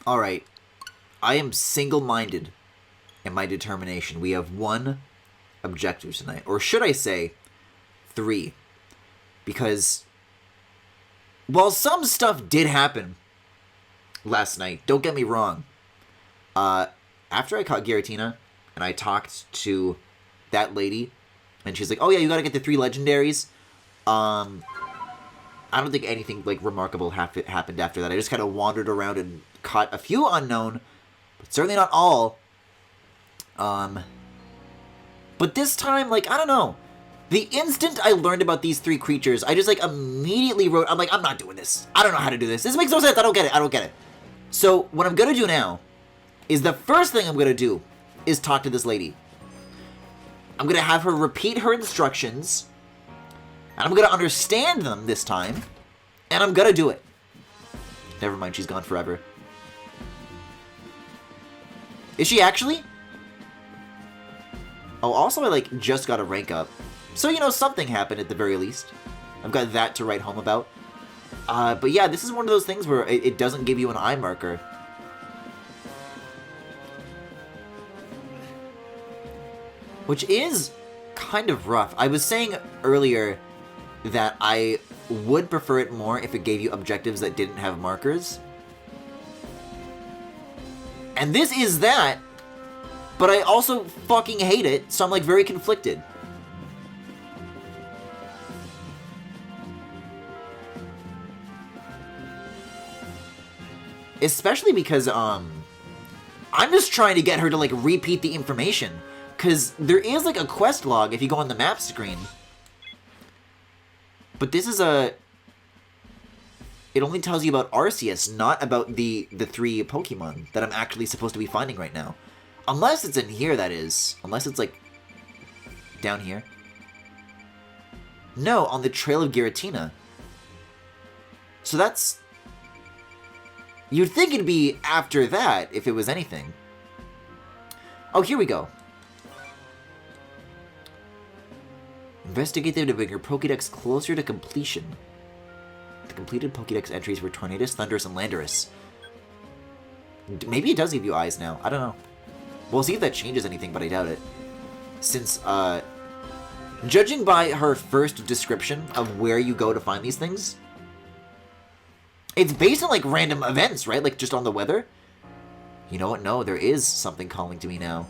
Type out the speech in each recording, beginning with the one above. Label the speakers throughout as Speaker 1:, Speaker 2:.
Speaker 1: Alright. I am single-minded in my determination. We have one objective tonight. Or should I say, 3. Because, while some stuff did happen last night, don't get me wrong. After I caught Giratina, and I talked to that lady, and she's like, oh yeah, you gotta get the 3 legendaries. I don't think anything, like, remarkable happened after that. I just kind of wandered around and caught a few unknown, but certainly not all. But this time, like, I don't know. The instant I learned about these 3 creatures, I just, like, immediately wrote, I'm like, I'm not doing this. I don't know how to do this. This makes no sense. I don't get it. So, what I'm gonna do now is the first thing I'm gonna do is talk to this lady. I'm gonna have her repeat her instructions, and I'm gonna understand them this time, and I'm gonna do it. Never mind, she's gone forever. Is she actually? Oh, also I, like, just got a rank up. So, you know, something happened at the very least. I've got that to write home about. But yeah, this is one of those things where it doesn't give you an eye marker. Which is kind of rough. I was saying earlier that I would prefer it more if it gave you objectives that didn't have markers. And this is that, but I also fucking hate it, so I'm, like, very conflicted. Especially because, I'm just trying to get her to, like, repeat the information. Because there is, like, a quest log if you go on the map screen. But this is a... It only tells you about Arceus, not about the 3 Pokemon that I'm actually supposed to be finding right now. Unless it's in here, that is. Unless it's, like, down here. No, on the Trail of Giratina. So that's... You'd think it'd be after that, if it was anything. Oh, here we go. Investigate them to bring your Pokédex closer to completion. The completed Pokédex entries were Tornadus, Thundurus, and Landorus. Maybe it does give you eyes now. I don't know. We'll see if that changes anything, but I doubt it. Since, judging by her first description of where you go to find these things, it's based on, like, random events, right? Like, just on the weather? You know what? No, there is something calling to me now.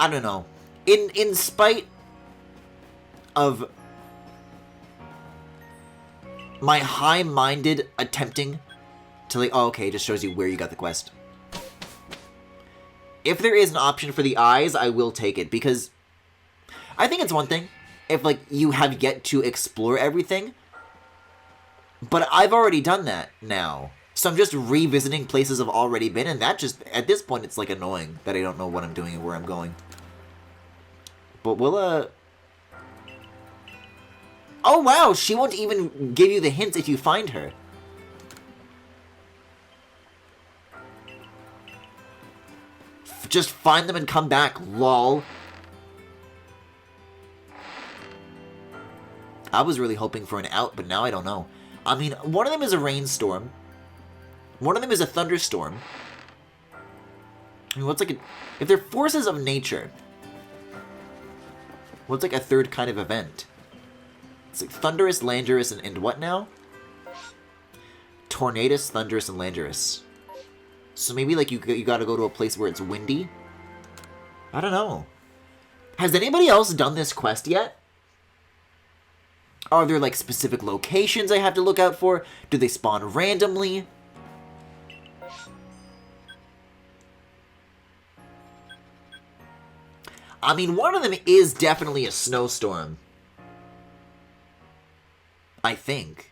Speaker 1: I don't know. In spite of my high-minded attempting to, like, oh, okay, it just shows you where you got the quest. If there is an option for the eyes, I will take it, because I think it's one thing if, like, you have yet to explore everything, but I've already done that now. So I'm just revisiting places I've already been, and that just, at this point, it's, like, annoying that I don't know what I'm doing and where I'm going. But we'll, Oh, wow, she won't even give you the hints if you find her. Just find them and come back, lol. I was really hoping for an out, but now I don't know. I mean, one of them is a rainstorm. One of them is a thunderstorm. I mean, what's like a... If they're forces of nature, what's like a third kind of event? It's like Thundurus, Landorus, and what now? Tornadus, Thundurus, and Landorus. So maybe, like, you gotta go to a place where it's windy? I don't know. Has anybody else done this quest yet? Are there, like, specific locations I have to look out for? Do they spawn randomly? I mean, one of them is definitely a snowstorm. I think.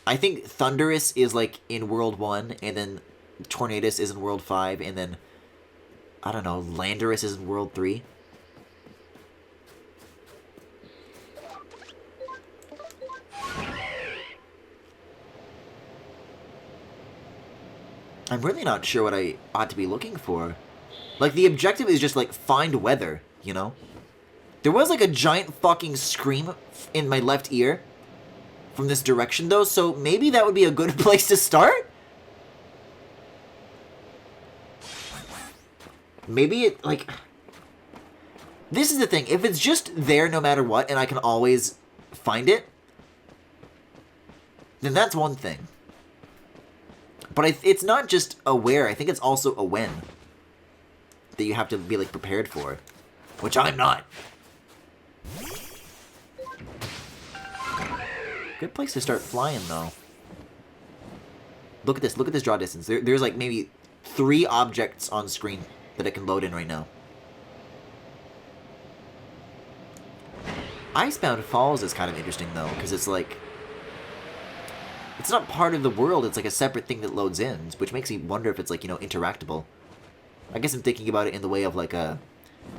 Speaker 1: I think Thundurus is, like, in World 1, and then Tornadus is in World 5, and then, I don't know, Landorus is in World 3. I'm really not sure what I ought to be looking for. Like, the objective is just, like, find weather. you know? There was like a giant fucking scream in my left ear from this direction though, so maybe that would be a good place to start? Maybe it, like... This is the thing, if it's just there no matter what, and I can always find it, then that's one thing. But it's not just a where, I think it's also a when that you have to be, like, prepared for. Which I'm not. Good place to start flying, though. Look at this draw distance. There's, like, maybe 3 objects on screen that it can load in right now. Icebound Falls is kind of interesting, though, because it's like... It's not part of the world, it's like a separate thing that loads in, which makes me wonder if it's, like, you know, interactable. I guess I'm thinking about it in the way of, like, a...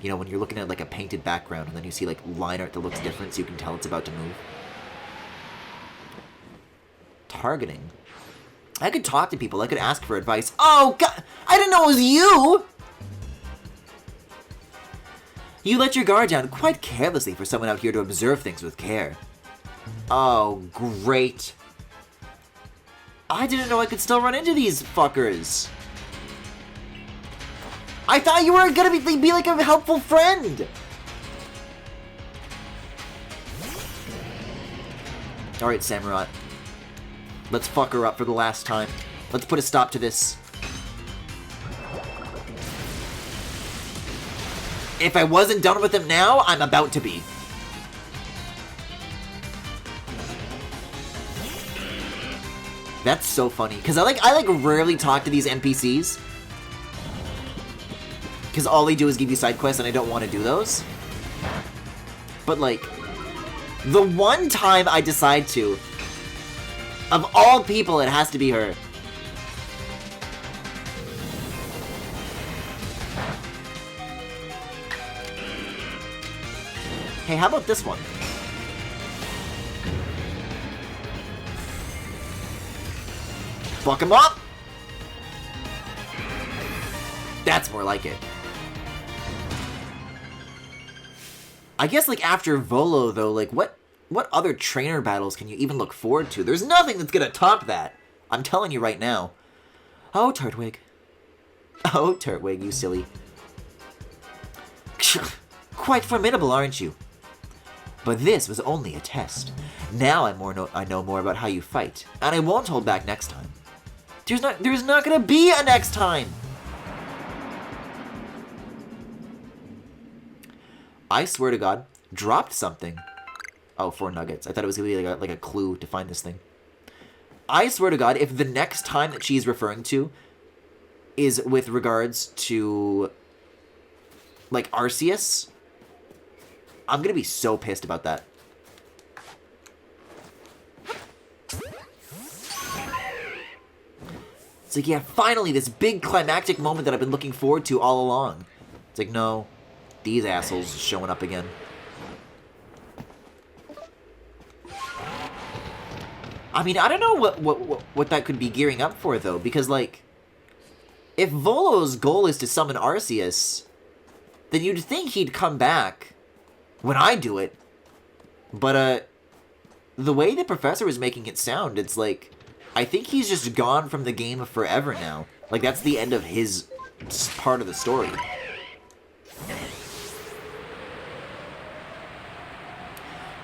Speaker 1: You know, when you're looking at, like, a painted background, and then you see, like, line art that looks different, so you can tell it's about to move. Targeting. I could talk to people, I could ask for advice. Oh, God! I didn't know it was you! You let your guard down quite carelessly for someone out here to observe things with care. Oh, great. I didn't know I could still run into these fuckers. I thought you were gonna be like a helpful friend. Alright, Samurott. Let's fuck her up for the last time. Let's put a stop to this. If I wasn't done with him now, I'm about to be. That's so funny, because I rarely talk to these NPCs. Because all they do is give you side quests, and I don't want to do those. But, like, the one time I decide to, of all people, it has to be her. Hey, how about this one? Fuck him up! That's more like it. I guess, like, after Volo, though, like, what other trainer battles can you even look forward to? There's nothing that's gonna top that. I'm telling you right now. Oh, Turtwig. Oh, Turtwig, you silly. Quite formidable, aren't you? But this was only a test. Now I know more about how you fight, and I won't hold back next time. There's not gonna be a next time! I swear to God, dropped something. Oh, 4 nuggets. I thought it was gonna be like a clue to find this thing. I swear to God, if the next time that she's referring to is with regards to, like, Arceus, I'm gonna be so pissed about that. It's like, yeah, finally, this big climactic moment that I've been looking forward to all along. It's like, no, these assholes showing up again. I mean, I don't know what that could be gearing up for, though, because, like, if Volo's goal is to summon Arceus, then you'd think he'd come back when I do it. But, the way the professor was making it sound, it's like, I think he's just gone from the game forever now. Like, that's the end of his part of the story.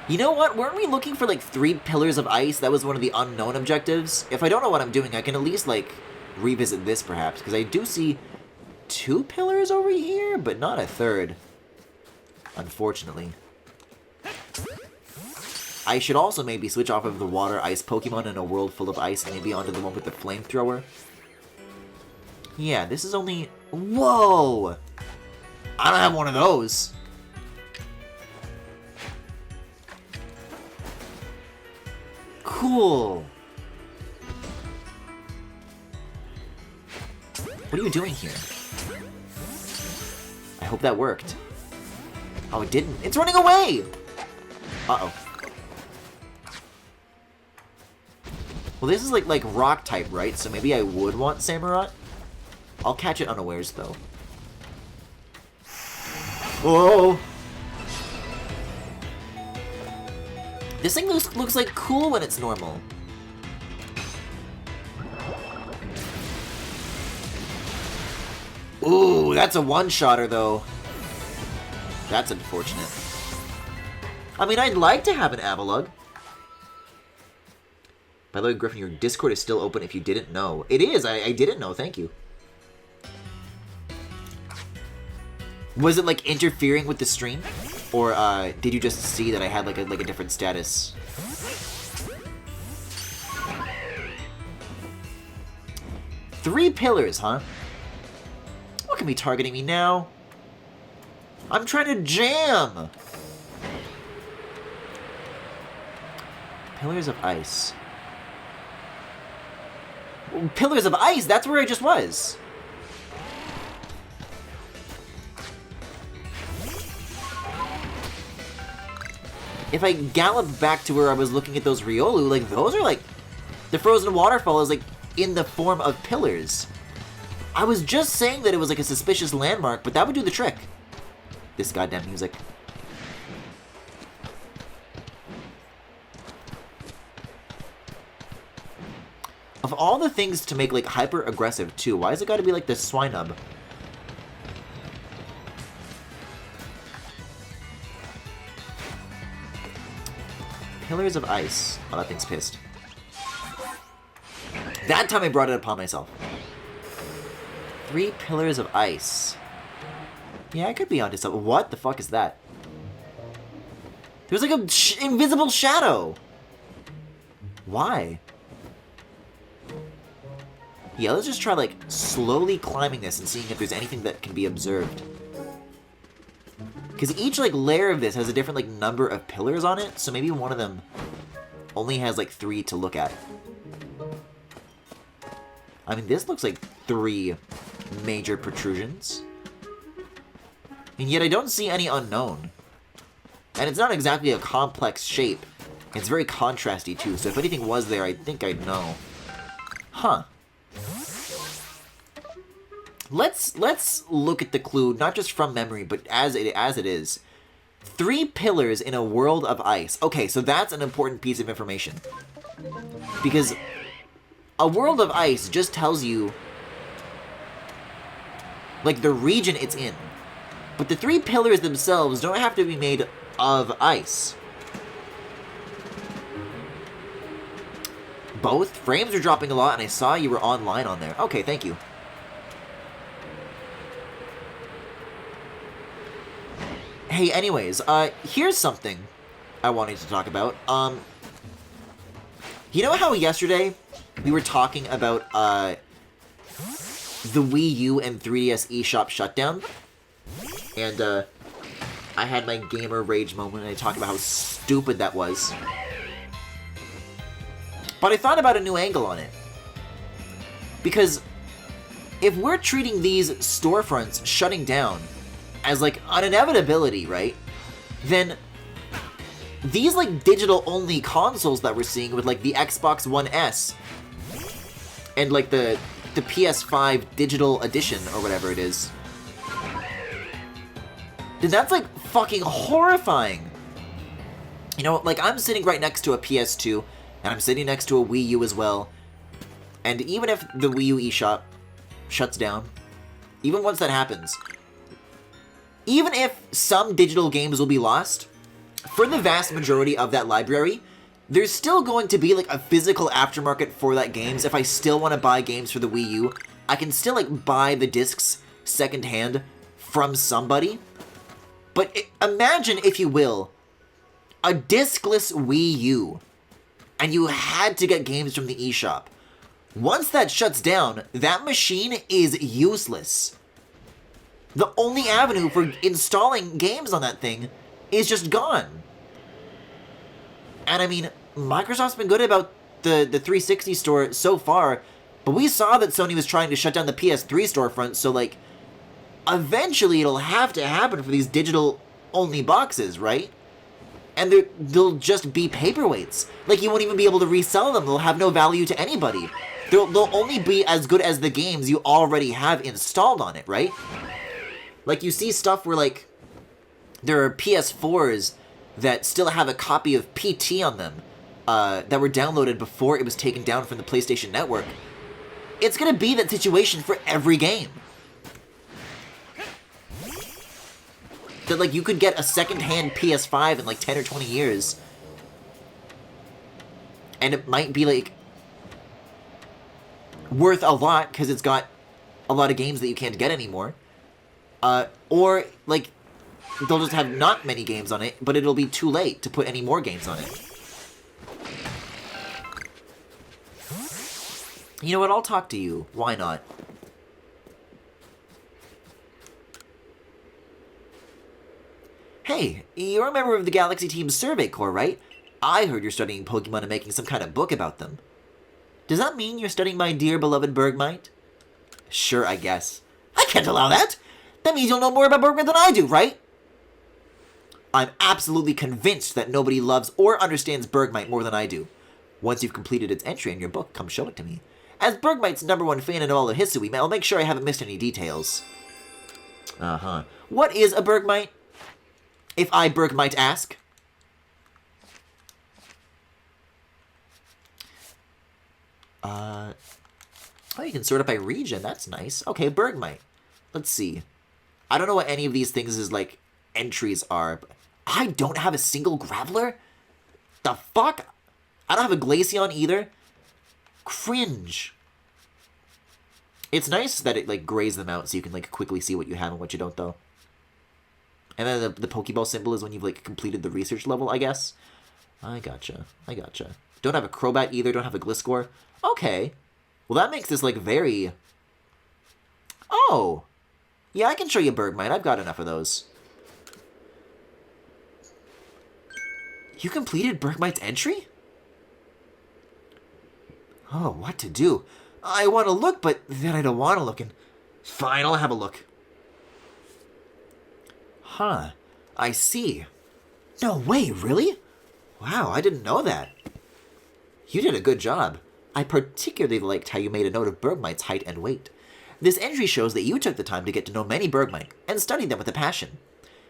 Speaker 1: You know what? Weren't we looking for, like, 3 pillars of ice? That was one of the unknown objectives. If I don't know what I'm doing, I can at least, like, revisit this, perhaps. Because I do see 2 pillars over here, but not a 3rd. Unfortunately. I should also maybe switch off of the water ice Pokemon in a world full of ice and maybe onto the one with the flamethrower. Yeah, this is only... Whoa! I don't have one of those. Cool. What are you doing here? I hope that worked. Oh, it didn't. It's running away! Uh-oh. Well, this is like rock type, right? So maybe I would want Samurott. I'll catch it unawares, though. Whoa! This thing looks like cool when it's normal. Ooh, that's a one-shotter, though. That's unfortunate. I mean, I'd like to have an Avalugg. By the way, Griffin, your Discord is still open if you didn't know. It is! I didn't know, thank you. Was it, like, interfering with the stream? Or, did you just see that I had, like a different status? Three pillars, huh? What can be targeting me now? I'm trying to jam! Pillars of ice. Pillars of ice? That's where I just was. If I gallop back to where I was looking at those Riolu, like, those are, like... The frozen waterfall is, like, in the form of pillars. I was just saying that it was, like, a suspicious landmark, but that would do the trick. This goddamn music. Of all the things to make, like, hyper-aggressive, too, why has it gotta be, like, the Swinub? Pillars of ice. Oh, that thing's pissed. That time I brought it upon myself. 3 pillars of ice. Yeah, I could be onto something. What the fuck is that? There's like a invisible shadow. Why? Yeah, let's just try like slowly climbing this and seeing if there's anything that can be observed. Because each like layer of this has a different like number of pillars on it, so maybe one of them only has like 3 to look at. I mean, this looks like 3 major protrusions. And yet I don't see any unknown. And it's not exactly a complex shape. It's very contrasty too, so if anything was there, I think I'd know. Huh. Let's look at the clue, not just from memory, but as it is. 3 pillars in a world of ice. Okay, so that's an important piece of information. Because a world of ice just tells you, like, the region it's in. But the 3 pillars themselves don't have to be made of ice. Both? Frames are dropping a lot, and I saw you were online on there. Okay, thank you. Hey, anyways, here's something I wanted to talk about. You know how yesterday we were talking about, the Wii U and 3DS eShop shutdown? And, I had my gamer rage moment, and I talked about how stupid that was. But I thought about a new angle on it. Because if we're treating these storefronts shutting down as, like, an inevitability, right? Then these, like, digital-only consoles that we're seeing with, like, the Xbox One S and, like, the PS5 digital edition or whatever it is, then that's, like, fucking horrifying. You know, like, I'm sitting right next to a PS2, and I'm sitting next to a Wii U as well, and even if the Wii U eShop shuts down, even once that happens, even if some digital games will be lost, for the vast majority of that library, there's still going to be, like, a physical aftermarket for that games. If I still want to buy games for the Wii U, I can still, like, buy the discs secondhand from somebody. But imagine, if you will, a discless Wii U, and you had to get games from the eShop. Once that shuts down, that machine is useless. The only avenue for installing games on that thing is just gone. And I mean, Microsoft's been good about the 360 store so far, but we saw that Sony was trying to shut down the PS3 storefront, so like, eventually it'll have to happen for these digital-only boxes, right? And they'll just be paperweights. Like, you won't even be able to resell them. They'll have no value to anybody. They'll only be as good as the games you already have installed on it, right? Like, you see stuff where, like, There are PS4s that still have a copy of PT on them that were downloaded before it was taken down from the PlayStation Network. It's going to be that situation for every game. That, like, you could get a second-hand PS5 in, like, 10 or 20 years. And it might be, like, worth a lot because it's got a lot of games that you can't get anymore. Or, like, they'll just have not many games on it, but it'll be too late to put any more games on it. You know what? I'll talk to you. Why not? Hey, you're a member of the Galaxy Team's Survey Corps, right? I heard you're studying Pokemon and making some kind of book about them. Does that mean you're studying my dear beloved Bergmite? Sure, I guess. I can't allow that! That means you'll know more about Bergmite than I do, right? I'm absolutely convinced that nobody loves or understands Bergmite more than I do. Once you've completed its entry in your book, come show it to me. As Bergmite's #1 fan in all of Hisui, I'll make sure I haven't missed any details. Uh-huh. What is a Bergmite? If I might ask. Oh, you can sort it by region. That's nice. Okay, Bergmite. Let's see. I don't know what any of these things' like, entries are. But I don't have a single Graveler? The fuck? I don't have a Glaceon either? Cringe. It's nice that it, like, grays them out so you can, like, quickly see what you have and what you don't, though. And then the Pokeball symbol is when you've, like, completed the research level, I guess. I gotcha. Don't have a Crobat either, don't have a Gliscor. Okay. Well, that makes this, like, very... Oh! Yeah, I can show you Bergmite. I've got enough of those. You completed Bergmite's entry? Oh, what to do? I want to look, but then I don't want to look. And fine, I'll have a look. Huh. I see. No way, really? Wow, I didn't know that. You did a good job. I particularly liked how you made a note of Bergmite's height and weight. This entry shows that you took the time to get to know many Bergmite and studied them with a passion.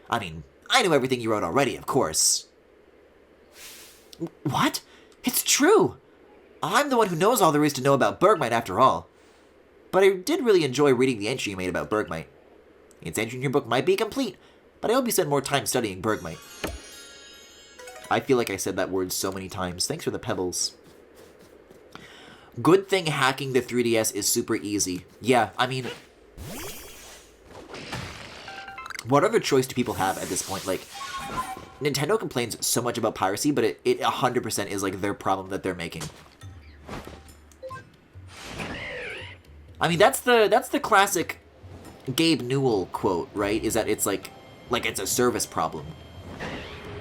Speaker 1: I mean, I knew everything you wrote already, of course. What? It's true! I'm the one who knows all there is to know about Bergmite after all. But I did really enjoy reading the entry you made about Bergmite. Its entry in your book might be complete, but I hope you spend more time studying Bergmite. I feel like I said that word so many times. Thanks for the pebbles. Good thing hacking the 3DS is super easy. Yeah, I mean... what other choice do people have at this point? Like, Nintendo complains so much about piracy, but it 100% is, like, their problem that they're making. I mean, that's the classic Gabe Newell quote, right? Is that it's like it's a service problem.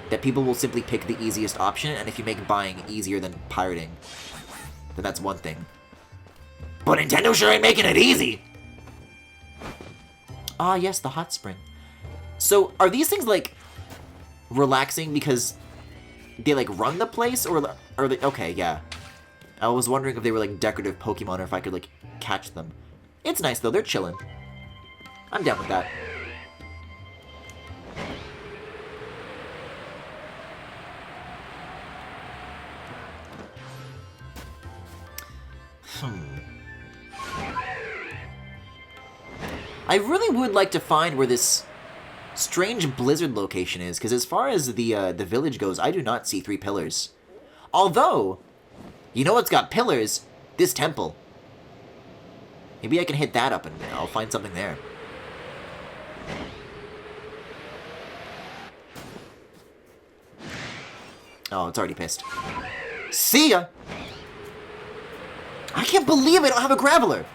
Speaker 1: That people will simply pick the easiest option, and if you make buying easier than pirating, then that's one thing. But Nintendo sure ain't making it easy! Ah, yes, the hot spring. So, are these things, like, relaxing because they, like, run the place, or are they... Okay, yeah. I was wondering if they were, like, decorative Pokemon, or if I could, like, catch them. It's nice, though. They're chilling. I'm down with that. I really would like to find where this strange blizzard location is, because as far as the village goes, I do not see 3 pillars. Although, you know what's got pillars? This temple. Maybe I can hit that up and I'll find something there. Oh, it's already pissed. See ya! I can't believe I don't have a Graveler!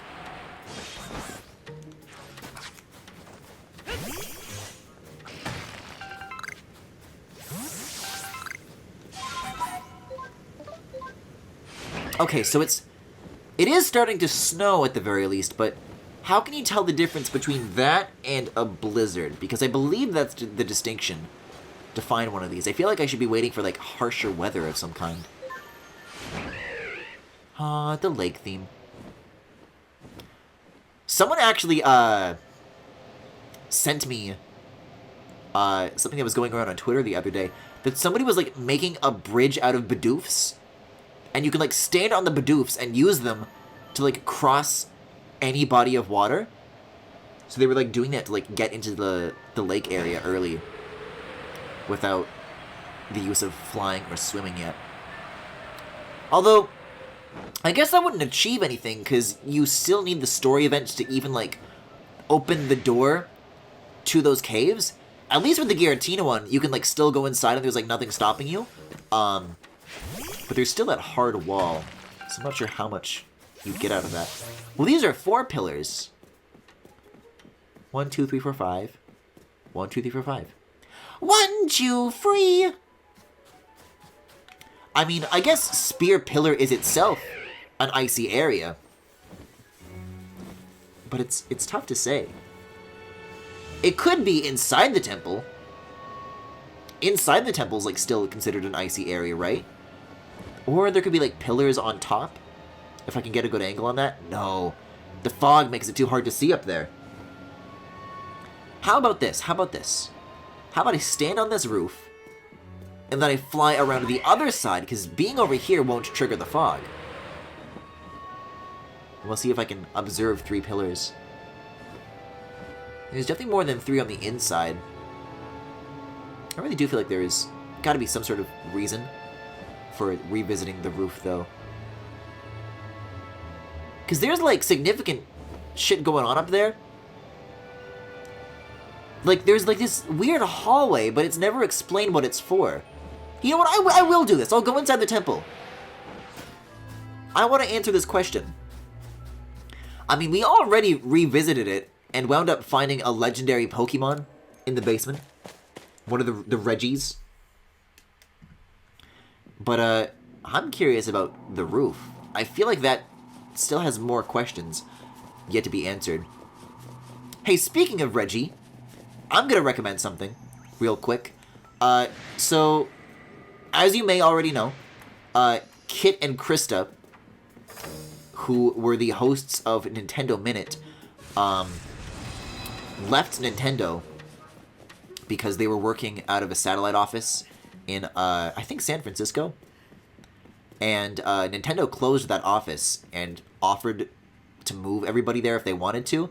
Speaker 1: Okay, so it is starting to snow at the very least, but how can you tell the difference between that and a blizzard? Because I believe that's the distinction to find one of these. I feel like I should be waiting for, like, harsher weather of some kind. The lake theme. Someone actually, sent me, something that was going around on Twitter the other day, that somebody was, like, making a bridge out of Bidoofs, and you can, like, stand on the Bidoofs and use them to, like, cross any body of water. So they were, like, doing that to, like, get into the lake area early without the use of flying or swimming yet. Although, I guess that wouldn't achieve anything, because you still need the story events to even, like, open the door to those caves. At least with the Giratina one, you can, like, still go inside and there's, like, nothing stopping you. But there's still that hard wall, so I'm not sure how much you get out of that. Well, these are 4 pillars. 1, 2, 3, 4, 5. 1, 2, 3, 4, 5. 1, 2, 3! I mean, I guess Spear Pillar is itself an icy area. But it's tough to say. It could be inside the temple. Inside the temple's, like, still considered an icy area, right? Or there could be, like, pillars on top. If I can get a good angle on that. No. The fog makes it too hard to see up there. How about this? How about this? How about I stand on this roof, and then I fly around to the other side, because being over here won't trigger the fog. We'll see if I can observe 3 pillars. There's definitely more than 3 on the inside. I really do feel like there's got to be some sort of reason for revisiting the roof, though. Because there's, like, significant shit going on up there. Like, there's, like, this weird hallway, but it's never explained what it's for. You know what? I will do this. I'll go inside the temple. I want to answer this question. I mean, we already revisited it and wound up finding a legendary Pokemon in the basement. One of the Reggies. But, I'm curious about the roof. I feel like that still has more questions yet to be answered. Hey, speaking of Reggie, I'm gonna recommend something real quick. So, as you may already know, Kit and Krista, who were the hosts of Nintendo Minute, left Nintendo because they were working out of a satellite office in, I think, San Francisco. And Nintendo closed that office and offered to move everybody there if they wanted to.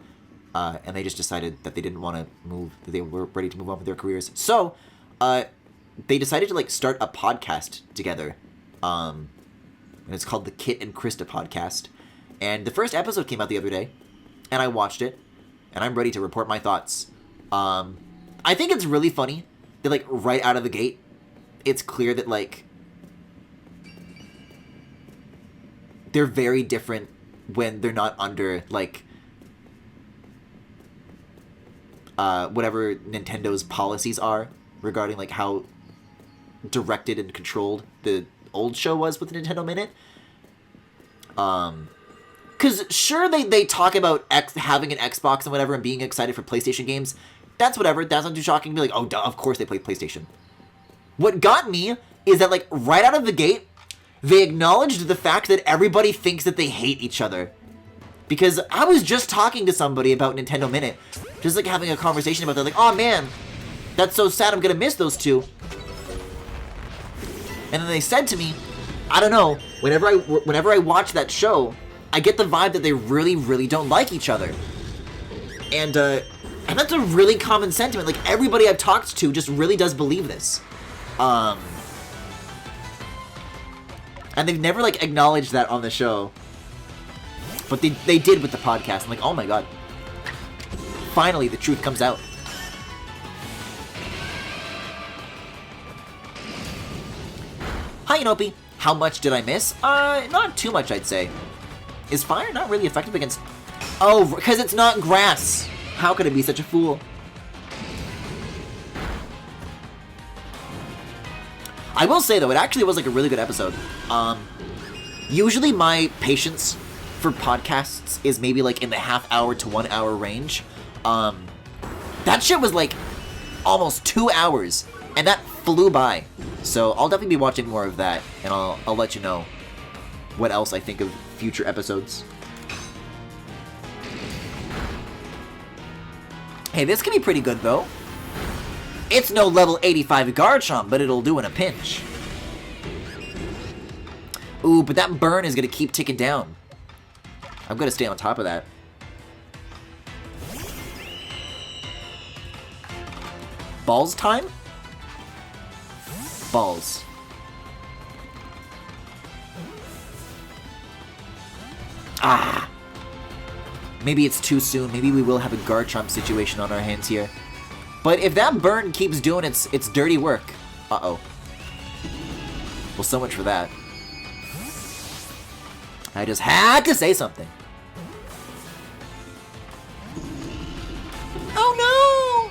Speaker 1: And they just decided that they didn't want to move, that they were ready to move on with their careers. So, they decided to, like, start a podcast together. And it's called the Kit and Krista Podcast. And the first episode came out the other day, and I watched it, and I'm ready to report my thoughts. I think it's really funny that, like, right out of the gate, it's clear that, like, they're very different when they're not under, like, whatever Nintendo's policies are regarding, like, how directed and controlled the old show was with Nintendo Minute. Because, sure, they talk about having an Xbox and whatever and being excited for PlayStation games. That's whatever. That's not too shocking to be like, oh, duh, of course they play PlayStation. What got me is that, like, right out of the gate, they acknowledged the fact that everybody thinks that they hate each other. Because I was just talking to somebody about Nintendo Minute, just, like, having a conversation about that, like, oh, man, that's so sad, I'm gonna miss those two. And then they said to me, I don't know, whenever I watch that show, I get the vibe that they really, really don't like each other. And that's a really common sentiment. Like, everybody I've talked to just really does believe this. And they've never, like, acknowledged that on the show. But they did with the podcast. I'm like, oh my god. Finally, the truth comes out. Hi, Inopi. How much did I miss? Not too much, I'd say. Is fire not really effective against... Oh, because it's not grass. How could I be such a fool? I will say, though, it actually was, like, a really good episode. Usually my patience for podcasts is maybe, like, in the half-hour to 1 hour range. That shit was, like, almost 2 hours, and that flew by. So I'll definitely be watching more of that, and I'll let you know what else I think of future episodes. Hey, this can be pretty good, though. It's no level 85 Garchomp, but it'll do in a pinch. Ooh, but that burn is gonna keep ticking down. I'm gonna stay on top of that. Balls time? Balls. Ah! Maybe it's too soon. Maybe we will have a Garchomp situation on our hands here. But if that burn keeps doing its dirty work... Uh-oh. Well, so much for that. I just had to say something. Oh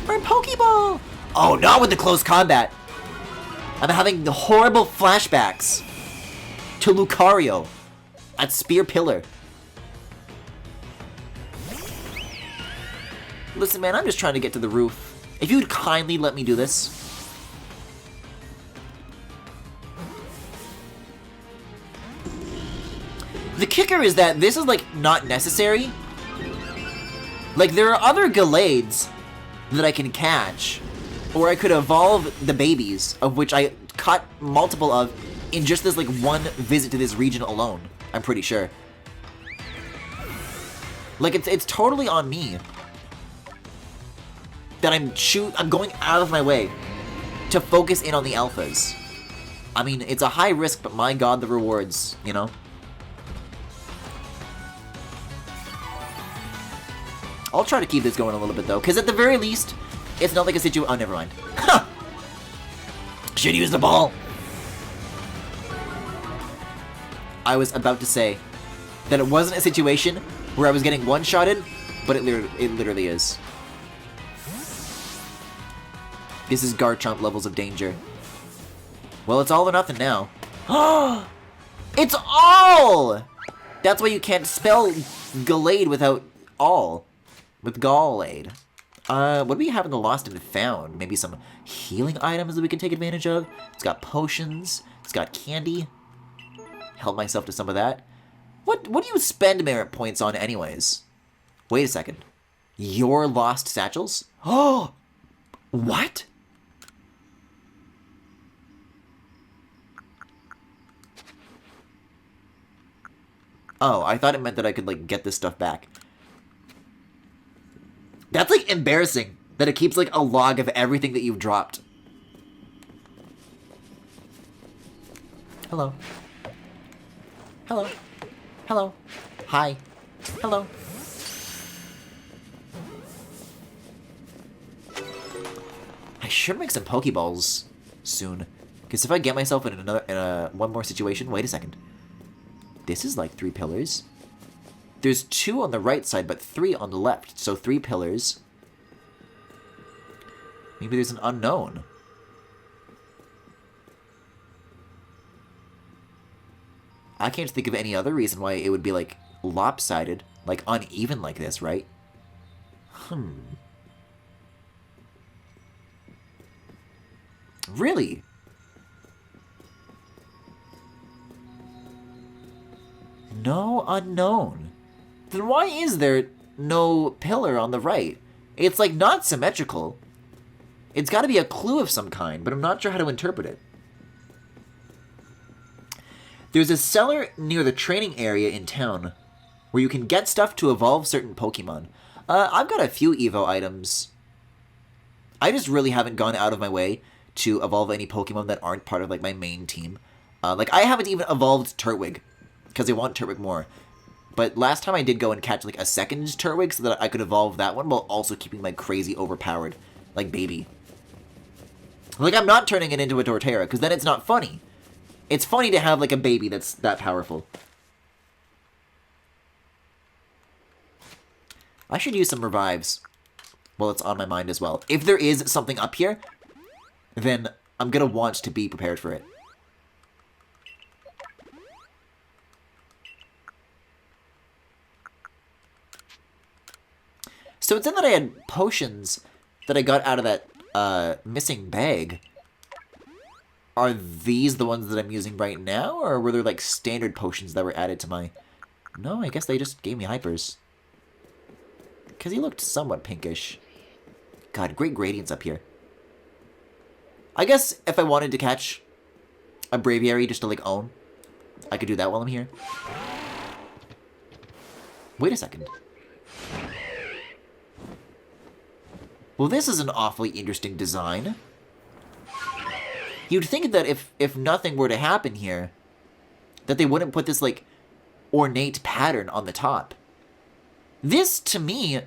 Speaker 1: no! Our Pokeball! Oh, not with the close combat! I'm having the horrible flashbacks to Lucario at Spear Pillar. Listen, man, I'm just trying to get to the roof. If you'd kindly let me do this. The kicker is that this is, like, not necessary. Like, there are other Gallades that I can catch. Or I could evolve the babies, of which I caught multiple of in just this, like, one visit to this region alone. I'm pretty sure. Like, it's totally on me that I'm going out of my way to focus in on the alphas. I mean, it's a high risk, but my god, the rewards, you know? I'll try to keep this going a little bit, though, because at the very least, it's not like a situation... Oh, never mind. Huh! Should use the ball! I was about to say that it wasn't a situation where I was getting one-shotted, but it literally is. This is Garchomp levels of danger. Well, it's all or nothing now. It's all! That's why you can't spell Gallade without all. With Gallade. What do we have in the Lost and Found? Maybe some healing items that we can take advantage of? It's got potions. It's got candy. Held myself to some of that. What do you spend merit points on anyways? Wait a second. Your lost satchels? Oh! What? Oh, I thought it meant that I could, like, get this stuff back. That's, like, embarrassing that it keeps, like, a log of everything that you've dropped. Hello. Hello. Hello. Hi. Hello. I should make some Pokeballs soon. Because if I get myself in one more situation... Wait a second. This is like 3 pillars. There's 2 on the right side, but 3 on the left. So 3 pillars. Maybe there's an unknown. I can't think of any other reason why it would be, like, lopsided. Like, uneven like this, right? Really? No unknown. Then why is there no pillar on the right? It's, like, not symmetrical. It's got to be a clue of some kind, but I'm not sure how to interpret it. There's a cellar near the training area in town where you can get stuff to evolve certain Pokemon. I've got a few Evo items. I just really haven't gone out of my way to evolve any Pokemon that aren't part of, like, my main team. Like, I haven't even evolved Turtwig, because I want Turtwig more. But last time I did go and catch, like, a second Turtwig so that I could evolve that one while also keeping my crazy overpowered, like, baby. Like, I'm not turning it into a Torterra, because then it's not funny. It's funny to have, like, a baby that's that powerful. I should use some revives. Well, it's on my mind as well. If there is something up here, then I'm gonna want to be prepared for it. So it's in that I had potions that I got out of that missing bag. Are these the ones that I'm using right now? Or were there, like, standard potions that were added to my... No, I guess they just gave me hypers. Because he looked somewhat pinkish. God, great gradients up here. I guess if I wanted to catch a Braviary just to, like, own, I could do that while I'm here. Wait a second. Well, this is an awfully interesting design. You'd think that if nothing were to happen here, that they wouldn't put this, like, ornate pattern on the top. This, to me,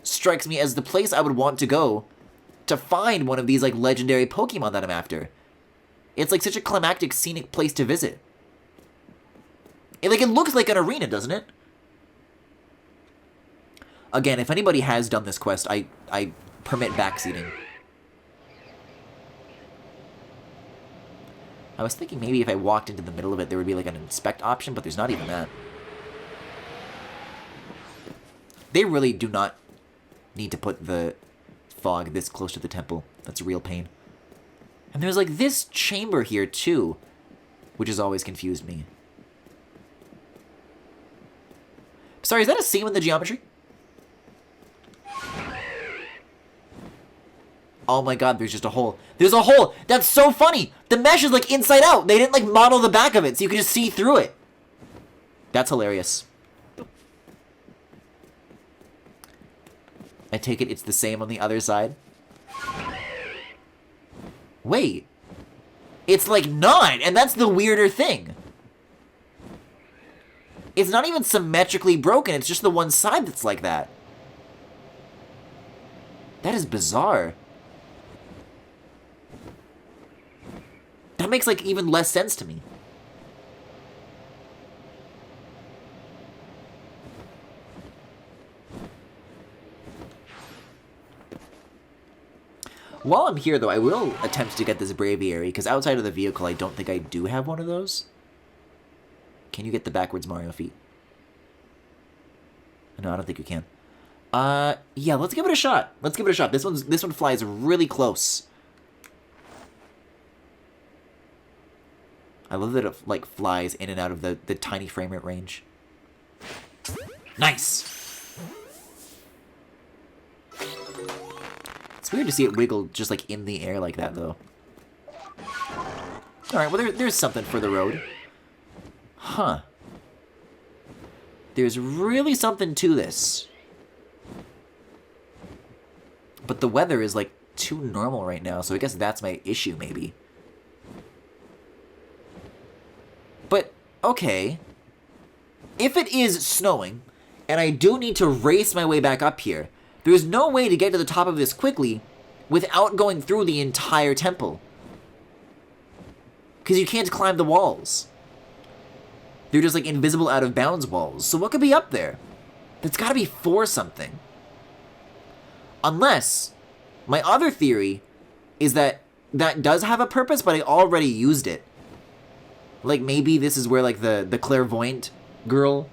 Speaker 1: strikes me as the place I would want to go to find one of these, like, legendary Pokemon that I'm after. It's, like, such a climactic, scenic place to visit. It looks like an arena, doesn't it? Again, if anybody has done this quest, I permit backseating. I was thinking maybe if I walked into the middle of it, there would be, like, an inspect option, but there's not even that. They really do not need to put the fog this close to the temple. That's a real pain. And there's, like, this chamber here, too, which has always confused me. Sorry, is that a seam in the geometry? Oh my god, there's just a hole. There's a hole! That's so funny! The mesh is, like, inside out! They didn't, like, model the back of it, so you can just see through it. That's hilarious. I take it it's the same on the other side. Wait. It's, like, not, and that's the weirder thing. It's not even symmetrically broken, it's just the one side that's like that. That is bizarre. That makes, like, even less sense to me. While I'm here, though, I will attempt to get this Braviary, because outside of the vehicle, I don't think I do have one of those. Can you get the backwards Mario feet? No, I don't think you can. Yeah, let's give it a shot. Let's give it a shot. This one flies really close. I love that it, like, flies in and out of the tiny frame rate range. Nice! It's weird to see it wiggle just, like, in the air like that, though. Alright, well, there's something for the road. Huh. There's really something to this. But the weather is, like, too normal right now, so I guess that's my issue, maybe. But, okay. If it is snowing, and I do need to race my way back up here, there's no way to get to the top of this quickly without going through the entire temple. Because you can't climb the walls. They're just, like, invisible out-of-bounds walls. So what could be up there? That's gotta be for something. Unless, my other theory is that that does have a purpose, but I already used it. Like, maybe this is where, like, the clairvoyant girl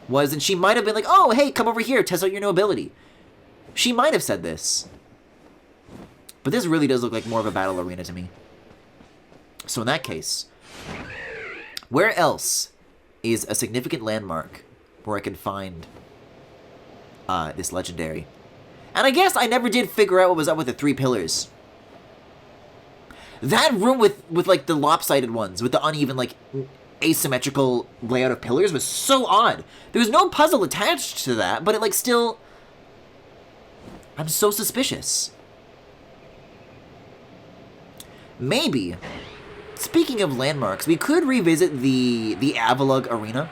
Speaker 1: was, and she might have been like, oh, hey, come over here, test out your new ability. She might have said this. But this really does look like more of a battle arena to me. So in that case, where else is a significant landmark where I can find this legendary? And I guess I never did figure out what was up with the 3 pillars. That room with like, the lopsided ones, with the uneven, like, asymmetrical layout of pillars was so odd. There was no puzzle attached to that, but it, like, still... I'm so suspicious. Maybe, speaking of landmarks, we could revisit the Avalugg Arena.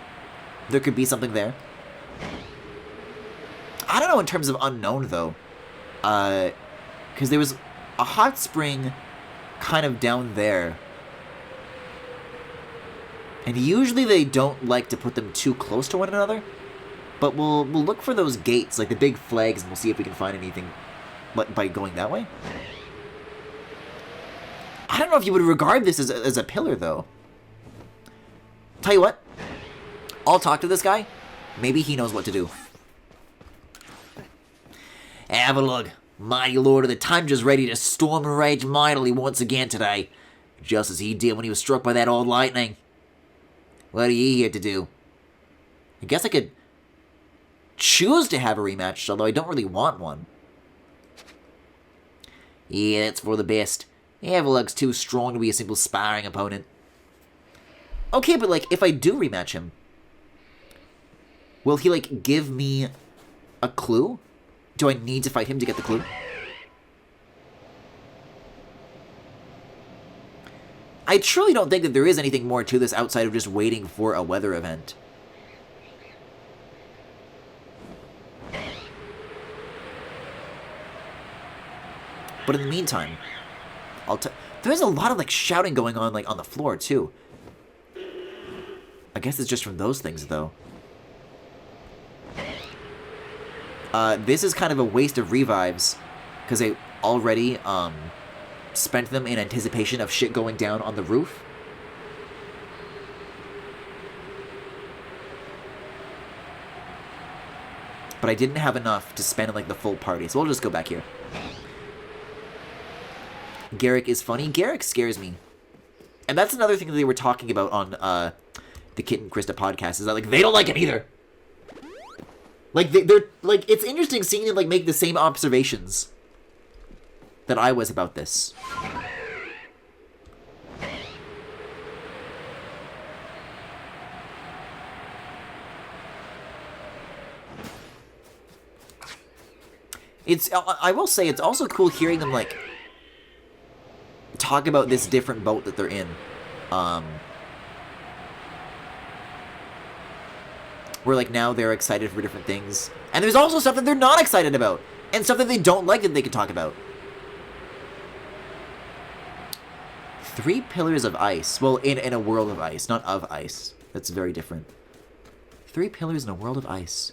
Speaker 1: There could be something there. I don't know in terms of unknown, though. Because there was a hot spring kind of down there. And usually they don't like to put them too close to one another. But we'll look for those gates, like the big flags, and we'll see if we can find anything by going that way. I don't know if you would regard this as a pillar, though. Tell you what. I'll talk to this guy. Maybe he knows what to do. Avalugg, mighty lord of the Tundra's ready to storm and rage mightily once again today. Just as he did when he was struck by that old lightning. What are ye here to do? I guess I could choose to have a rematch, although I don't really want one. Yeah, that's for the best. Avalug's too strong to be a simple sparring opponent. Okay, but, like, if I do rematch him, will he, like, give me a clue? Do I need to fight him to get the clue? I truly don't think that there is anything more to this outside of just waiting for a weather event. But in the meantime, there's a lot of, like, shouting going on, like, on the floor, too. I guess it's just from those things, though. This is kind of a waste of revives, because they already, spent them in anticipation of shit going down on the roof. But I didn't have enough to spend in, like, the full party, so we'll just go back here. Garrick is funny. Garrick scares me. And that's another thing that they were talking about on, the Kit and Krista podcast, is that, like, they don't like him either. Like, they're, like, it's interesting seeing them, like, make the same observations that I was about this. I will say, it's also cool hearing them, like, talk about this different boat that they're in. Where, like, now they're excited for different things. And there's also stuff that they're not excited about. And stuff that they don't like that they can talk about. 3 pillars of ice. Well, in a world of ice, not of ice. That's very different. 3 pillars in a world of ice.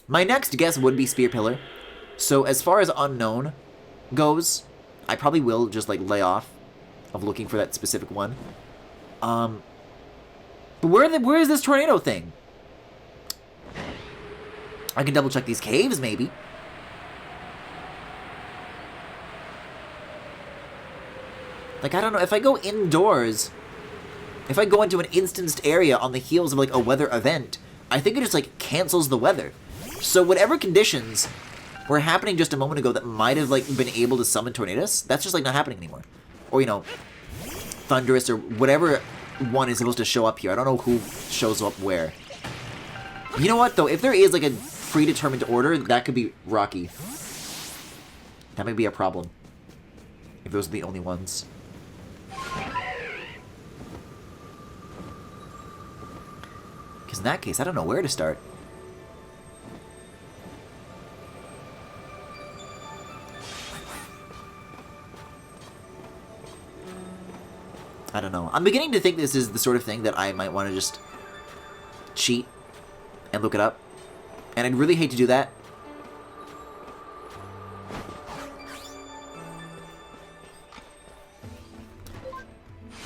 Speaker 1: My next guess would be Spear Pillar. So as far as unknown goes, I probably will just, like, lay off of looking for that specific one. But where is this tornado thing? I can double check these caves, maybe. Like, I don't know, if I go indoors, if I go into an instanced area on the heels of, like, a weather event, I think it just, like, cancels the weather. So whatever conditions were happening just a moment ago that might have, like, been able to summon tornadoes, that's just, like, not happening anymore. Or, you know, thunderous or whatever one is supposed to show up here. I don't know who shows up where. You know what, though? If there is, like, a predetermined order, that could be rocky. That may be a problem. If those are the only ones. Because in that case, I don't know where to start. I don't know. I'm beginning to think this is the sort of thing that I might want to just cheat and look it up. And I'd really hate to do that.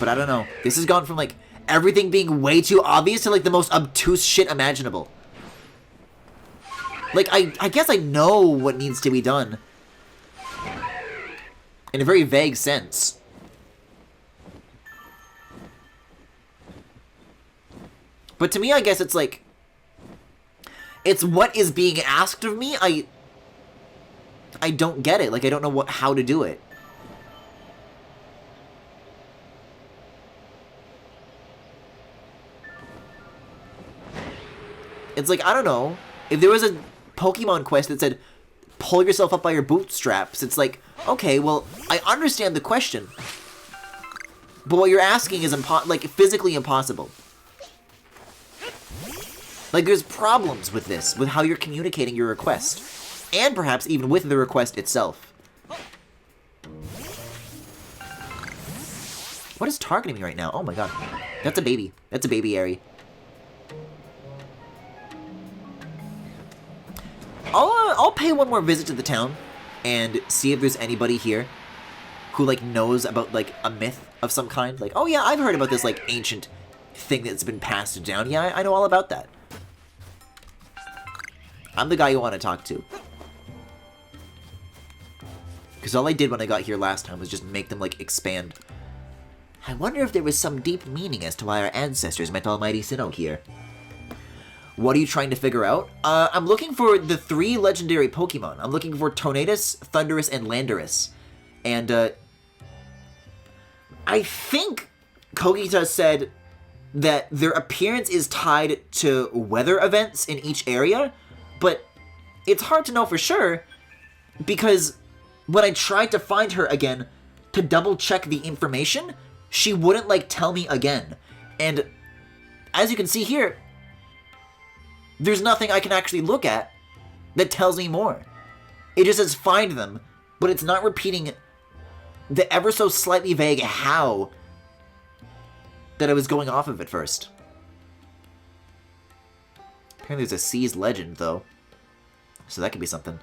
Speaker 1: But I don't know. This has gone from, like, everything being way too obvious to, like, the most obtuse shit imaginable. Like, I guess I know what needs to be done. In a very vague sense. But to me, I guess it's like, it's what is being asked of me. I don't get it. Like, I don't know how to do it. It's like, I don't know. If there was a Pokemon quest that said, pull yourself up by your bootstraps, it's like, okay, well, I understand the question. But what you're asking is, like, physically impossible. Like, there's problems with this, with how you're communicating your request. And perhaps even with the request itself. What is targeting me right now? Oh my god. That's a baby. That's a baby Airy. I'll pay one more visit to the town and see if there's anybody here who, like, knows about, like, a myth of some kind. Like, oh yeah, I've heard about this, like, ancient thing that's been passed down. Yeah, I know all about that. I'm the guy you want to talk to. Because all I did when I got here last time was just make them, like, expand. I wonder if there was some deep meaning as to why our ancestors met Almighty Sinnoh here. What are you trying to figure out? I'm looking for the 3 legendary Pokemon. I'm looking for Tornadus, Thundurus, and Landorus. And, I think Kogita said that their appearance is tied to weather events in each area, but it's hard to know for sure, because when I tried to find her again to double check the information, she wouldn't, like, tell me again. And as you can see here, there's nothing I can actually look at that tells me more. It just says find them, but it's not repeating the ever so slightly vague how that I was going off of at first. Apparently there's a Seas legend, though. So that could be something.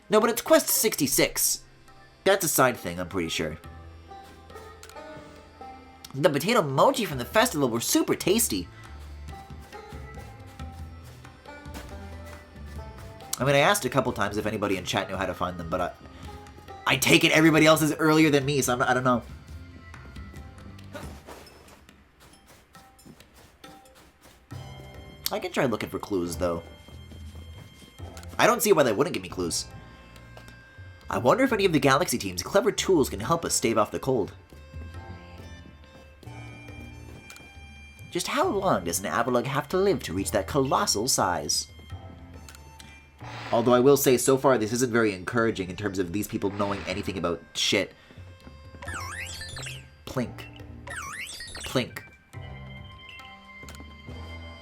Speaker 1: No, but it's quest 66. That's a side thing, I'm pretty sure. The potato mochi from the festival were super tasty. I mean, I asked a couple times if anybody in chat knew how to find them, but I take it everybody else is earlier than me, so I don't know. I can try looking for clues, though. I don't see why they wouldn't give me clues. I wonder if any of the Galaxy team's clever tools can help us stave off the cold. Just how long does an Avalugg have to live to reach that colossal size? Although I will say, so far, this isn't very encouraging in terms of these people knowing anything about shit. Plink. Plink.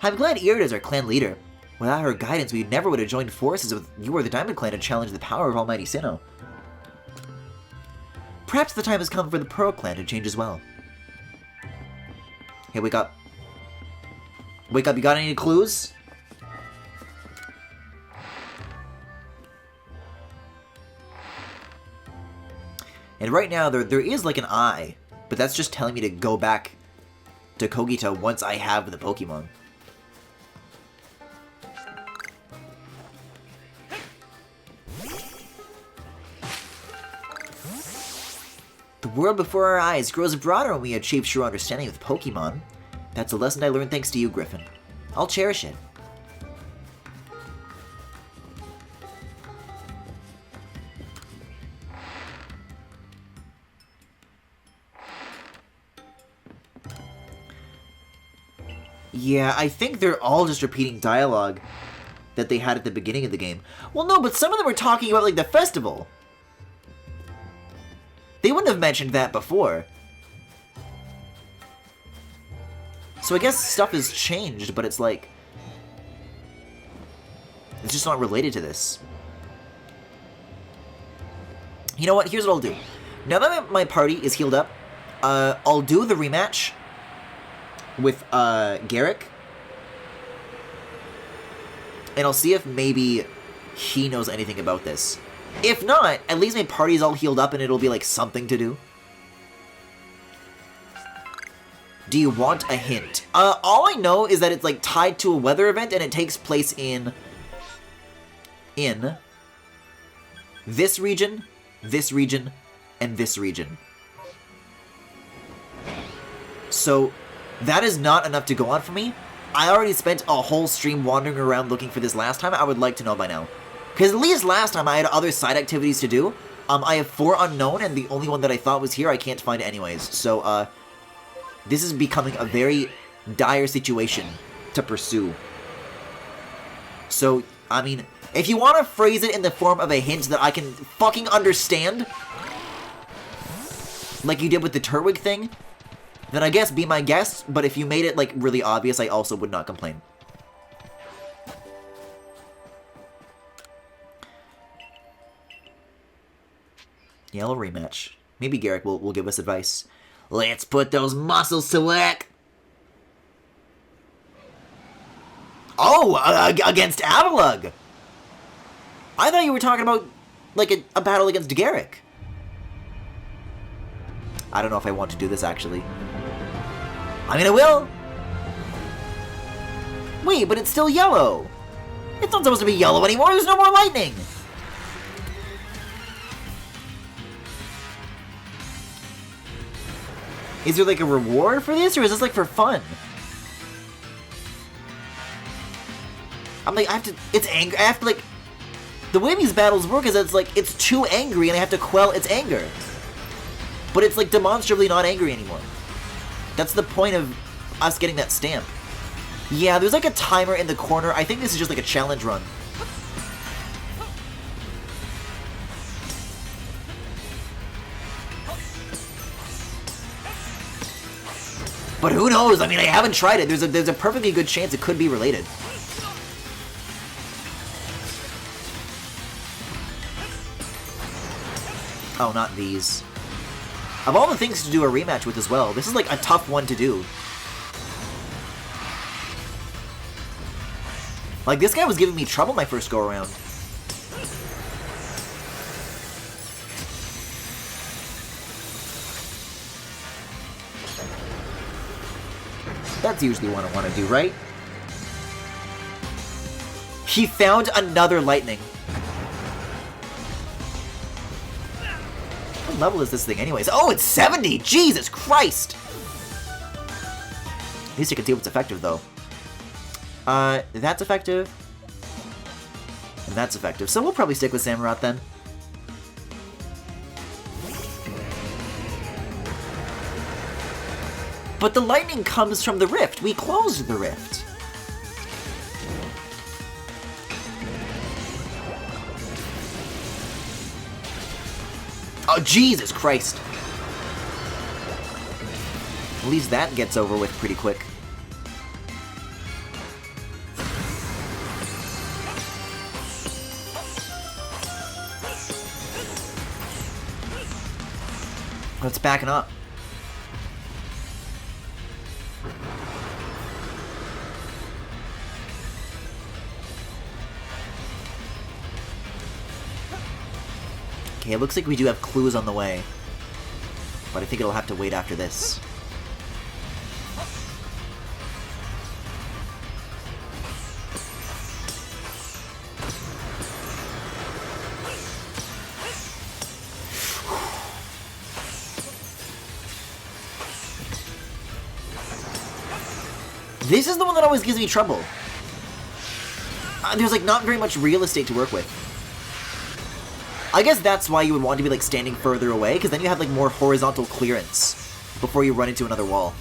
Speaker 1: I'm glad Irida is our clan leader. Without her guidance, we never would have joined forces with you or the Diamond Clan to challenge the power of Almighty Sinnoh. Perhaps the time has come for the Pearl Clan to change as well. Hey, wake up. Wake up, you got any clues? And right now, there is like an eye, but that's just telling me to go back to Kogita once I have the Pokemon. The world before our eyes grows broader when we achieve true understanding of Pokemon. That's a lesson I learned thanks to you, Griffin. I'll cherish it. Yeah, I think they're all just repeating dialogue that they had at the beginning of the game. Well, no, but some of them were talking about, like, the festival. They wouldn't have mentioned that before. So I guess stuff has changed, but it's like... it's just not related to this. You know what? Here's what I'll do. Now that my party is healed up, I'll do the rematch with Garrick. And I'll see if maybe he knows anything about this. If not, at least my party's all healed up and it'll be like something to do. Do you want a hint? All I know is that it's like tied to a weather event and it takes place in this region, and this region. So that is not enough to go on for me. I already spent a whole stream wandering around looking for this last time. I would like to know by now. Because at least last time I had other side activities to do. I have 4 unknown, and the only one that I thought was here I can't find anyways. So, this is becoming a very dire situation to pursue. So, I mean, if you want to phrase it in the form of a hint that I can fucking understand, like you did with the Turtwig thing, then I guess be my guest, but if you made it, like, really obvious, I also would not complain. Yellow rematch. Maybe Garrick will give us advice. Let's put those muscles to work! Oh, against Avalugg! I thought you were talking about, like, a battle against Garrick. I don't know if I want to do this, actually. I mean, I will! Wait, but it's still yellow! It's not supposed to be yellow anymore, there's no more lightning! Is there, like, a reward for this, or is this, like, for fun? I'm like, I have to, it's angry, I have to like, the way these battles work is that it's like, it's too angry and I have to quell its anger. But it's like demonstrably not angry anymore. That's the point of us getting that stamp. Yeah, there's like a timer in the corner. I think this is just like a challenge run. But who knows? I mean, I haven't tried it. There's a perfectly good chance it could be related. Oh, not these. Of all the things to do a rematch with as well, this is like a tough one to do. Like, this guy was giving me trouble my first go-around. That's usually what I want to do, right? He found another lightning. What level is this thing anyways? Oh, it's 70! Jesus Christ! At least you can see what's effective, though. That's effective. And that's effective. So we'll probably stick with Samurott then. But the lightning comes from the rift. We closed the rift. Oh, Jesus Christ. At least that gets over with pretty quick. It's backing up. Okay, it looks like we do have clues on the way. But I think it'll have to wait after this. This is the one that always gives me trouble. There's like not very much real estate to work with. I guess that's why you would want to be like standing further away, because then you have like more horizontal clearance before you run into another wall.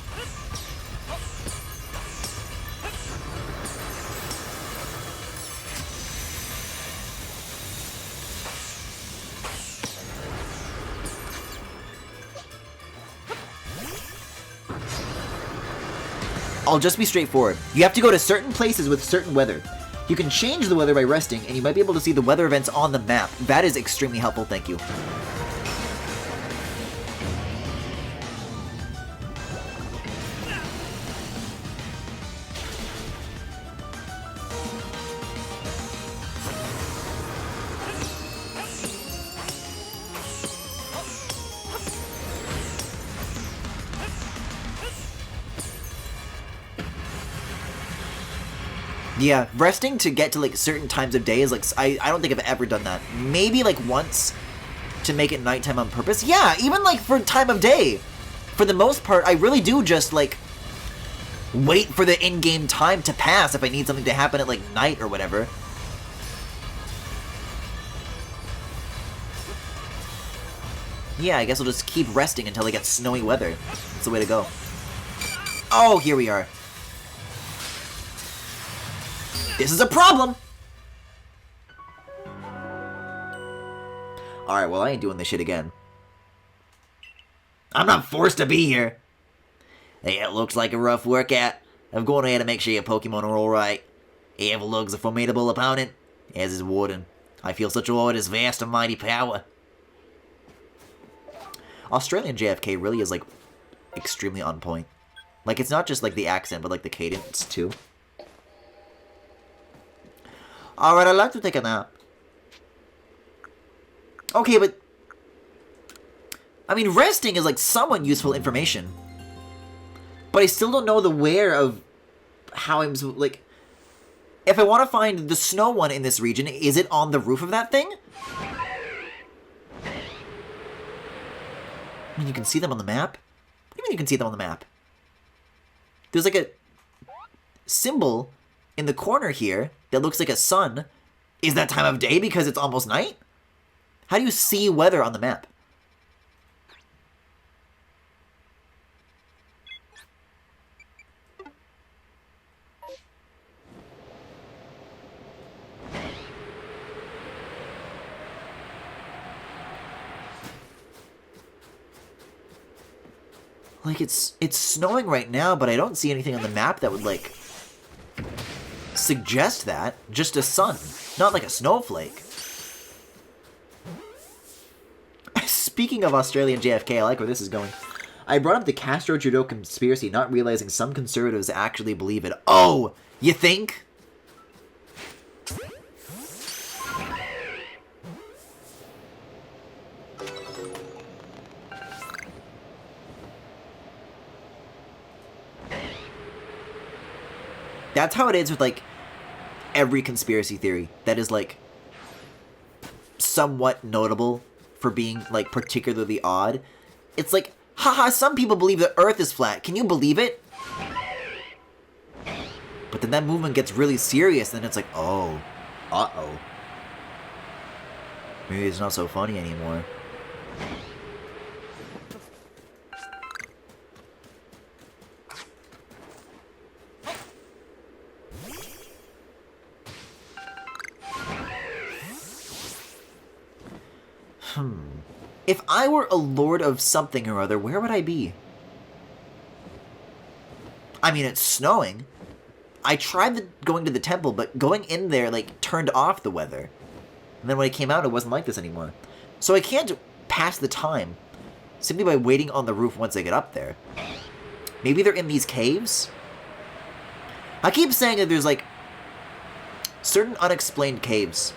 Speaker 1: I'll just be straightforward. You have to go to certain places with certain weather. You can change the weather by resting, and you might be able to see the weather events on the map. That is extremely helpful, thank you. Yeah, resting to get to like certain times of day is like, I don't think I've ever done that. Maybe like once to make it nighttime on purpose. Yeah, even like for time of day. For the most part, I really do just like wait for the in-game time to pass if I need something to happen at like night or whatever. Yeah, I guess I'll just keep resting until I get snowy weather. That's the way to go. Oh, here we are. This is a problem! Alright, well I ain't doing this shit again. I'm not forced to be here. Hey, it looks like a rough workout. I'm going ahead to make sure your Pokemon are alright. Everlug's a formidable opponent, as is Warden. I feel such awe at his vast and mighty power. Australian JFK really is, like, extremely on point. Like, it's not just, like, the accent, but, like, the cadence, too. Alright, I'd like to take a nap. Okay, but... I mean, resting is, like, somewhat useful information. But I still don't know the where of how I'm... Like, if I want to find the snow one in this region, is it on the roof of that thing? I mean, you can see them on the map? What do you mean you can see them on the map? There's, like, a symbol in the corner here that looks like a sun is that time of day because it's almost night? How do you see weather on the map? Like, it's snowing right now, but I don't see anything on the map that would, like, suggest that. Just a sun, not like a snowflake. Speaking of Australian JFK, I like where this is going. I brought up the Castro-Trudeau conspiracy, not realizing some conservatives actually believe it. Oh, you think? That's how it is with, like, every conspiracy theory that is, like, somewhat notable for being, like, particularly odd. It's like, haha, some people believe the Earth is flat. Can you believe it? But then that movement gets really serious, and then it's like, oh, uh-oh. Maybe it's not so funny anymore. If I were a lord of something or other, where would I be? I mean, it's snowing. I tried going to the temple, but going in there, like, turned off the weather. And then when I came out, it wasn't like this anymore. So I can't pass the time simply by waiting on the roof once I get up there. Maybe they're in these caves? I keep saying that there's, like, certain unexplained caves.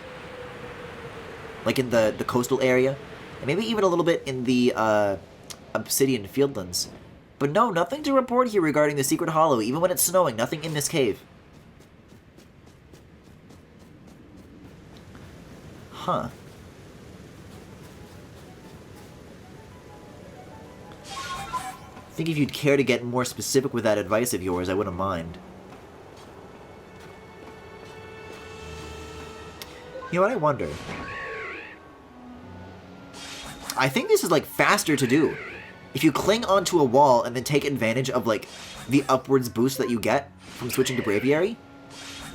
Speaker 1: Like in the coastal area. And maybe even a little bit in the obsidian fieldlands. But no, nothing to report here regarding the secret hollow. Even when it's snowing, nothing in this cave. Huh. I think if you'd care to get more specific with that advice of yours, I wouldn't mind. You know what, I wonder. I think this is, like, faster to do. If you cling onto a wall and then take advantage of, like, the upwards boost that you get from switching to Braviary.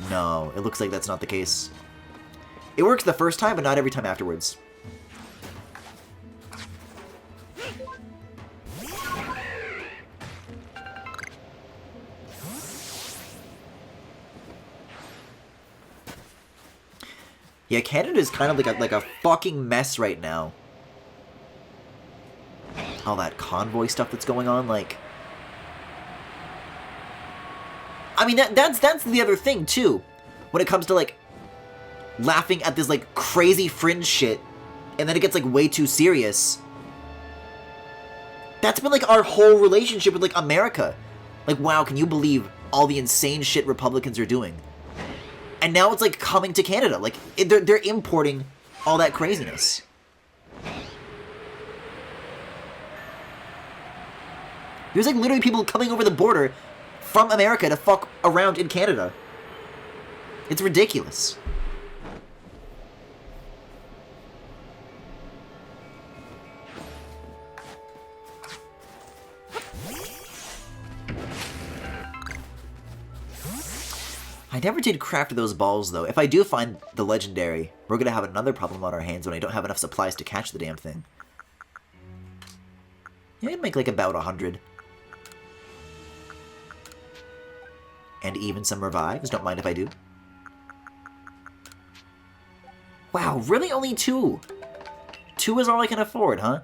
Speaker 1: No, it looks like that's not the case. It works the first time, but not every time afterwards. Yeah, Canada is kind of like a fucking mess right now. All that convoy stuff that's going on, like... I mean, that's the other thing, too. When it comes to, like, laughing at this, like, crazy fringe shit, and then it gets, like, way too serious. That's been, like, our whole relationship with, like, America. Like, wow, can you believe all the insane shit Republicans are doing? And now it's, like, coming to Canada. Like, they're importing all that craziness. There's, like, literally people coming over the border from America to fuck around in Canada. It's ridiculous. I never did craft those balls, though. If I do find the legendary, we're gonna have another problem on our hands when I don't have enough supplies to catch the damn thing. Yeah, I'd make, like, about 100. And even some revives. Don't mind if I do. Wow, really only 2? 2 is all I can afford, huh?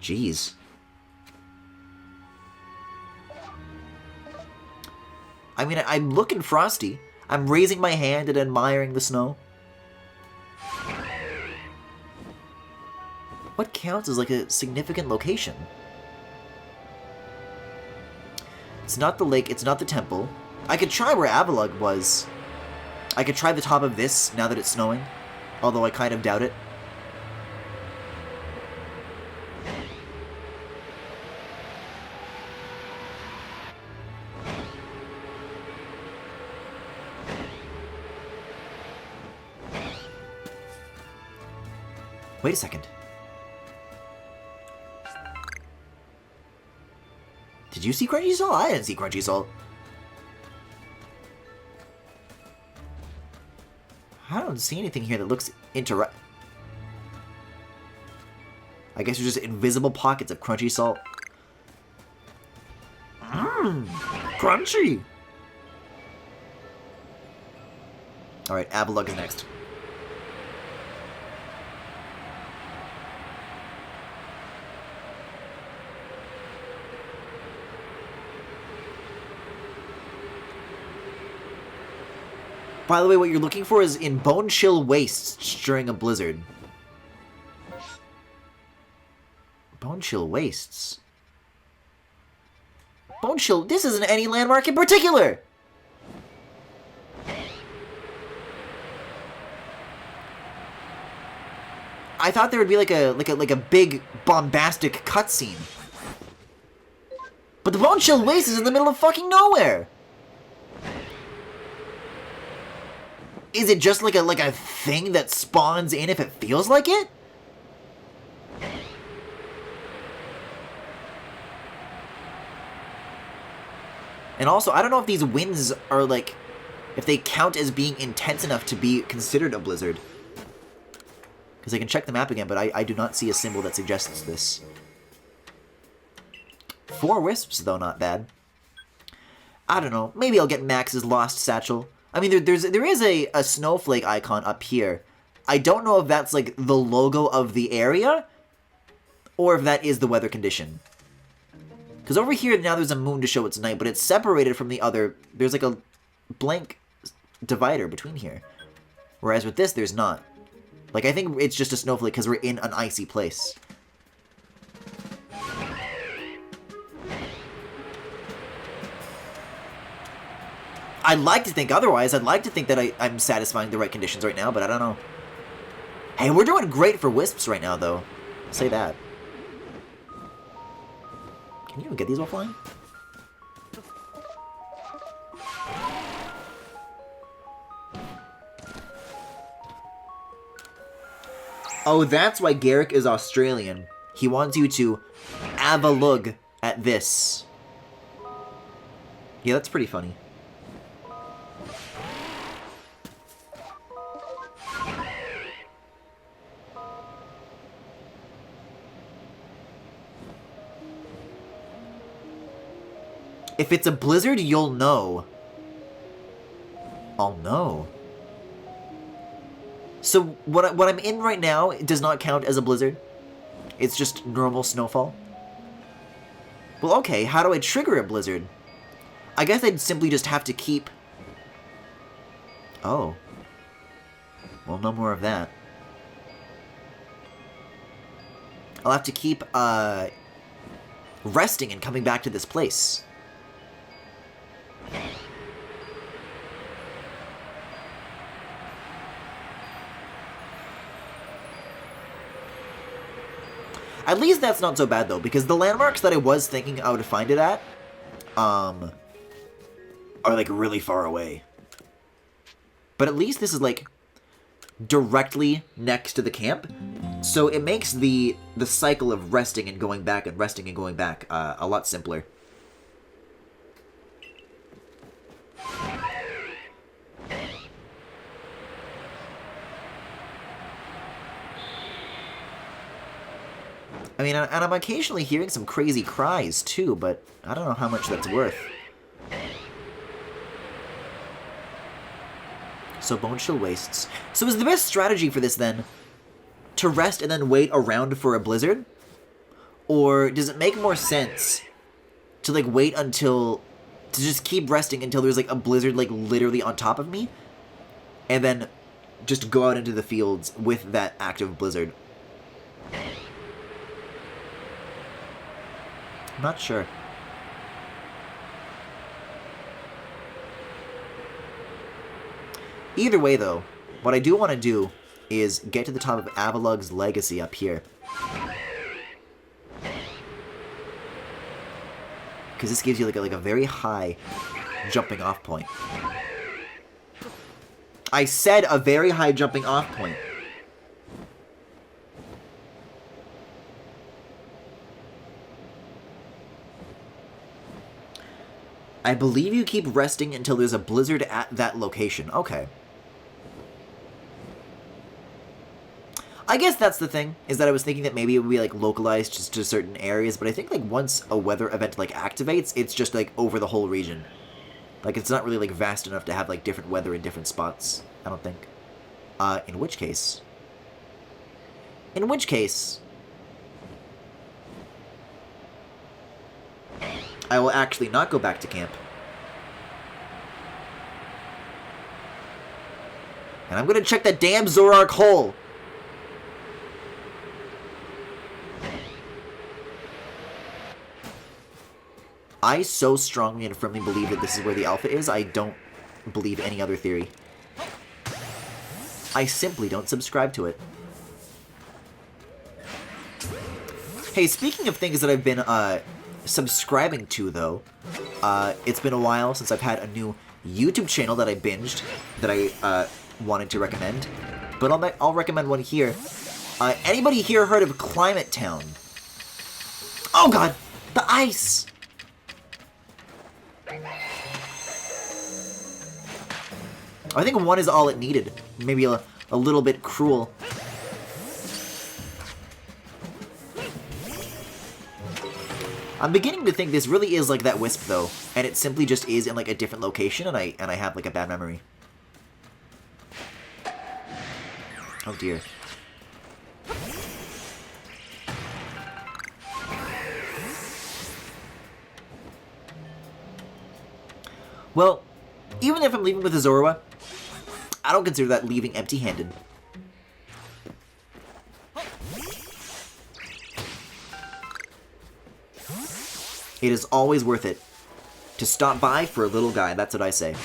Speaker 1: Jeez. I mean, I'm looking frosty. I'm raising my hand and admiring the snow. What counts as, like, a significant location? It's not the lake, it's not the temple. I could try where Avalug was. I could try the top of this now that it's snowing. Although I kind of doubt it. Wait a second. Did you see Crunchy Salt? I didn't see Crunchy Salt. I don't see anything here that looks I guess there's just invisible pockets of Crunchy Salt. Mmm, crunchy! Alright, Avalugg is next. By the way, what you're looking for is in Bone Chill Wastes during a blizzard. Bone Chill Wastes? Bone Chill, this isn't any landmark in particular! I thought there would be like a big bombastic cutscene. But the Bone Chill Waste is in the middle of fucking nowhere! Is it just like a thing that spawns in if it feels like it? And also, I don't know if these winds are like, if they count as being intense enough to be considered a blizzard. Because I can check the map again, but I do not see a symbol that suggests this. 4 wisps, though, not bad. I don't know. Maybe I'll get Max's Lost Satchel. I mean, there is a snowflake icon up here. I don't know if that's, like, the logo of the area, or if that is the weather condition. Because over here, now there's a moon to show it's night, but it's separated from the other... There's, like, a blank divider between here. Whereas with this, there's not. Like, I think it's just a snowflake because we're in an icy place. I'd like to think otherwise. I'd like to think that I'm satisfying the right conditions right now, but I don't know. Hey, we're doing great for wisps right now, though. I'll say that. Can you even get these while flying? Oh, that's why Garrick is Australian. He wants you to have a look at this. Yeah, that's pretty funny. If it's a blizzard, you'll know. I'll know. So, what I'm in right now does not count as a blizzard? It's just normal snowfall? Well, okay, how do I trigger a blizzard? I guess I'd simply just have to keep... Oh. Well, no more of that. I'll have to keep, resting and coming back to this place. At least that's not so bad, though, because the landmarks that I was thinking I would find it at, are, like, really far away. But at least this is, like, directly next to the camp, so it makes the cycle of resting and going back and resting and going back a lot simpler. I mean, and I'm occasionally hearing some crazy cries, too, but I don't know how much that's worth. So, Bone Chill Wastes. So is the best strategy for this, then, to rest and then wait around for a blizzard? Or does it make more sense to, like, wait until... to just keep resting until there's, like, a blizzard, like, literally on top of me? And then just go out into the fields with that active blizzard? I'm not sure. Either way, though, what I do want to do is get to the top of Avalugg's Legacy up here. Because this gives you like a very high jumping off point. I said a very high jumping off point. I believe you keep resting until there's a blizzard at that location. Okay. I guess that's the thing, is that I was thinking that maybe it would be, like, localized just to certain areas, but I think, like, once a weather event, like, activates, it's just, like, over the whole region. Like, it's not really, like, vast enough to have, like, different weather in different spots, I don't think. In which case... I will actually not go back to camp. And I'm gonna check that damn Zorark hole! I so strongly and firmly believe that this is where the alpha is, I don't believe any other theory. I simply don't subscribe to it. Hey, speaking of things that I've been, subscribing to, though, it's been a while since I've had a new YouTube channel that I binged, that I, wanted to recommend. But I'll recommend one here. Anybody here heard of Climate Town? Oh god! The ice! I think one is all it needed. Maybe a little bit cruel. I'm beginning to think this really is like that Wisp, though, and it simply just is in like a different location, and I have like a bad memory. Oh dear. Well, even if I'm leaving with Azorua, I don't consider that leaving empty-handed. It is always worth it to stop by for a little guy, that's what I say.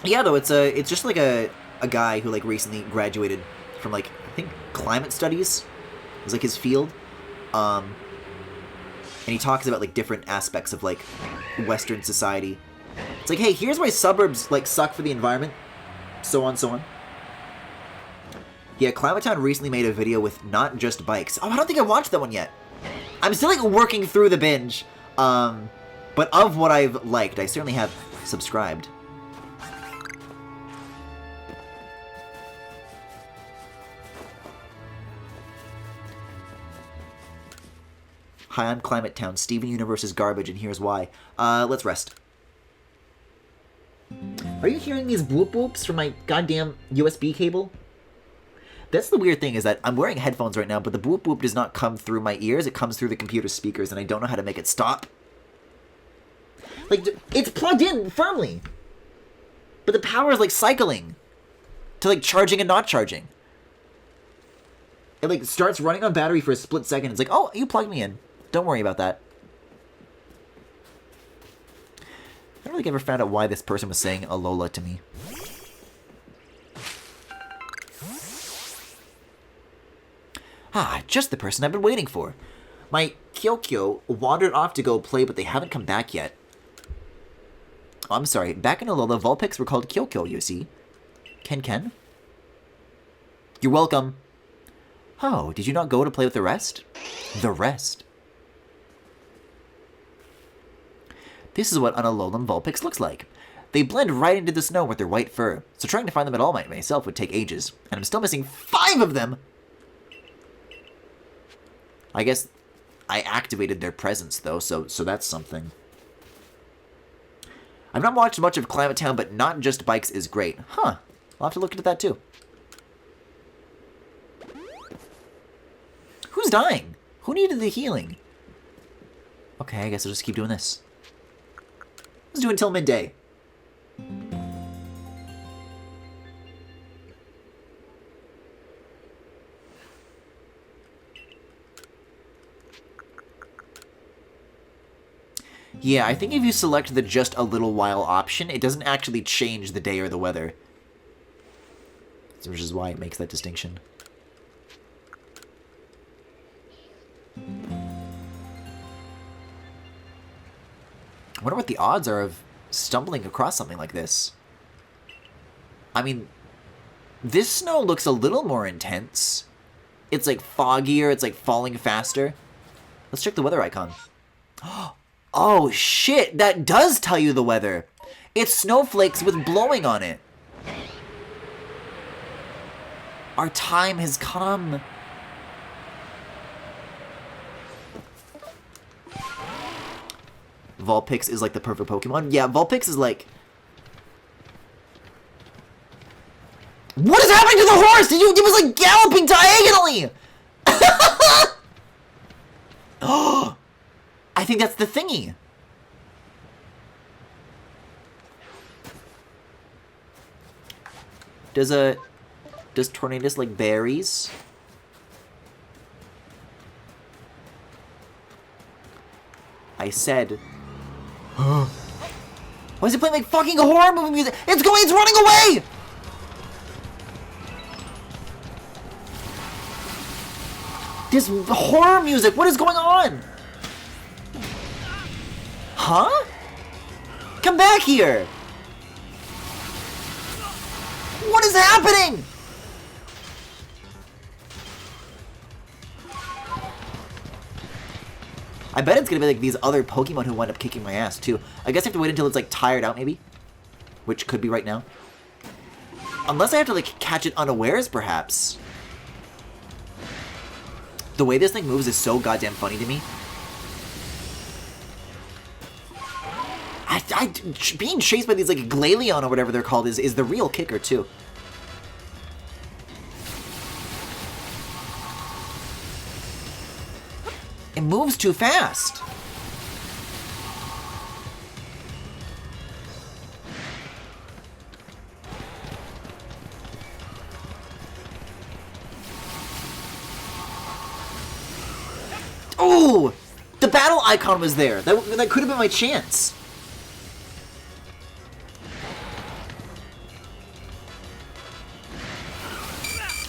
Speaker 1: Yeah, though, it's just like a guy who like recently graduated from like, I think, climate studies is like his field. And he talks about like different aspects of like Western society. It's like, hey, here's why suburbs like suck for the environment. So on, so on. Yeah, Climate Town recently made a video with not just bikes. Oh, I don't think I watched that one yet. I'm still like working through the binge. But of what I've liked, I certainly have subscribed. Hi, I'm Climate Town. Steven Universe is garbage, and here's why. Let's rest. Are you hearing these whoop whoops from my goddamn USB cable? That's the weird thing, is that I'm wearing headphones right now, but the whoop whoop does not come through my ears, it comes through the computer speakers, and I don't know how to make it stop. Like, it's plugged in firmly! But the power is, like, cycling to, like, charging and not charging. It, like, starts running on battery for a split second, it's like, oh, you plugged me in. Don't worry about that. I don't think I ever found out why this person was saying Alola to me. Ah, just the person I've been waiting for. My Kyokyo wandered off to go play, but they haven't come back yet. Oh, I'm sorry. Back in Alola, Vulpix were called Kyokyo, you see. Ken? You're welcome. Oh, did you not go to play with the rest? The rest. This is what an Alolan Vulpix looks like. They blend right into the snow with their white fur, so trying to find them at all myself would take ages. And I'm still missing 5 of them! I guess I activated their presence, though, so that's something. I've not watched much of Climate Town, but Not Just Bikes is great. Huh. I'll have to look into that, too. Who's dying? Who needed the healing? Okay, I guess I'll just keep doing this. Let's do it until midday. Yeah, I think if you select the just a little while option, it doesn't actually change the day or the weather. Which is why it makes that distinction. I wonder what the odds are of stumbling across something like this. I mean, This snow looks a little more intense. It's like foggier, it's like falling faster. Let's check the weather icon. Oh shit, that does tell you the weather. It's snowflakes with blowing on it. Our time has come. Vulpix is like the perfect Pokemon. Yeah, Vulpix is like... What is happening to the horse? It was like galloping diagonally! Oh, I think that's the thingy. Does Tornadus like berries? I said. Why is it playing like fucking horror movie music? It's running away! This horror music, what is going on? Huh? Come back here! What is happening? I bet it's gonna be like these other Pokemon who wind up kicking my ass too. I guess I have to wait until it's like tired out maybe. Which could be right now. Unless I have to like catch it unawares perhaps. The way this thing moves is so goddamn funny to me. Being chased by these like Glaceon or whatever they're called is the real kicker too. It moves too fast. Oh! The battle icon was there. That could have been my chance.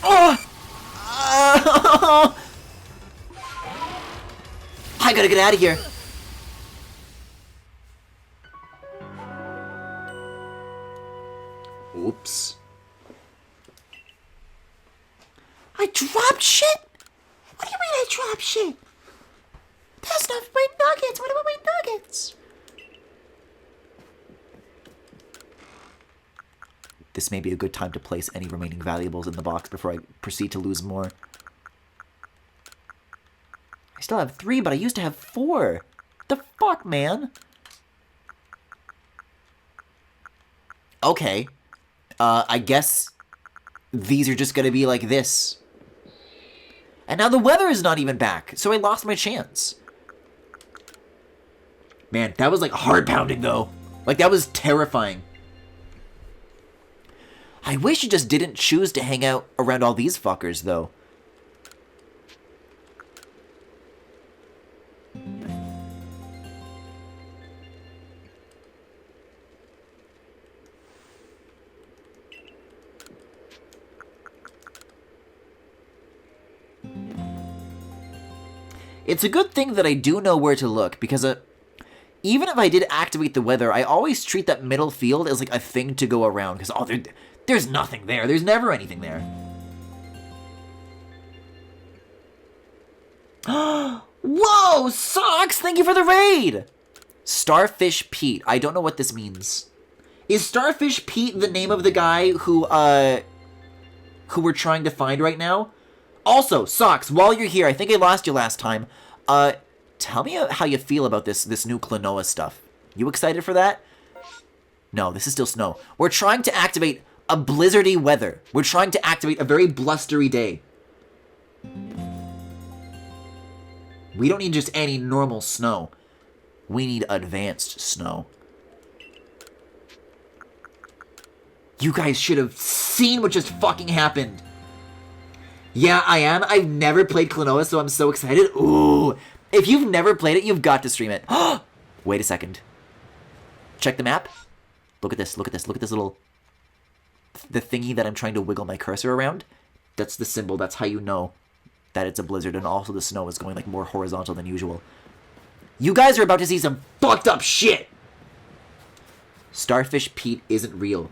Speaker 1: Oh! I gotta get out of here. Oops. I dropped shit? What do you mean I dropped shit? That's not my nuggets. What about my nuggets? This may be a good time to place any remaining valuables in the box before I proceed to lose more. I still have 3, but I used to have 4. The fuck, man? Okay. I guess these are just gonna be like this. And now the weather is not even back, so I lost my chance. Man, that was like heart pounding though. Like that was terrifying. I wish you just didn't choose to hang out around all these fuckers though. It's a good thing that I do know where to look, because even if I did activate the weather, I always treat that middle field as like a thing to go around, because oh, there's nothing there. There's never anything there. Whoa, Socks! Thank you for the raid! Starfish Pete. I don't know what this means. Is Starfish Pete the name of the guy who we're trying to find right now? Also, Socks, while you're here, I think I lost you last time. Tell me how you feel about this new Klonoa stuff. You excited for that? No, this is still snow. We're trying to activate a blizzardy weather. We're trying to activate a very blustery day. We don't need just any normal snow. We need advanced snow. You guys should have seen what just fucking happened. Yeah, I am. I've never played Klonoa, so I'm so excited. Ooh. If you've never played it, you've got to stream it. Wait a second. Check the map. Look at this. Look at this. Look at this little... The thingy that I'm trying to wiggle my cursor around. That's the symbol. That's how you know that it's a blizzard. And also the snow is going like more horizontal than usual. You guys are about to see some fucked up shit. Starfish Pete isn't real.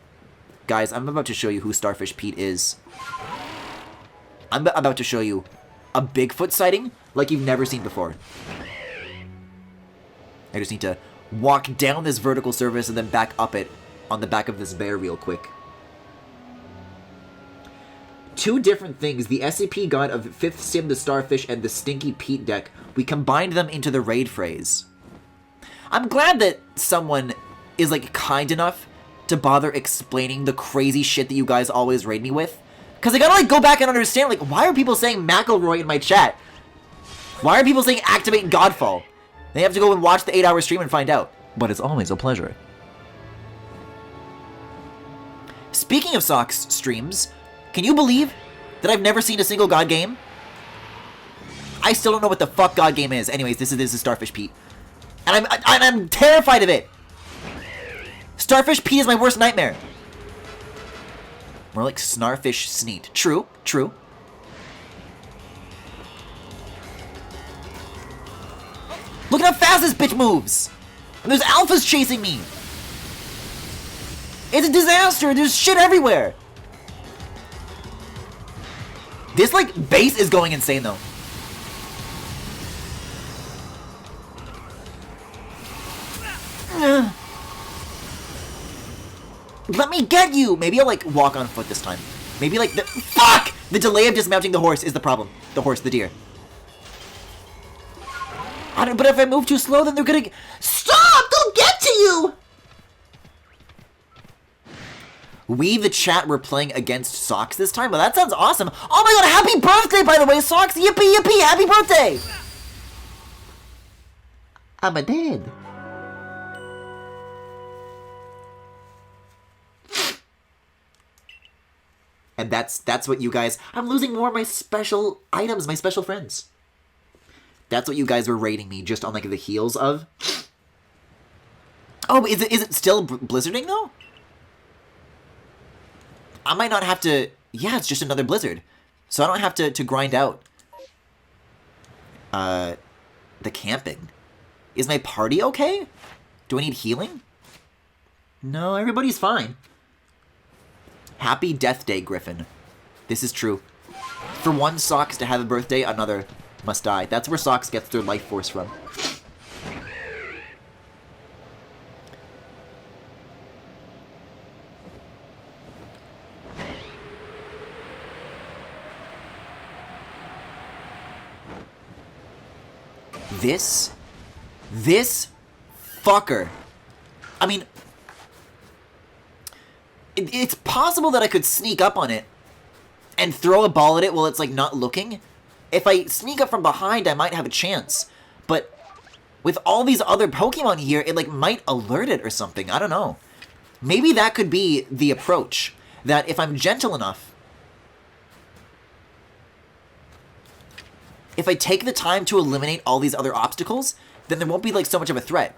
Speaker 1: Guys, I'm about to show you who Starfish Pete is. I'm about to show you a Bigfoot sighting like you've never seen before. I just need to walk down this vertical surface and then back up it on the back of this bear real quick. Two different things. The SCP God of 5th Sim the Starfish and the Stinky Pete deck. We combined them into the raid phrase. I'm glad that someone is, like, kind enough to bother explaining the crazy shit that you guys always raid me with. Because I gotta, like, go back and understand, like, why are people saying McElroy in my chat? Why are people saying activate Godfall? They have to go and watch the 8-hour stream and find out. But it's always a pleasure. Speaking of Socks streams, can you believe that I've never seen a single God game? I still don't know what the fuck God game is. Anyways, this is Starfish Pete. And I'm terrified of it. Starfish Pete is my worst nightmare. More like Snarfish Sneet. True, true. Look at how fast this bitch moves! And there's alphas chasing me! It's a disaster! There's shit everywhere! This, like, base is going insane, though. Let me get you! Maybe I'll, like, walk on foot this time. Maybe, like, the— fuck! The delay of dismounting the horse is the problem. The horse, the deer. I don't— but if I move too slow, then they're gonna— stop! They'll get to you! We, the chat, were playing against Socks this time? Well, that sounds awesome. Oh my god, happy birthday, by the way, Socks! Yippee, yippee, happy birthday! I'm a dead. And that's what you guys— I'm losing more of my special items, my special friends. That's what you guys were rating me just on, like, the heels of. Oh, is it still blizzarding, though? I might not have to— yeah, it's just another blizzard. So I don't have to grind out the camping. Is my party okay? Do I need healing? No, everybody's fine. Happy Death Day, Griffin. This is true. For one Socks to have a birthday, another must die. That's where Socks gets their life force from. This fucker. I mean, it's possible that I could sneak up on it and throw a ball at it while it's, like, not looking. If I sneak up from behind, I might have a chance. But with all these other Pokemon here, it, like, might alert it or something. I don't know. Maybe that could be the approach. That if I'm gentle enough, if I take the time to eliminate all these other obstacles, then there won't be, like, so much of a threat.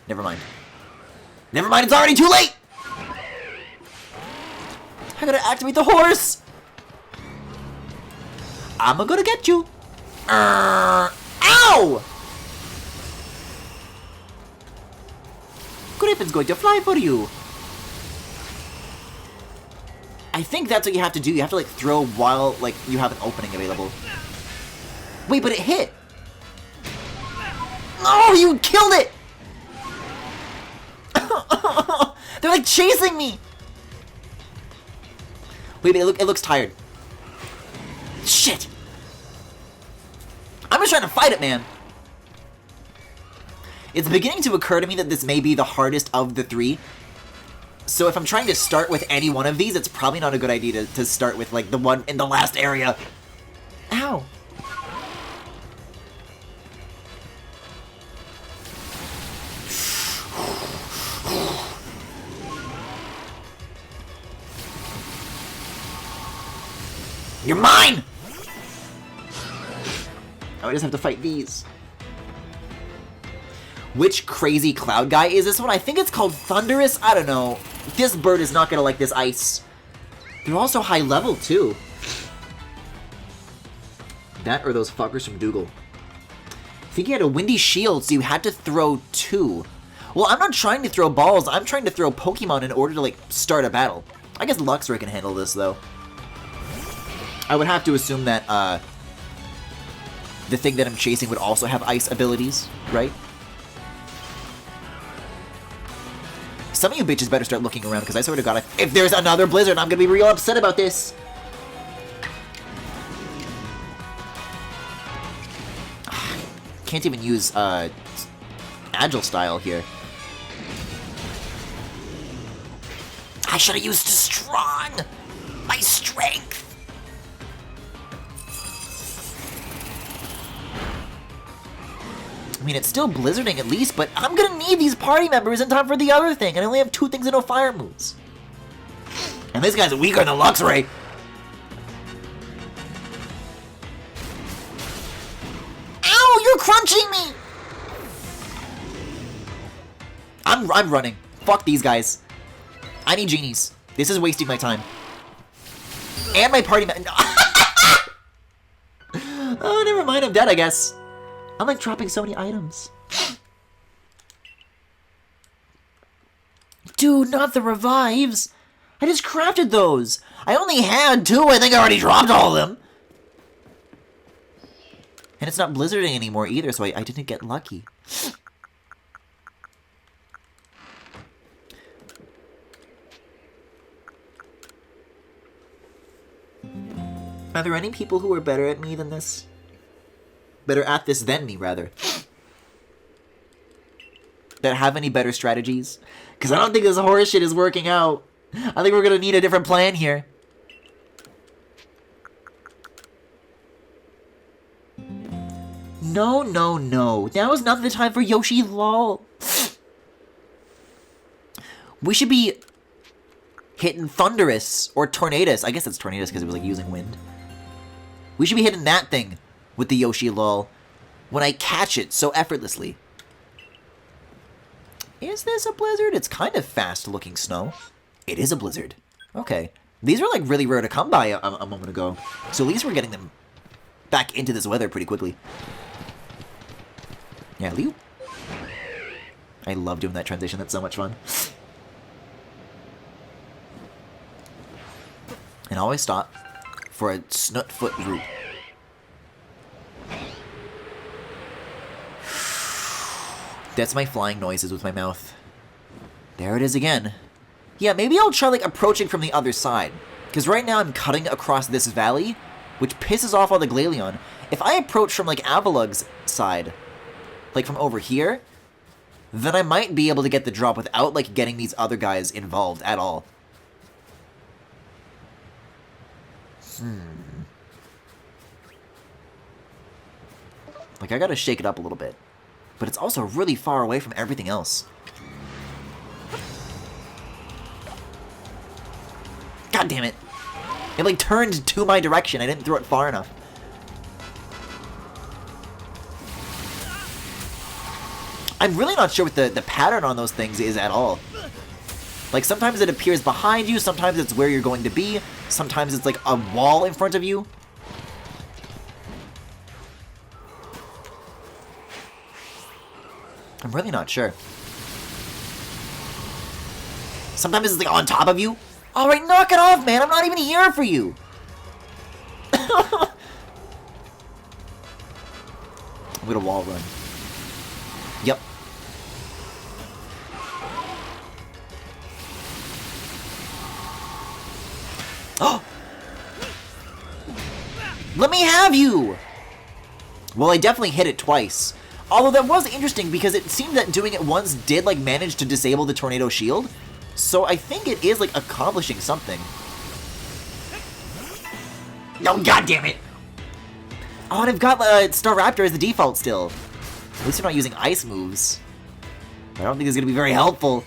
Speaker 1: Never mind. Never mind, it's already too late! I gotta activate the horse! I'm gonna get you! Ow! Griffin's going to fly for you! I think that's what you have to do. You have to, like, throw while, like, you have an opening available. Wait, but it hit! No, you killed it! They're, like, chasing me! Wait, it looks tired. Shit! I'm just trying to fight it, man. It's beginning to occur to me that this may be the hardest of the three. So if I'm trying to start with any one of these, it's probably not a good idea to start with, like, the one in the last area. Ow. You're mine! Oh, I just have to fight these. Which crazy cloud guy is this one? I think it's called Thunderous. I don't know. This bird is not gonna like this ice. They're also high level, too. That or those fuckers from Dougal. I think you had a windy shield, so you had to throw 2. Well, I'm not trying to throw balls. I'm trying to throw Pokemon in order to, like, start a battle. I guess Luxray can handle this, though. I would have to assume that, the thing that I'm chasing would also have ice abilities, right? Some of you bitches better start looking around, because I swear to God, if there's another Blizzard, I'm gonna be real upset about this. Can't even use, Agile style here. I should have used Strong! My strength! I mean, it's still blizzarding at least, but I'm gonna need these party members in time for the other thing, and I only have 2 things and no fire moves. And this guy's weaker than Luxray. Ow, you're crunching me! I'm running. Fuck these guys. I need genies. This is wasting my time. And my party member. Oh, never mind. I'm dead, I guess. I'm like dropping so many items. Dude, not the revives. I just crafted those. I only had 2. I think I already dropped all of them. And it's not blizzarding anymore either, so I didn't get lucky. Are there any people who are better at me than this? Better at this than me, rather. That have any better strategies? Because I don't think this horse shit is working out. I think we're going to need a different plan here. No, no, no. Now is not the time for Yoshi lol. We should be hitting Thunderous or Tornadus. I guess it's Tornadus because it was like using wind. We should be hitting that thing with the Yoshi lol when I catch it so effortlessly. Is this a blizzard? It's kind of fast looking snow. It is a blizzard. Okay. These are like really rare to come by a moment ago. So at least we're getting them back into this weather pretty quickly. Yeah, Liu. I love doing that transition. That's so much fun. And always stop for a Snutfoot root. That's my flying noises with my mouth. There it is again. Yeah, maybe I'll try like approaching from the other side. Because right now I'm cutting across this valley, which pisses off all the Glaceon. If I approach from like Avalug's side, like from over here, then I might be able to get the drop without like getting these other guys involved at all. Like, I gotta shake it up a little bit. But it's also really far away from everything else. God damn it. It, like, turned to my direction. I didn't throw it far enough. I'm really not sure what the pattern on those things is at all. Like, sometimes it appears behind you, sometimes it's where you're going to be, sometimes it's like a wall in front of you. I'm really not sure. Sometimes it's like on top of you. Alright, knock it off, man! I'm not even here for you! I'm gonna wall run. Yep. Oh! Let me have you! Well, I definitely hit it twice. Although that was interesting because it seemed that doing it once did like manage to disable the tornado shield. So I think it is like accomplishing something. No, god damn it! Oh, and I've got Staraptor as the default still. At least we're not using ice moves. I don't think it's gonna be very helpful.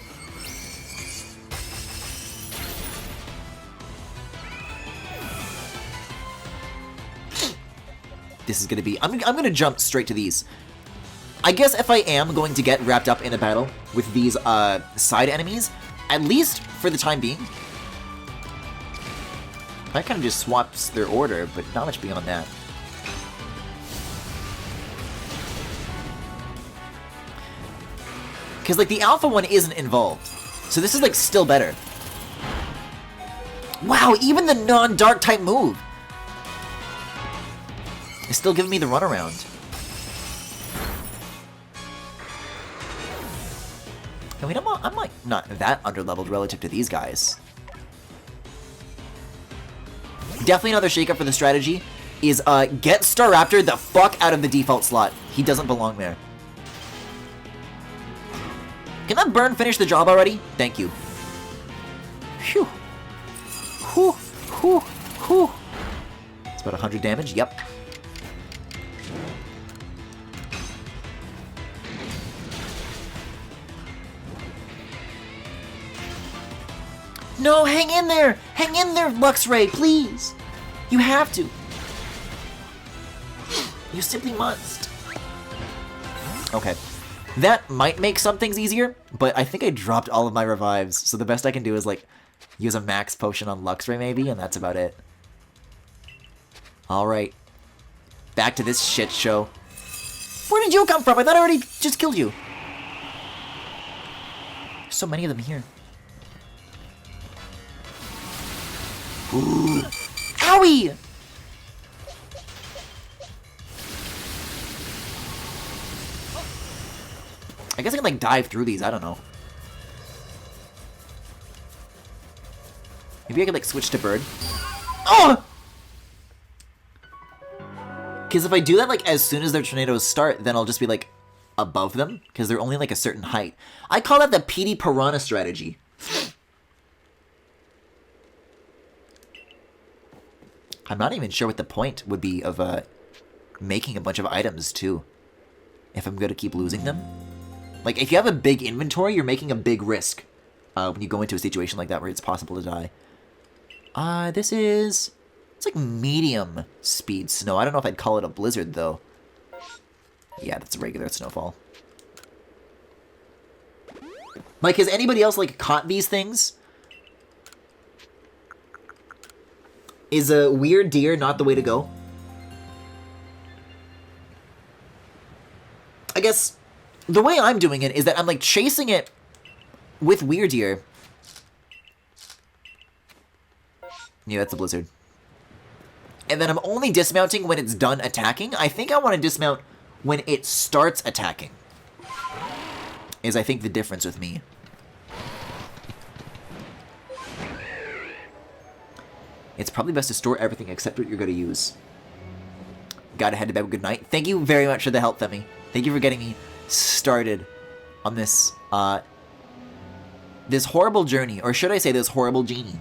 Speaker 1: This is gonna be... I'm gonna jump straight to these. I guess if I am going to get wrapped up in a battle with these side enemies, at least for the time being, that kind of just swaps their order, but not much beyond that. Because, like, the alpha one isn't involved. So this is, like, still better. Wow, even the non-dark type move is still giving me the runaround. I mean, I'm like, not that underleveled relative to these guys. Definitely another shakeup for the strategy is get Staraptor the fuck out of the default slot. He doesn't belong there. Can that burn finish the job already? Thank you. Phew. Whew. Whew. Whew. It's about 100 damage. Yep. No, hang in there! Hang in there, Luxray, please! You have to. You simply must. Okay. That might make some things easier, but I think I dropped all of my revives, so the best I can do is, like, use a max potion on Luxray, maybe, and that's about it. Alright. Back to this shit show. Where did you come from? I thought I already just killed you. There's so many of them here. Ooh. Owie! I guess I can, like, dive through these. I don't know. Maybe I could, like, switch to bird. Oh! Because if I do that, like, as soon as their tornadoes start, then I'll just be, like, above them. Because they're only, like, a certain height. I call that the PD Piranha strategy. I'm not even sure what the point would be of making a bunch of items, too. If I'm going to keep losing them. Like, if you have a big inventory, you're making a big risk when you go into a situation like that where it's possible to die. This is... It's like medium speed snow. I don't know if I'd call it a blizzard, though. Yeah, that's a regular snowfall. Like, has anybody else, like, caught these things? Is a weird deer not the way to go? I guess the way I'm doing it is that I'm, like, chasing it with weird deer. Yeah, that's a blizzard. And then I'm only dismounting when it's done attacking. I think I want to dismount when it starts attacking. Is, I think, the difference with me. It's probably best to store everything except what you're going to use. Gotta head to bed. Good night. Thank you very much for the help, Femi. Thank you for getting me started on this, this horrible journey. Or should I say this horrible genie?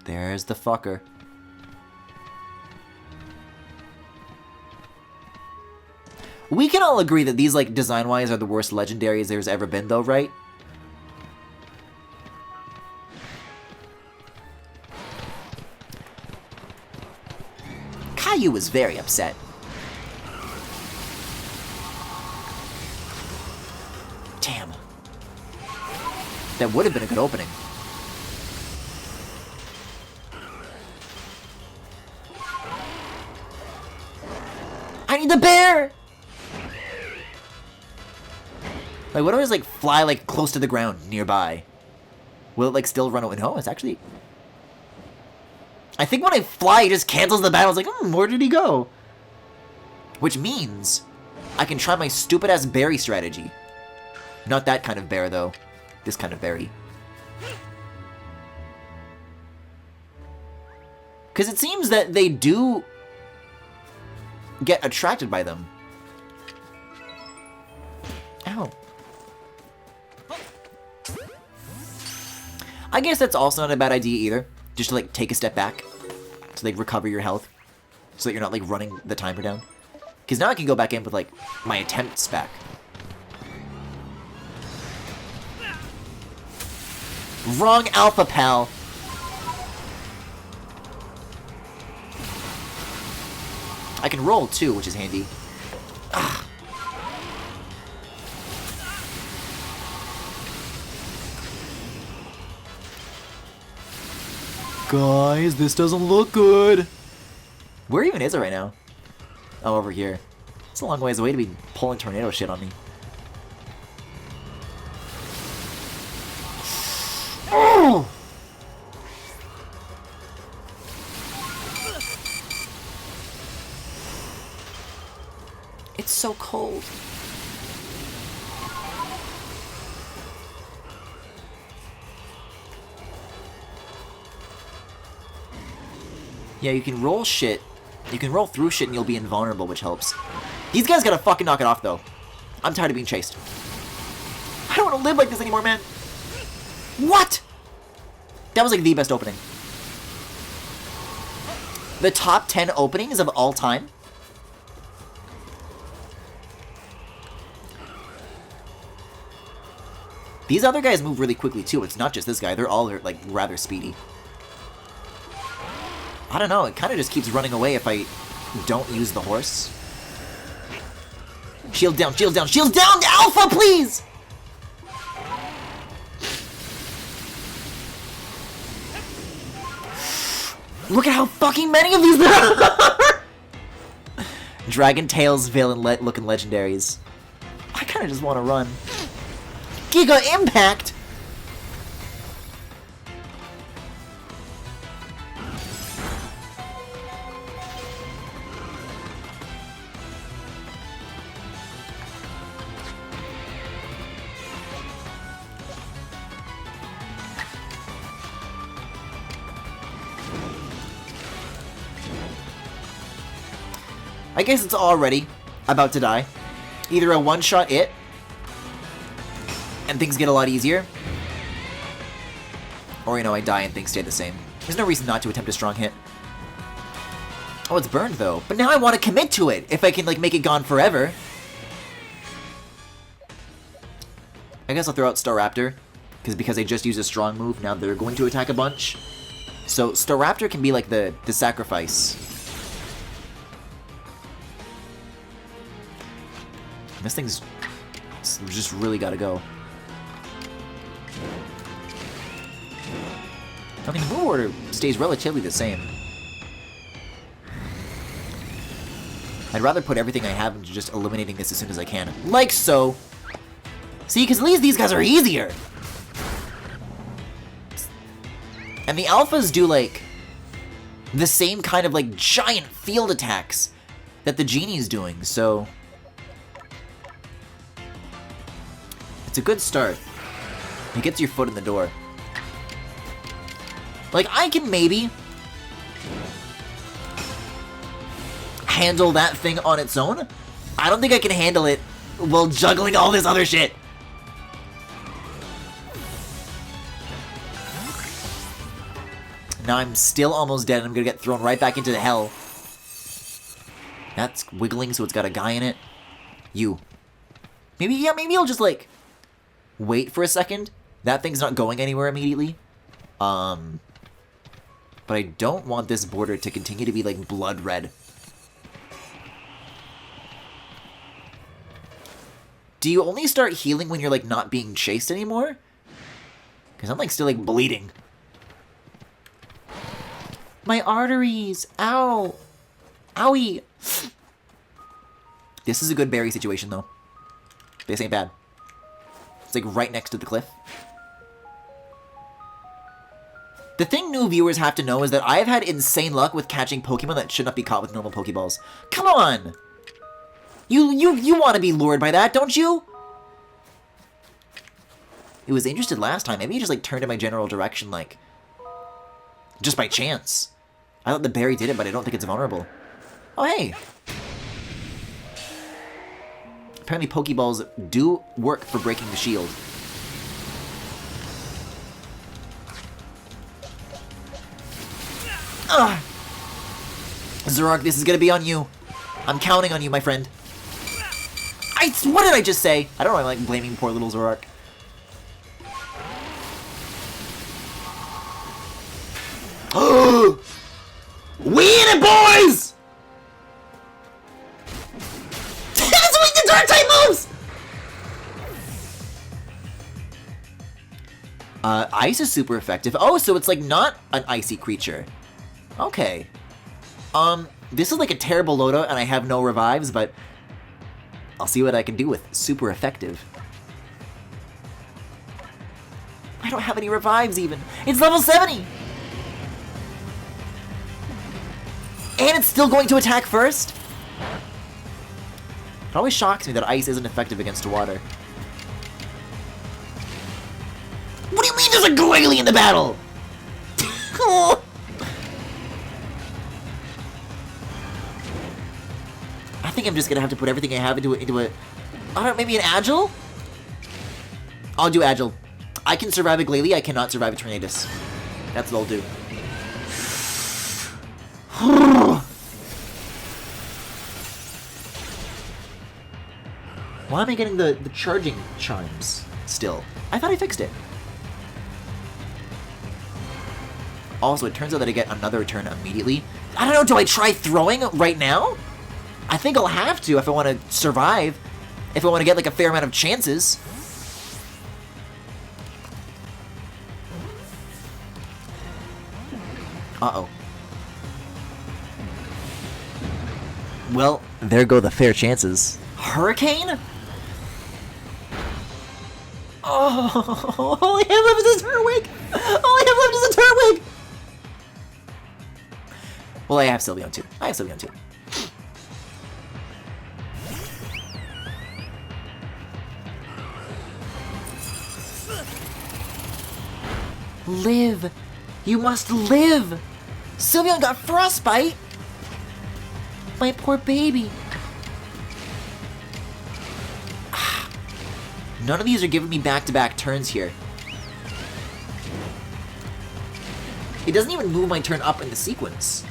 Speaker 1: There's the fucker. We can all agree that these, like, design-wise are the worst legendaries there's ever been, though, right? Caillou was very upset. Damn. That would have been a good opening. I need the bear! Like, what if I just, like, fly, like, close to the ground nearby? Will it, like, still run away? No, it's actually... I think when I fly, it just cancels the battle. It's like, where did he go? Which means I can try my stupid-ass berry strategy. Not that kind of bear, though. This kind of berry. Because it seems that they do get attracted by them. Ow. I guess that's also not a bad idea either. Just to, like, take a step back. To, like, recover your health. So that you're not, like, running the timer down. Because now I can go back in with, like, my attempts back. Wrong alpha, pal. I can roll, too, which is handy. Ah. Guys, this doesn't look good. Where even is it right now? Oh, over here. It's a long ways away to be pulling tornado shit on me. Oh! It's so cold. Yeah, you can roll shit. You can roll through shit and you'll be invulnerable, which helps. These guys gotta fucking knock it off, though. I'm tired of being chased. I don't want to live like this anymore, man. What? That was like the best opening. The top 10 openings of all time. These other guys move really quickly, too. It's not just this guy. They're all, like, rather speedy. I don't know. It kind of just keeps running away if I don't use the horse. Shield down, shield down, shield down! Alpha, please! Look at how fucking many of these there are! Dragon Tails villain looking legendaries. I kind of just want to run. Giga Impact! I guess it's already about to die. Either a one-shot it, and things get a lot easier, or, you know, I die and things stay the same. There's no reason not to attempt a strong hit. Oh, it's burned, though. But now I want to commit to it, if I can, like, make it gone forever. I guess I'll throw out Staraptor, because I just used a strong move, now they're going to attack a bunch. So, Staraptor can be, like, the sacrifice. This thing's just really gotta go. I mean, the move order stays relatively the same. I'd rather put everything I have into just eliminating this as soon as I can. Like so! See, because at least these guys are easier! And the alphas do, like, the same kind of, like, giant field attacks that the genie's doing, so... It's a good start. It gets your foot in the door. Like, I can maybe handle that thing on its own. I don't think I can handle it while juggling all this other shit. Now I'm still almost dead and I'm gonna get thrown right back into the hell. That's wiggling, so it's got a guy in it. You. Maybe, yeah, maybe I'll just, like, wait for a second. That thing's not going anywhere immediately. But I don't want this border to continue to be, like, blood red. Do you only start healing when you're, like, not being chased anymore? Because I'm, like, still, like, bleeding. My arteries! Ow! Owie! This is a good berry situation, though. This ain't bad. It's, like, right next to the cliff. The thing new viewers have to know is that I've had insane luck with catching Pokemon that should not be caught with normal Pokeballs. Come on! You want to be lured by that, don't you? It was interested last time. Maybe he just, like, turned in my general direction, like, just by chance. I thought the berry did it, but I don't think it's vulnerable. Oh, hey! Apparently Pokeballs do work for breaking the shield. Ugh! Zoroark, this is gonna be on you. I'm counting on you, my friend. What did I just say? I don't know, I like blaming poor little Zoroark. We in it, boys! That's what the dark type moves! Ice is super effective. Oh, so it's like not an icy creature. Okay. This is like a terrible loadout and I have no revives, but I'll see what I can do with super effective. I don't have any revives even. It's level 70! And it's still going to attack first? It always shocks me that ice isn't effective against water. What do you mean there's a Glalie in the battle? I think I'm just gonna have to put everything I have into a I don't know, maybe an Agile? I'll do Agile. I can survive a Glalie, I cannot survive a Tornadus. That's what I'll do. Why am I getting the charging chimes still? I thought I fixed it. Also, it turns out that I get another turn immediately. I don't know, do I try throwing right now? I think I'll have to if I want to survive. If I want to get like a fair amount of chances. Uh-oh. Well, there go the fair chances. Hurricane? Oh, all I have left is a Turtwig! All I have left is a Turtwig! Well, I have Sylveon too. I have Sylveon too. Live! You must live! Sylveon got frostbite! My poor baby. None of these are giving me back-to-back turns here. It doesn't even move my turn up in the sequence.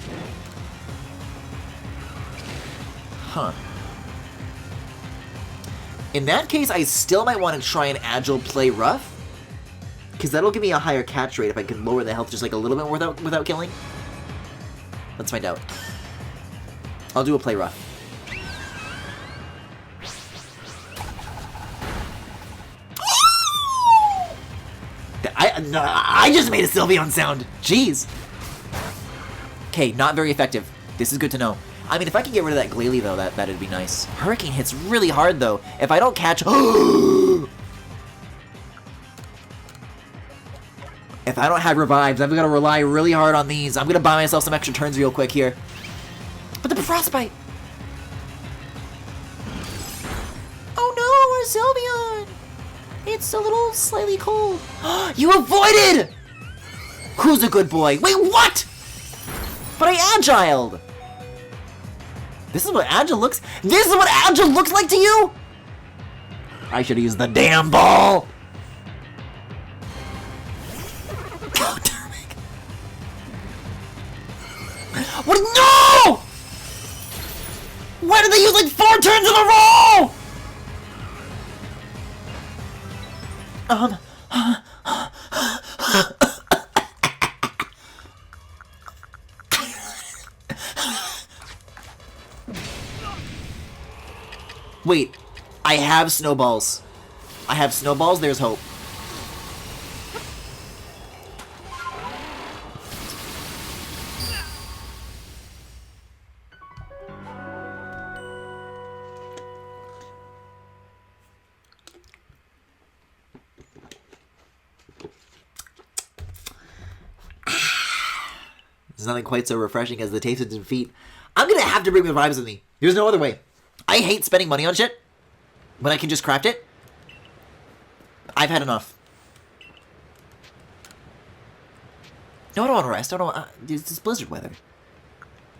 Speaker 1: Huh. In that case, I still might want to try an Agile play rough. Because that'll give me a higher catch rate if I can lower the health just like a little bit without killing. Let's find out. I'll do a play rough. I just made a Sylveon sound. Jeez. Okay, not very effective. This is good to know. I mean, if I could get rid of that Glalie, though, that'd be nice. Hurricane hits really hard, though. If I don't catch... If I don't have revives, I'm gonna rely really hard on these. I'm gonna buy myself some extra turns real quick here. But the frostbite! Oh no, our Sylveon! It's a little slightly cold. You avoided! Who's a good boy? Wait, what? But I agiled! This is what Agile looks... This is what Agile looks like to you? I should have used the damn ball! Oh, damn it. What? No! Why did they use like 4 turns in a row? Wait, I have snowballs. I have snowballs, there's hope. There's nothing quite so refreshing as the taste of defeat. I'm gonna have to bring the vibes with me. There's no other way. I hate spending money on shit when I can just craft it. I've had enough. No, I don't want to rest. I don't want... it's blizzard weather.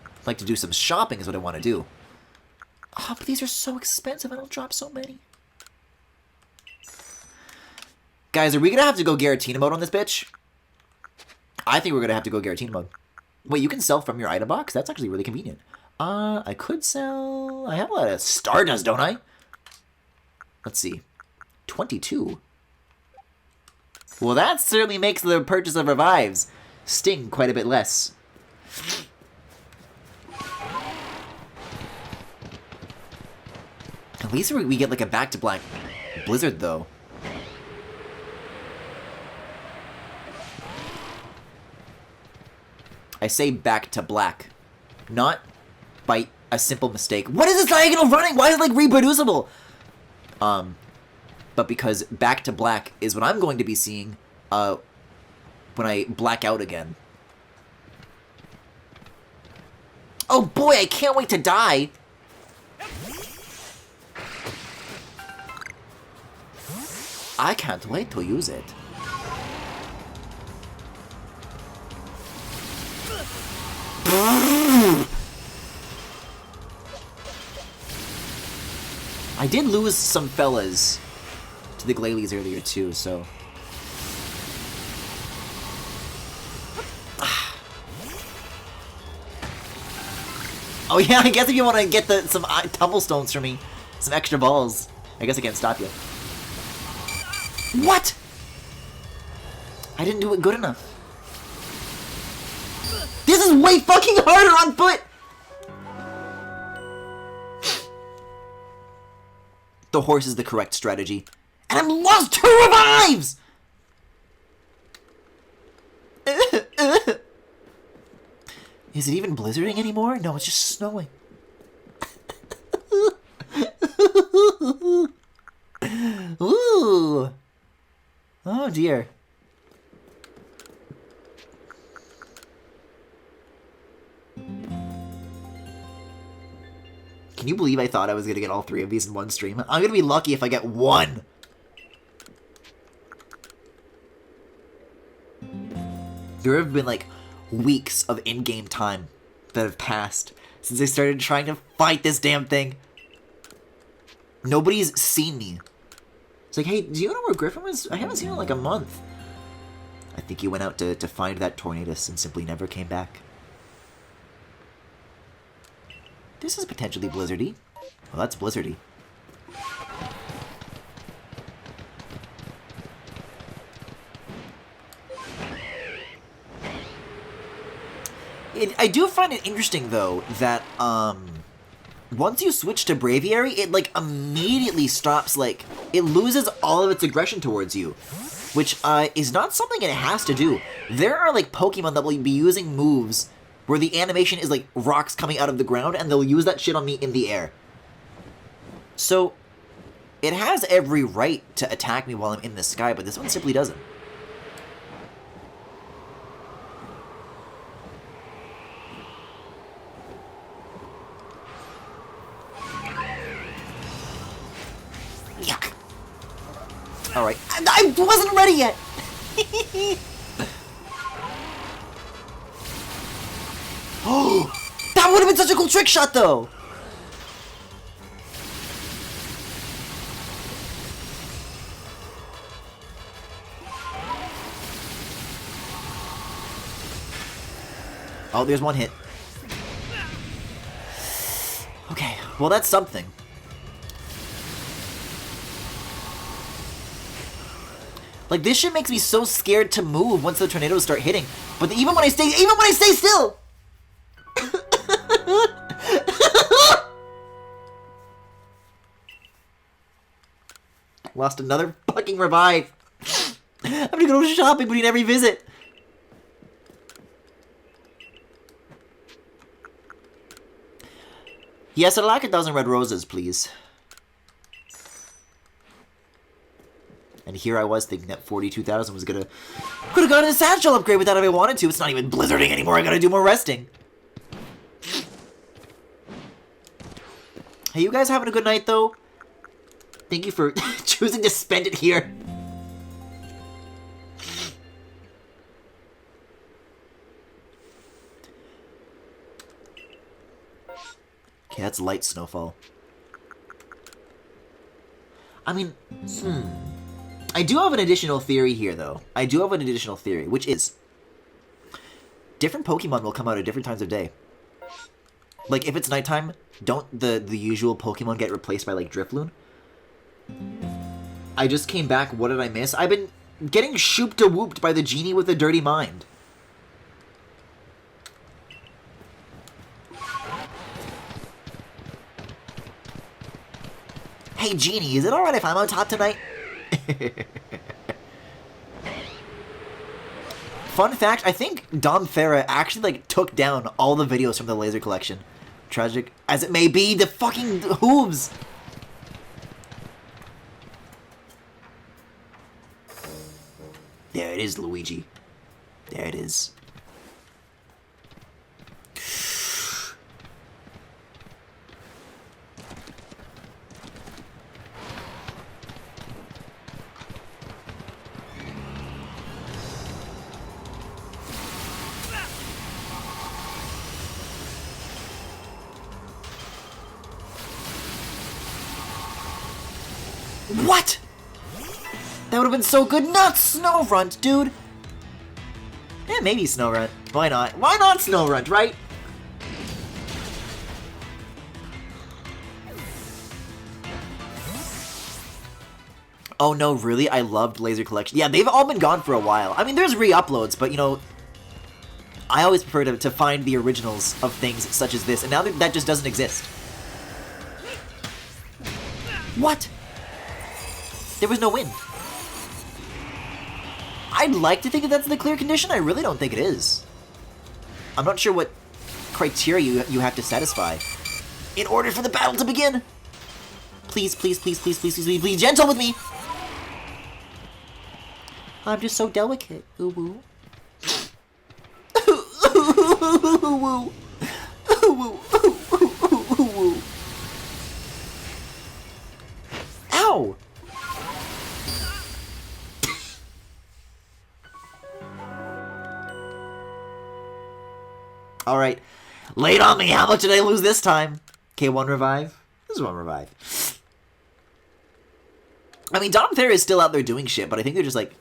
Speaker 1: I'd like to do some shopping is what I want to do. Oh, but these are so expensive. I don't drop so many. Guys, are we going to have to go Giratina mode on this bitch? I think we're going to have to go Giratina mode. Wait, you can sell from your item box? That's actually really convenient. I could sell... I have a lot of Stardust, don't I? Let's see. 22. Well, that certainly makes the purchase of revives sting quite a bit less. At least we get like a back-to-black blizzard, though. I say back to black, not bite a simple mistake. What is this diagonal running? Why is it, like, reproducible? But because back to black is what I'm going to be seeing, when I black out again. Oh boy, I can't wait to die! I can't wait to use it. I did lose some fellas to the Glalie earlier too, so... Oh yeah, I guess if you want to get some tumblestones for me, some extra balls, I guess I can't stop you. What? I didn't do it good enough. This is way fucking harder on foot! The horse is the correct strategy. And I'm lost 2 revives! Is it even blizzarding anymore? No, it's just snowing. Ooh. Oh dear. Can you believe I thought I was going to get all 3 of these in one stream? I'm going to be lucky if I get 1. There have been, like, weeks of in-game time that have passed since I started trying to fight this damn thing. Nobody's seen me. It's like, hey, do you know where Griffin was? I haven't seen him in, like, a month. I think he went out to find that Tornadus and simply never came back. This is potentially blizzardy. Well, that's blizzardy. I do find it interesting, though, that, once you switch to Braviary, it, like, immediately stops, like, it loses all of its aggression towards you. Which, is not something it has to do. There are, like, Pokemon that will be using moves where the animation is, like, rocks coming out of the ground, and they'll use that shit on me in the air. So, it has every right to attack me while I'm in the sky, but this one simply doesn't. Yuck. Alright. I wasn't ready yet! Oh! That would have been such a cool trick shot, though! Oh, there's one hit. Okay, well that's something. Like, this shit makes me so scared to move once the tornadoes start hitting. But even when I stay still! Lost another fucking revive. I'm gonna go shopping between every visit. Yes, I'd like a dozen red roses, please. And here I was thinking that 42,000 was gonna... Could have gotten a satchel upgrade with that if I wanted to. It's not even blizzarding anymore. I gotta do more resting. Hey, you guys having a good night, though? Thank you for choosing to spend it here. Okay, that's light snowfall. I mean, I do have an additional theory here, though. I do have an additional theory, which is... different Pokemon will come out at different times of day. Like, if it's nighttime, don't the usual Pokemon get replaced by, like, Drifloon? I just came back, what did I miss? I've been getting shooped-a-whooped by the genie with a dirty mind. Hey, Genie, is it alright if I'm on top tonight? Fun fact, I think Dom Farah actually, like, took down all the videos from the Laser Collection. Tragic as it may be, the fucking hooves! There it is, Luigi. There it is. What? That would have been so good. Not Snowrunt, dude. Yeah, maybe Snowrunt. Why not? Why not Snowrunt, right? Oh no, really? I loved Laser Collection. Yeah, they've all been gone for a while. I mean, there's re-uploads, but you know, I always prefer to find the originals of things such as this, and now that just doesn't exist. What? There was no win. I'd like to think that that's the clear condition. I really don't think it is. I'm not sure what criteria you have to satisfy in order for the battle to begin. Please, please, please, please, please, please, please, be gentle with me. I'm just so delicate. Ooh woo. Ooh woo. Ooh woo. Ooh woo. Ow! Alright. Lay it on me! How much did I lose this time? Okay, one revive. This is one revive. I mean, Dom Fair is still out there doing shit, but I think they're just, like,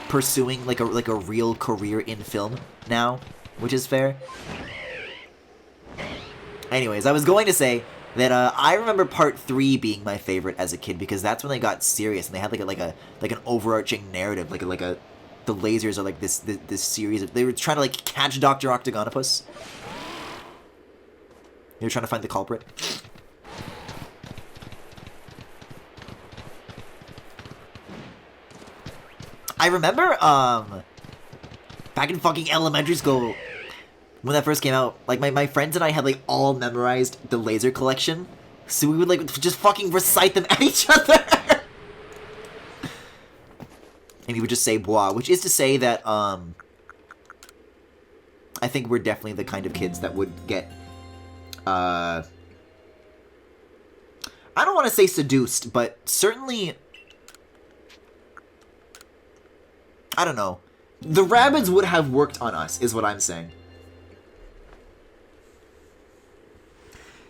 Speaker 1: pursuing, like a real career in film now, which is fair. Anyways, I was going to say that I remember Part 3 being my favorite as a kid, because that's when they got serious, and they had, like an overarching narrative, the lasers are like this series of... They were trying to, like, catch Dr. Octagonopus. They were trying to find the culprit. I remember, back in fucking elementary school, when that first came out, like, my friends and I had, like, all memorized the laser collection. So we would, like, just fucking recite them at each other. And he would just say bois, which is to say that, I think we're definitely the kind of kids that would get, I don't want to say seduced, but certainly, I don't know. The rabbits would have worked on us, is what I'm saying.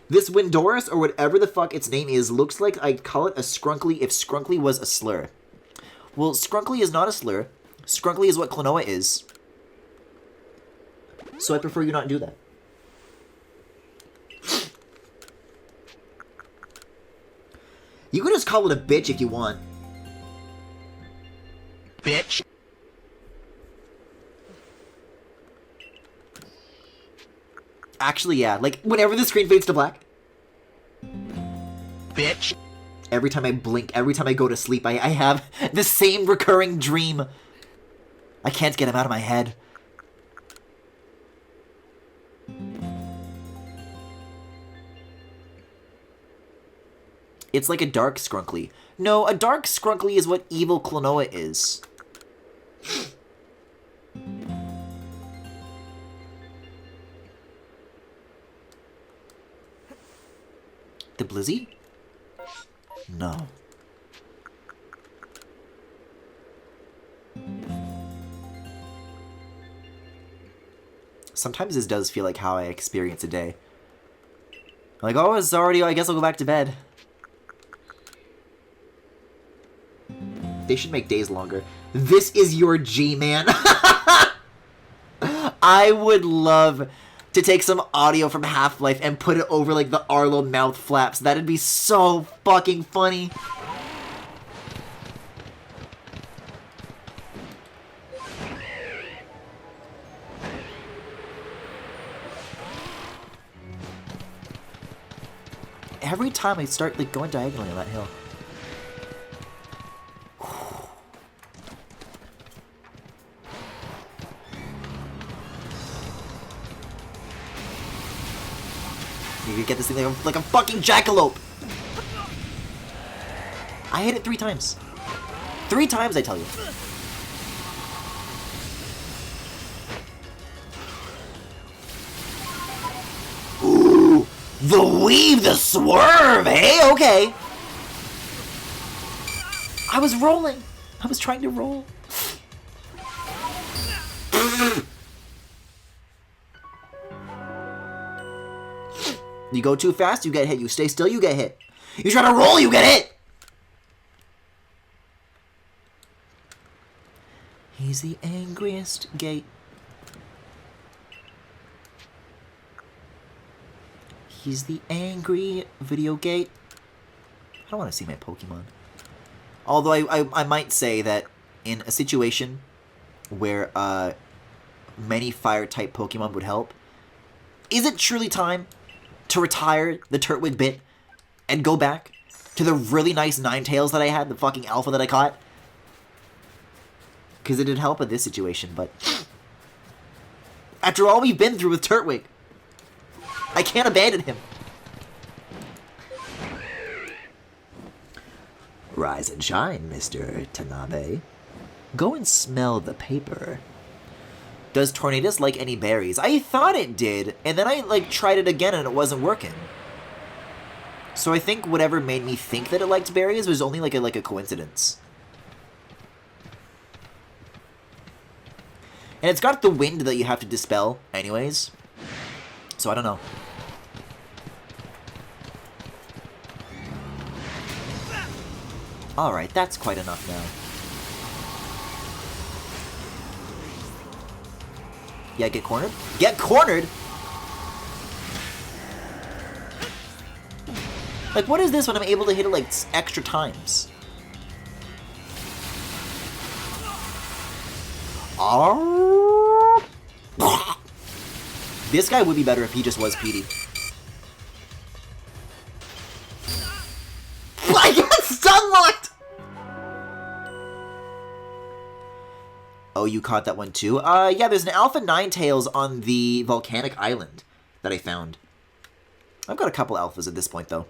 Speaker 1: This Windorus, or whatever the fuck its name is, looks like I'd call it a Skrunkly if Skrunkly was a slur. Well, Skrunkly is not a slur. Skrunkly is what Klonoa is. So I prefer you not do that. You can just call it a bitch if you want. Bitch. Actually, yeah. Like, whenever the screen fades to black. Bitch. Every time I blink, every time I go to sleep, I have the same recurring dream. I can't get him out of my head. It's like a dark Skrunkly. No, a dark Skrunkly is what evil Klonoa is. The Blizzy? No. Sometimes this does feel like how I experience a day. Like, oh, it's already, I guess I'll go back to bed. They should make days longer. This is your G, man. I would love to take some audio from Half-Life and put it over, like, the Arlo mouth flaps. That'd be so fucking funny. Every time I start, like, going diagonally on that hill. You get this thing like a fucking jackalope. I hit it 3 times. 3 times, I tell you. Ooh, the weave, the swerve. Hey, okay. I was rolling. I was trying to roll. You go too fast, you get hit. You stay still, you get hit. You try to roll, you get hit. He's the angriest gate. He's the angry video gate. I don't want to see my Pokemon. Although I might say that in a situation where many fire-type Pokemon would help, is it truly time to retire the Turtwig bit and go back to the really nice Ninetales that I had, the fucking alpha that I caught? Because it did help in this situation, but after all we've been through with Turtwig, I can't abandon him. Rise and shine, Mr. Tanabe. Go and smell the paper. Does Tornadus like any berries? I thought it did, and then I tried it again and it wasn't working. So I think whatever made me think that it liked berries was only like a coincidence. And it's got the wind that you have to dispel anyways. So I don't know. Alright, that's quite enough now. Yeah, get cornered? Get cornered?! Like, what is this when I'm able to hit it, extra times? Oh. This guy would be better if he just was Petey. I got stun-locked! Oh, you caught that one too? Yeah, there's an Alpha Ninetales on the volcanic island that I found. I've got a couple alphas at this point, though.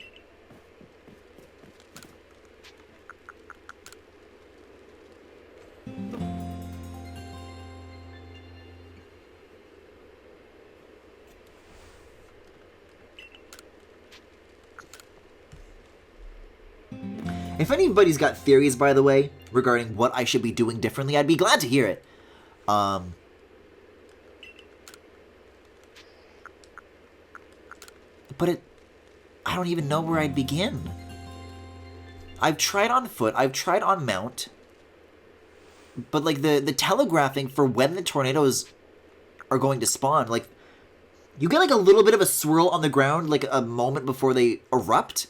Speaker 1: If anybody's got theories, by the way, regarding what I should be doing differently, I'd be glad to hear it. But I don't even know where I'd begin. I've tried on foot, I've tried on mount, but the telegraphing for when the tornadoes are going to spawn, you get a little bit of a swirl on the ground, a moment before they erupt.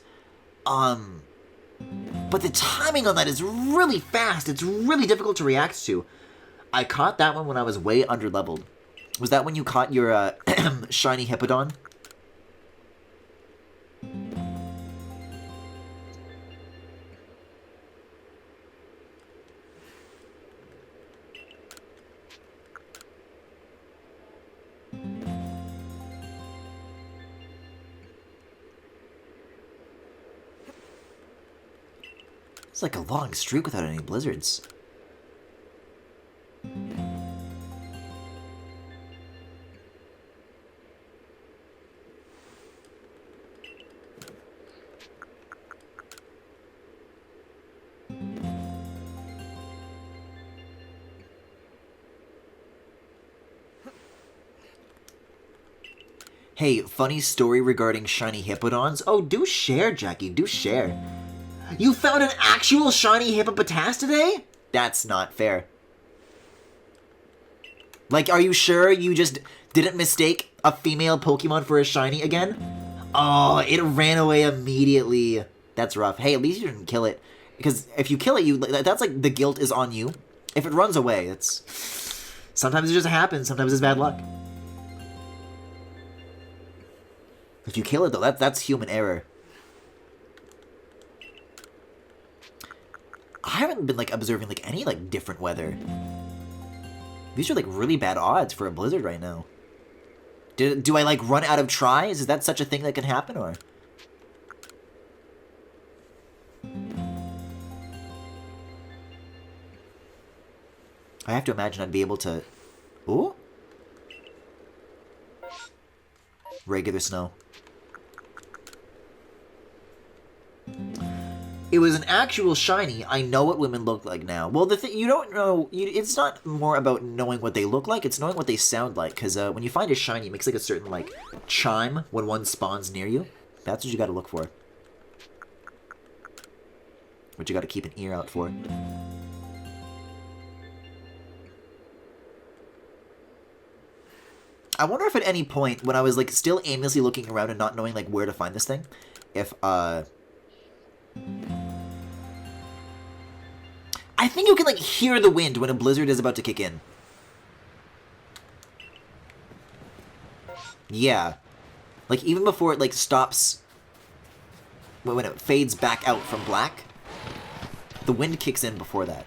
Speaker 1: But the timing on that is really fast. It's really difficult to react to. I caught that one when I was way underleveled. Was that when you caught your shiny Hippodon? It's like a long streak without any blizzards. Hey, funny story regarding shiny Hippodons. Oh, do share, Jackie, do share. You found an actual shiny Hippopotas today? That's not fair. Are you sure you just didn't mistake a female Pokemon for a shiny again? Oh, it ran away immediately. That's rough. Hey, at least you didn't kill it. Because if you kill it, that's the guilt is on you. If it runs away, it's... Sometimes it just happens. Sometimes it's bad luck. If you kill it, though, that's human error. I haven't been observing any different weather. These are really bad odds for a blizzard right now. Do I, like, run out of tries? Is that such a thing that can happen, or? I have to imagine I'd be able to... Ooh? Regular snow. It was an actual shiny. I know what women look like now. Well, the thing, you don't know... it's not more about knowing what they look like. It's knowing what they sound like. Because when you find a shiny, it makes, like, a certain, like, chime when one spawns near you. That's what you gotta look for. What you gotta keep an ear out for. I wonder if at any point, when I was, like, still aimlessly looking around and not knowing, like, where to find this thing, if, I think you can, like, hear the wind when a blizzard is about to kick in. Yeah. Like, even before it, like, stops... when it fades back out from black, the wind kicks in before that.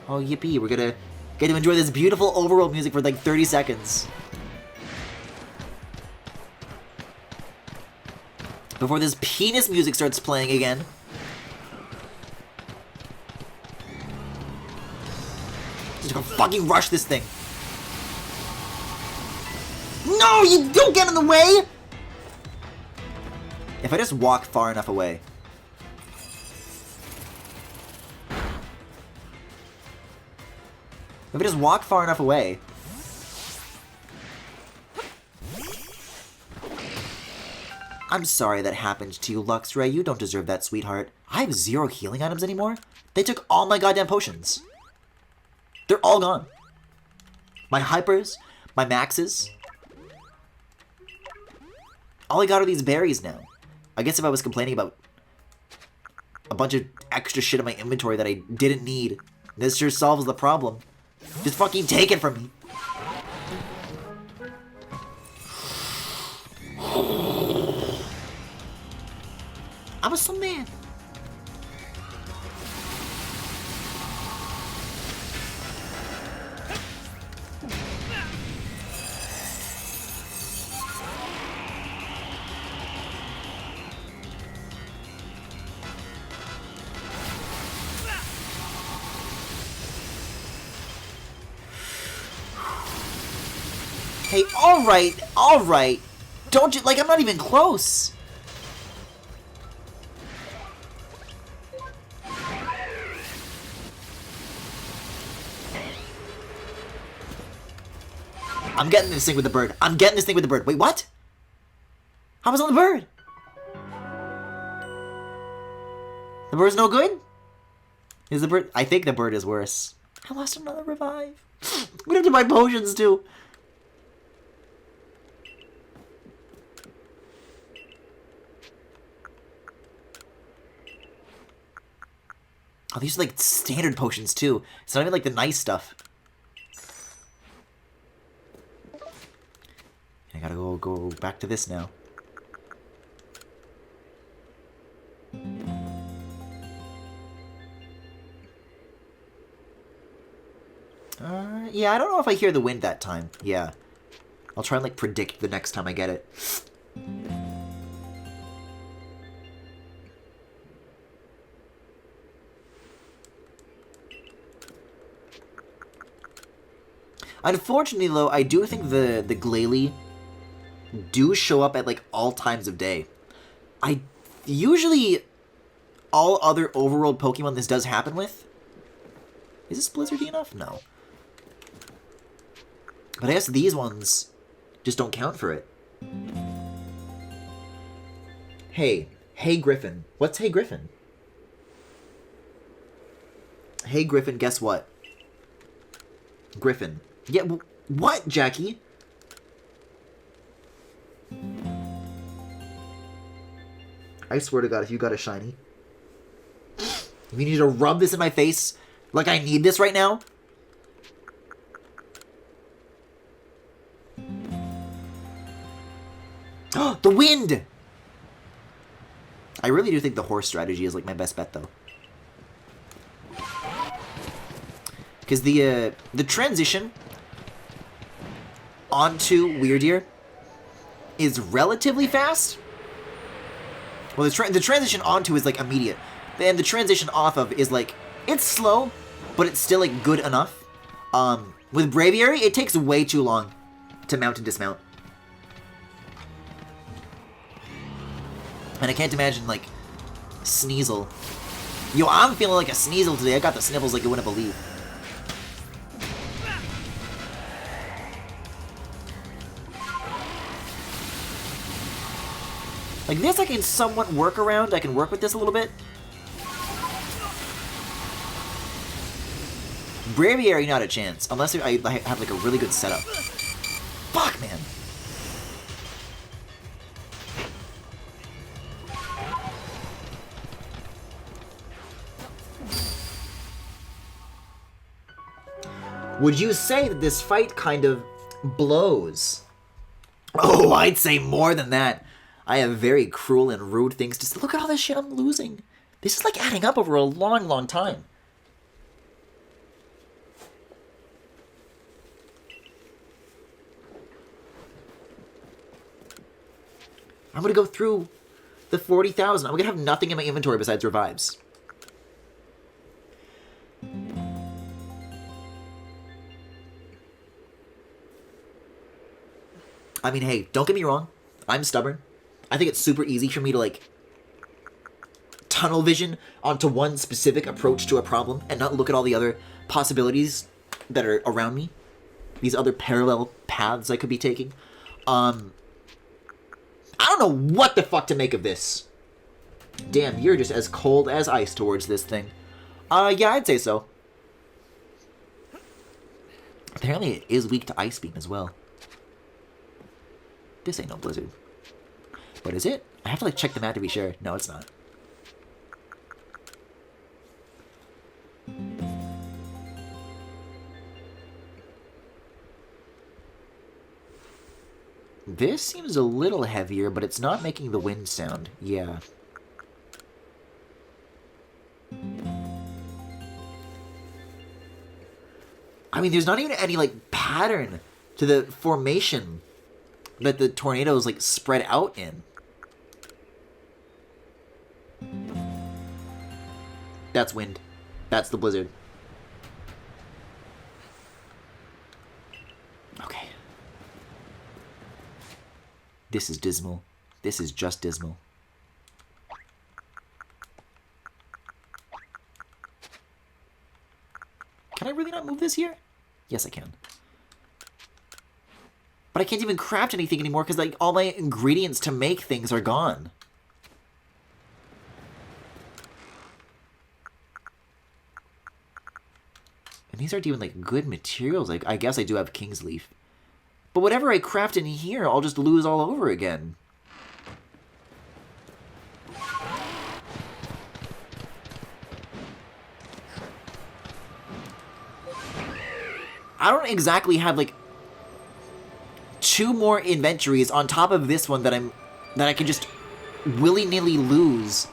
Speaker 1: Oh, yippee, we're gonna get to enjoy this beautiful overworld music for, like, 30 seconds. Before this penis music starts playing again. Just gonna fucking rush this thing. No, you don't get in the way! If I just walk far enough away. If I just walk far enough away. I'm sorry that happened to you, Luxray. You don't deserve that, sweetheart. I have 0 healing items anymore. They took all my goddamn potions. They're all gone. My hypers, my maxes. All I got are these berries now. I guess if I was complaining about a bunch of extra shit in my inventory that I didn't need, this sure solves the problem. Just fucking take it from me. I was so mad. Hey, alright. Don't you, like, I'm not even close. I'm getting this thing with the bird. Wait, what? I was on the bird. The bird's no good? Is the bird... I think the bird is worse. I lost another revive. We have to buy potions, too. Oh, these are, like, standard potions, too. It's not even, like, the nice stuff. I gotta go back to this now. Yeah, I don't know if I hear the wind that time. Yeah. I'll try and, like, predict the next time I get it. Unfortunately, though, I do think the Glalie do show up at, like, all times of day. Usually, all other overworld Pokemon this does happen with... Is this blizzardy enough? No. But I guess these ones just don't count for it. Hey Griffin. What's Hey Griffin? Hey Griffin, guess what? Griffin. Yeah, what, Jackie? I swear to God, if you got a shiny... You need to rub this in my face like I need this right now? The wind! I really do think the horse strategy is, like, my best bet, though. Because the transition onto Weirdeer is relatively fast. Well, the transition onto is like immediate. And the transition off of is like, it's slow, but it's still like good enough. With Braviary, it takes way too long to mount and dismount. And I can't imagine like Sneasel. Yo, I'm feeling like a Sneasel today. I got the sniffles like you wouldn't believe. Like this I can somewhat work around. I can work with this a little bit. Braviary, not a chance. Unless I have like a really good setup. Fuck, man. Would you say that this fight kind of blows? Oh, I'd say more than that. I have very cruel and rude things to say. Look at all this shit I'm losing. This is like adding up over a long, long time. I'm going to go through the 40,000. I'm going to have nothing in my inventory besides revives. I mean, hey, don't get me wrong. I'm stubborn. I think it's super easy for me to, like, tunnel vision onto one specific approach to a problem and not look at all the other possibilities that are around me. These other parallel paths I could be taking. I don't know what the fuck to make of this. Damn, you're just as cold as ice towards this thing. Yeah, I'd say so. Apparently it is weak to Ice Beam as well. This ain't no blizzard. But is it? I have to like check the map to be sure. No, it's not. This seems a little heavier, but it's not making the wind sound. Yeah. I mean, there's not even any like pattern to the formation that the tornadoes like spread out in. That's wind. That's the blizzard. Okay. This is dismal. This is just dismal. Can I really not move this here? Yes, I can. But I can't even craft anything anymore because like all my ingredients to make things are gone. And these aren't even like good materials. Like I guess I do have King's Leaf. But whatever I craft in here, I'll just lose all over again. I don't exactly have like 2 more inventories on top of this one that I can just willy-nilly lose.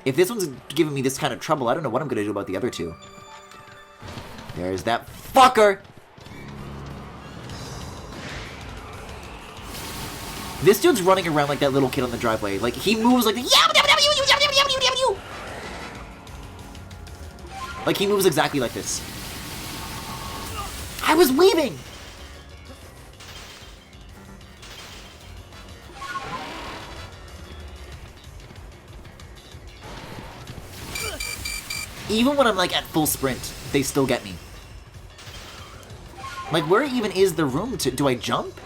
Speaker 1: If this one's giving me this kind of trouble, I don't know what I'm gonna do about the other 2. There's that fucker! This dude's running around like that little kid on the driveway. Like, he moves like... Like, he moves exactly like this. I was weaving! Even when I'm, like, at full sprint, they still get me. Like, where even is the room to... Do I jump?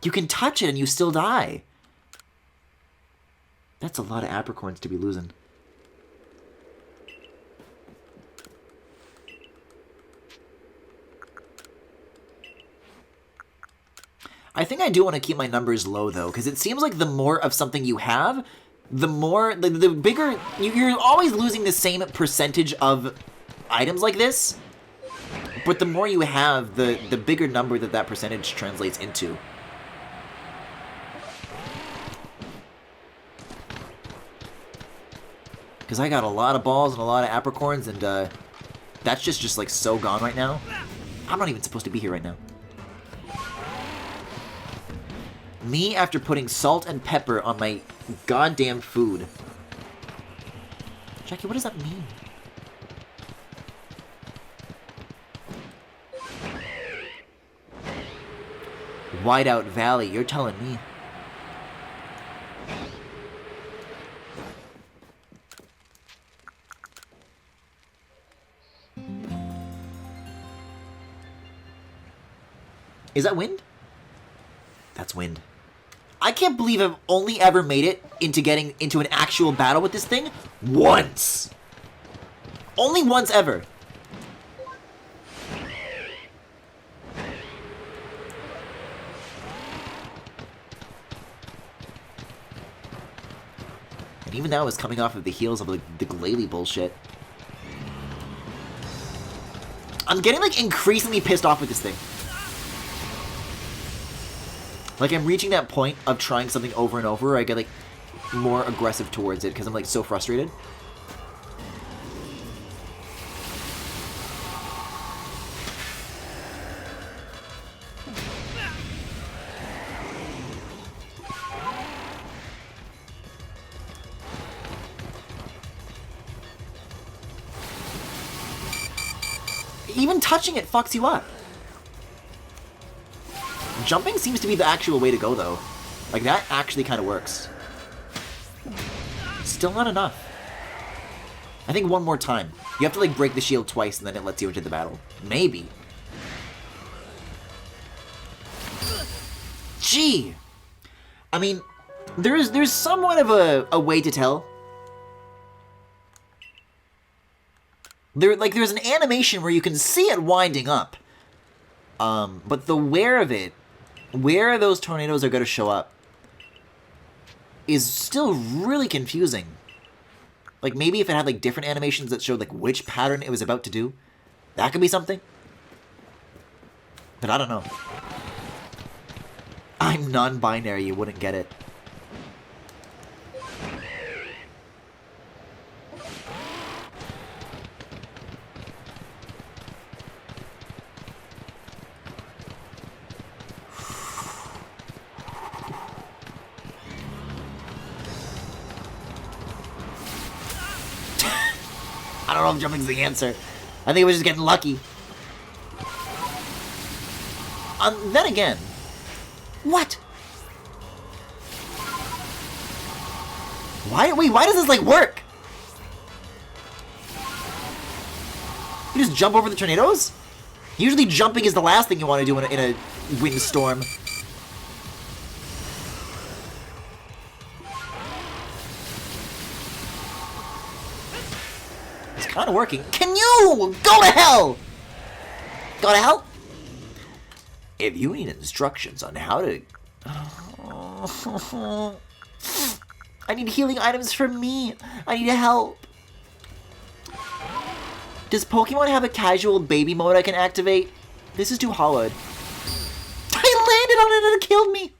Speaker 1: You can touch it and you still die. That's a lot of apricorns to be losing. I think I do want to keep my numbers low, though, because it seems like the more of something you have, the more... The bigger... You're always losing the same percentage of items like this, but the more you have, the bigger number that percentage translates into. Because I got a lot of balls and a lot of apricorns, and that's just like so gone right now. I'm not even supposed to be here right now. Me after putting salt and pepper on my goddamn food. Jackie, what does that mean? Whiteout Valley, you're telling me. Is that wind? That's wind. I can't believe I've only ever made it into getting into an actual battle with this thing once. Only once ever. And even now it's coming off of the heels of like, the Glalie bullshit. I'm getting like increasingly pissed off with this thing. Like, I'm reaching that point of trying something over and over where I get, like, more aggressive towards it because I'm, like, so frustrated. Even touching it fucks you up. Jumping seems to be the actual way to go, though. Like, that actually kind of works. Still not enough. I think one more time. You have to, like, break the shield twice, and then it lets you into the battle. Maybe. Gee! I mean, there's somewhat of a way to tell. There's an animation where you can see it winding up. But the where of it, where those tornadoes are going to show up, is still really confusing. Like, maybe if it had, like, different animations that showed, like, which pattern it was about to do, that could be something. But I don't know. I'm non-binary, you wouldn't get it. I don't know if jumping's the answer. I think it was just getting lucky. Then again, what? Why does this, like, work? You just jump over the tornadoes? Usually jumping is the last thing you want to do in a windstorm. Kind of working. Can you go to hell? Go to hell? If you need instructions on how to... I need healing items for me. I need help. Does Pokemon have a casual baby mode I can activate? This is too hollowed. I landed on it and it killed me.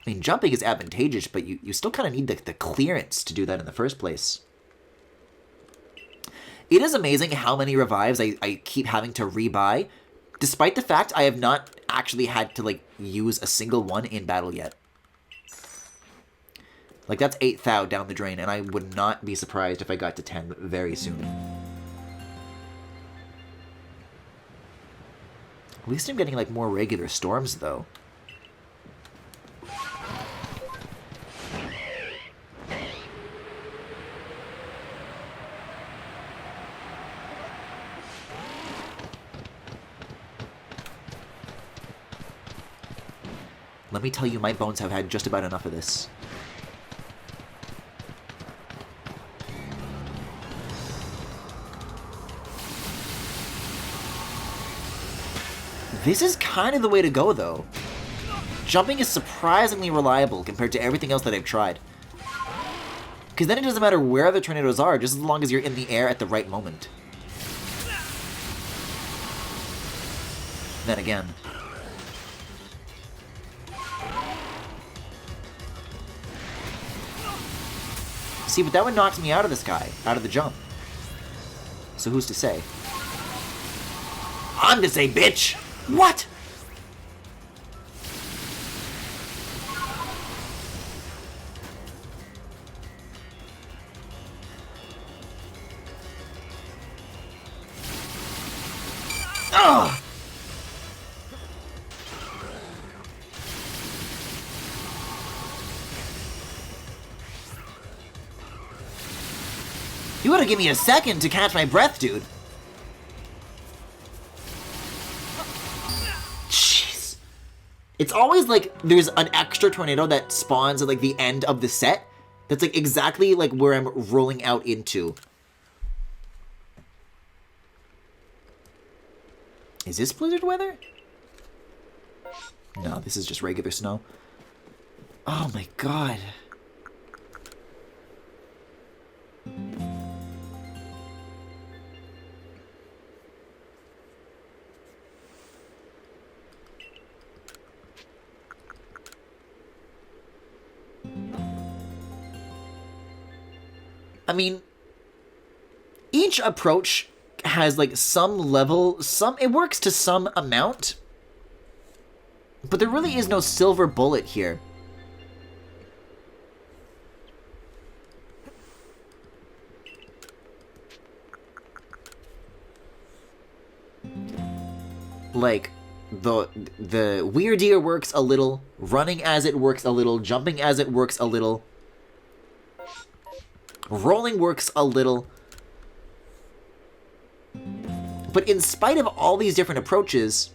Speaker 1: I mean, jumping is advantageous, but you still kind of need the clearance to do that in the first place. It is amazing how many revives I keep having to rebuy, despite the fact I have not actually had to, like, use a single one in battle yet. Like, that's 8 thou down the drain, and I would not be surprised if I got to 10 very soon. At least I'm getting, like, more regular storms, though. Let me tell you, my bones have had just about enough of this. This is kind of the way to go, though. Jumping is surprisingly reliable compared to everything else that I've tried. Because then it doesn't matter where the tornadoes are, just as long as you're in the air at the right moment. Then again... See, but that would knock me out of this guy, out of the jump. So who's to say? I'm to say, bitch! What? Ugh! You gotta give me a second to catch my breath, dude. Jeez. It's always like there's an extra tornado that spawns at like the end of the set. That's like exactly like where I'm rolling out into. Is this blizzard weather? No, this is just regular snow. Oh my god. I mean, each approach has like some level, it works to some amount, but there really is no silver bullet here. Like, the weirdier works a little, running as it works a little, jumping as it works a little, rolling works a little. But in spite of all these different approaches,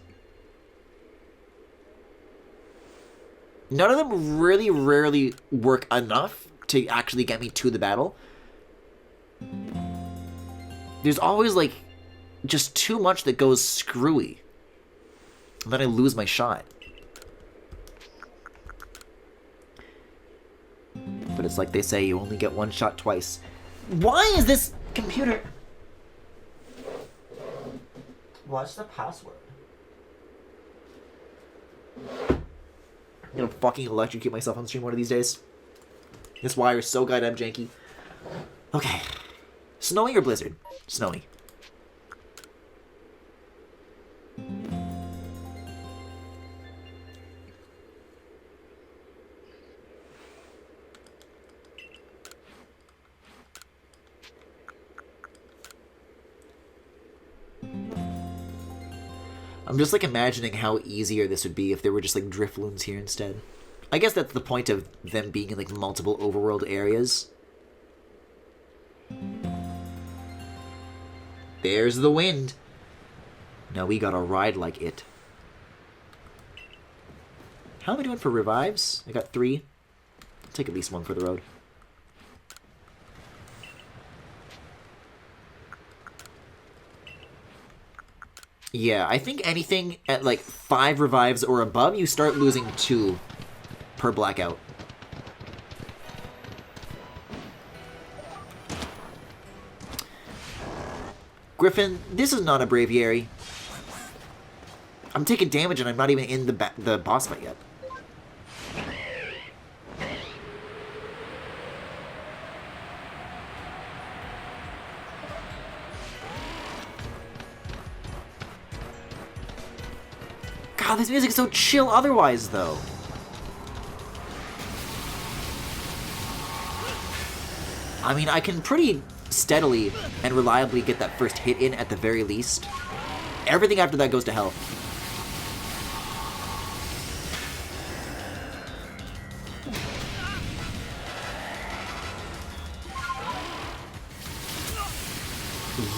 Speaker 1: none of them really rarely work enough to actually get me to the battle. There's always, like, just too much that goes screwy. And then I lose my shot. But it's like they say, you only get one shot twice. Why is this computer... What's the password? I'm gonna fucking electrocute myself on stream one of these days. This wire is so goddamn janky. Okay. Snowy or blizzard? Snowy. I'm just, like, imagining how easier this would be if there were just, like, Drifloons here instead. I guess that's the point of them being in, like, multiple overworld areas. There's the wind. Now we gotta ride like it. How am I doing for revives? I got 3. I'll take at least 1 for the road. Yeah, I think anything at like 5 revives or above, you start losing 2 per blackout. Griffin, this is not a braviary. I'm taking damage and I'm not even in the boss fight yet. God, this music is so chill otherwise, though. I mean, I can pretty steadily and reliably get that first hit in at the very least. Everything after that goes to hell.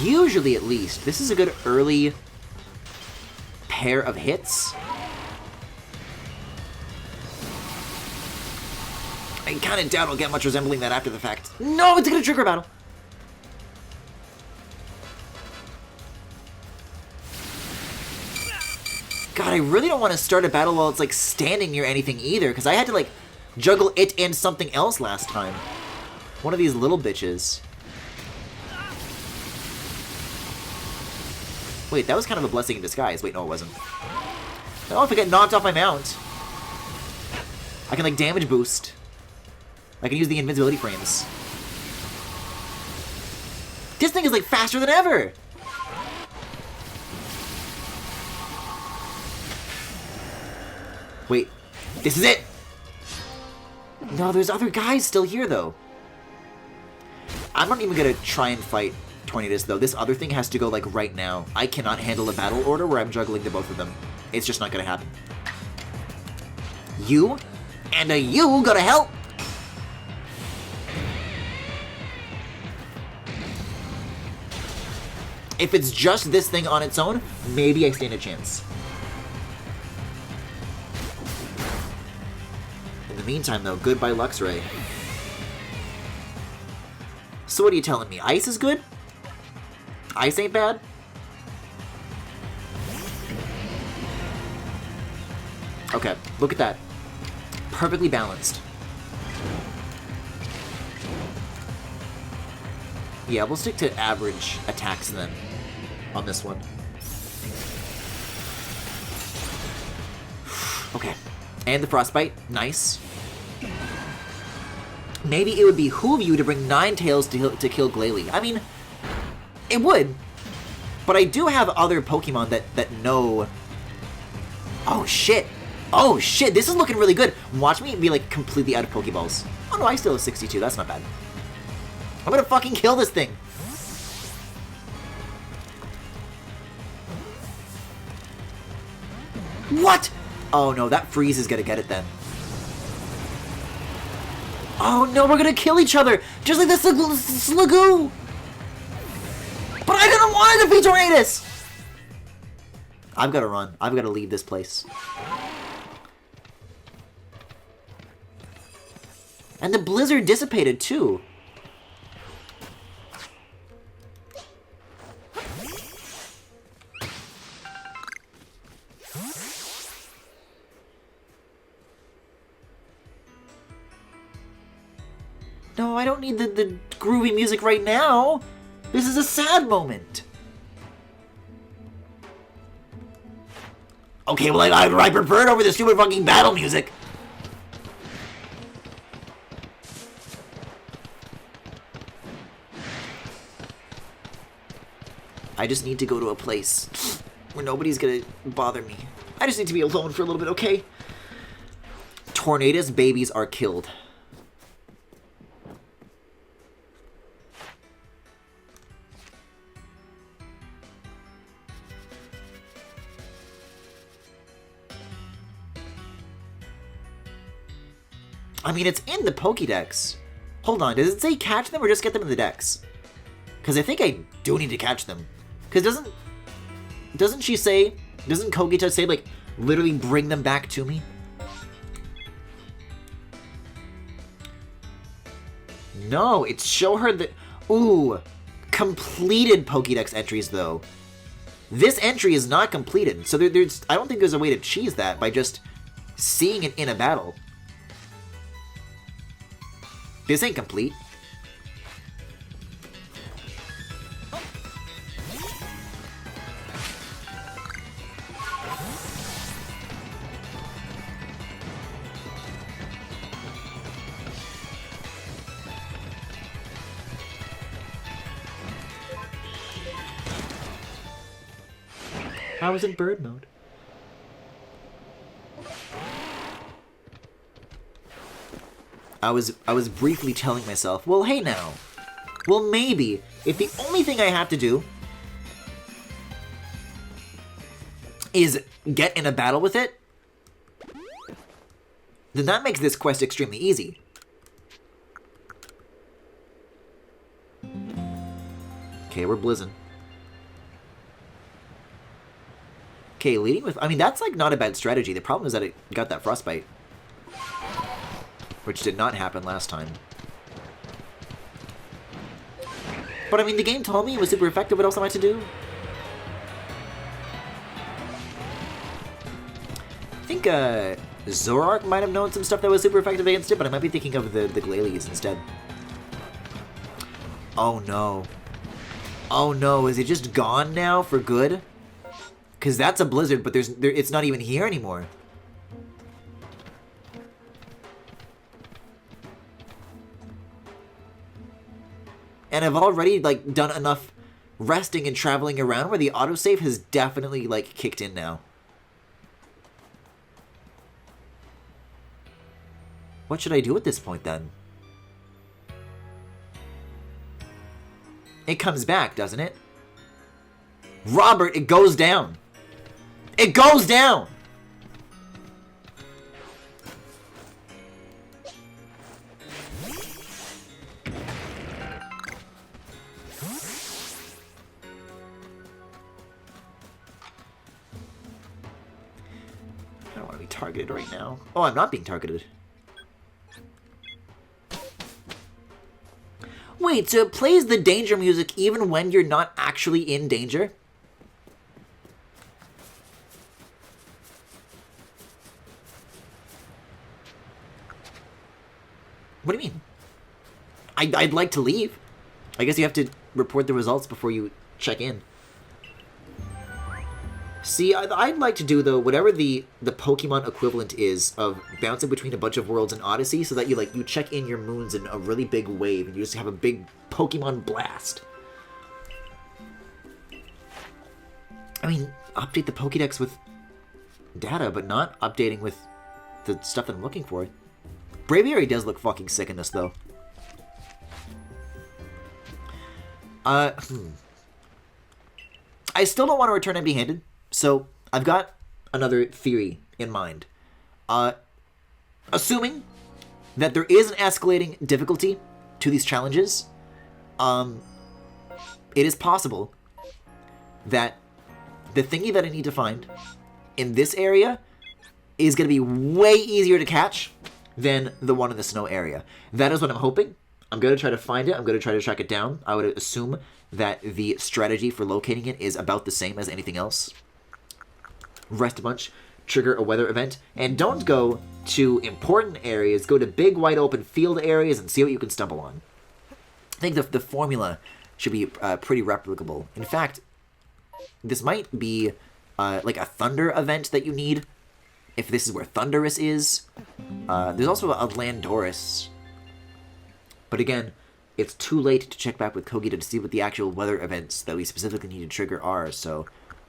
Speaker 1: Usually, at least, this is a good early pair of hits. I kind of doubt I'll get much resembling that after the fact. No, it's gonna trigger battle. God, I really don't want to start a battle while it's like standing near anything either, because I had to like juggle it and something else last time. One of these little bitches. Wait, that was kind of a blessing in disguise. Wait, no, it wasn't. Oh, if I get knocked off my mount, I can, like, damage boost. I can use the invincibility frames. This thing is like faster than ever! Wait, this is it! No, there's other guys still here though. I'm not even gonna try and fight Tornadus though. This other thing has to go like right now. I cannot handle a battle order where I'm juggling the both of them. It's just not gonna happen. You and you gotta help! If it's just this thing on its own, maybe I stand a chance. In the meantime, though, goodbye Luxray. So what are you telling me? Ice is good? Ice ain't bad? Okay, look at that. Perfectly balanced. Yeah, we'll stick to average attacks then on this one. Okay. And the Frostbite. Nice. Maybe it would behoove you to bring Ninetales to kill Glalie. I mean, it would. But I do have other Pokemon that know... Oh, shit. Oh, shit. This is looking really good. Watch me be, like, completely out of Pokeballs. Oh, no, I still have 62. That's not bad. I'm gonna fucking kill this thing. What? Oh no, that freeze is gonna get it then. Oh no, we're gonna kill each other, just like the Slugoo. But I didn't want to defeat Tornadus. I've gotta run. I've gotta leave this place. And the blizzard dissipated too. No, I don't need the groovy music right now. This is a sad moment. Okay, well, I prefer it over the stupid fucking battle music. I just need to go to a place where nobody's gonna bother me. I just need to be alone for a little bit, okay? Tornadus babies are killed. I mean, it's in the Pokédex. Hold on, does it say catch them or just get them in the Dex? Because I think I do need to catch them. Because doesn't she say, doesn't Kogita say, like, literally bring them back to me? No, it's show her the, ooh, completed Pokédex entries, though. This entry is not completed, so there's, I don't think there's a way to cheese that by just seeing it in a battle. This ain't complete. I was in bird mode. I was briefly telling myself, well, hey now. Well, maybe if the only thing I have to do is get in a battle with it, then that makes this quest extremely easy. Okay, we're blizzing. Okay, leading with... I mean, that's, like, not a bad strategy. The problem is that it got that Frostbite. Which did not happen last time. But, I mean, the game told me it was super effective. What else am I to do? I think, Zorark might have known some stuff that was super effective against it, but I might be thinking of the Glalies instead. Oh, no. Oh, no. Is it just gone now for good? Because that's a blizzard, but it's not even here anymore. And I've already, like, done enough resting and traveling around where the autosave has definitely, like, kicked in now. What should I do at this point, then? It comes back, doesn't it? Robert, it goes down. It goes down! I don't want to be targeted right now. Oh, I'm not being targeted. Wait, so it plays the danger music even when you're not actually in danger? What do you mean? I'd like to leave. I guess you have to report the results before you check in. See, I'd like to do, though, whatever the Pokemon equivalent is of bouncing between a bunch of worlds in Odyssey, so that you check in your moons in a really big wave, and you just have a big Pokemon blast. I mean, update the Pokédex with data, but not updating with the stuff that I'm looking for. Braviary does look fucking sick in this, though. I still don't want to return empty-handed. So, I've got another theory in mind. Assuming that there is an escalating difficulty to these challenges, it is possible that the thingy that I need to find in this area is going to be way easier to catch than the one in the snow area. That is what I'm hoping. I'm going to try to find it. I'm going to try to track it down. I would assume that the strategy for locating it is about the same as anything else. Rest a bunch, trigger a weather event, and don't go to important areas. Go to big, wide open field areas and see what you can stumble on. I think the formula should be pretty replicable. In fact, this might be like a thunder event that you need, if this is where Thundurus is. There's also a Landorus. But again, it's too late to check back with Kogita to see what the actual weather events that we specifically need to trigger are, so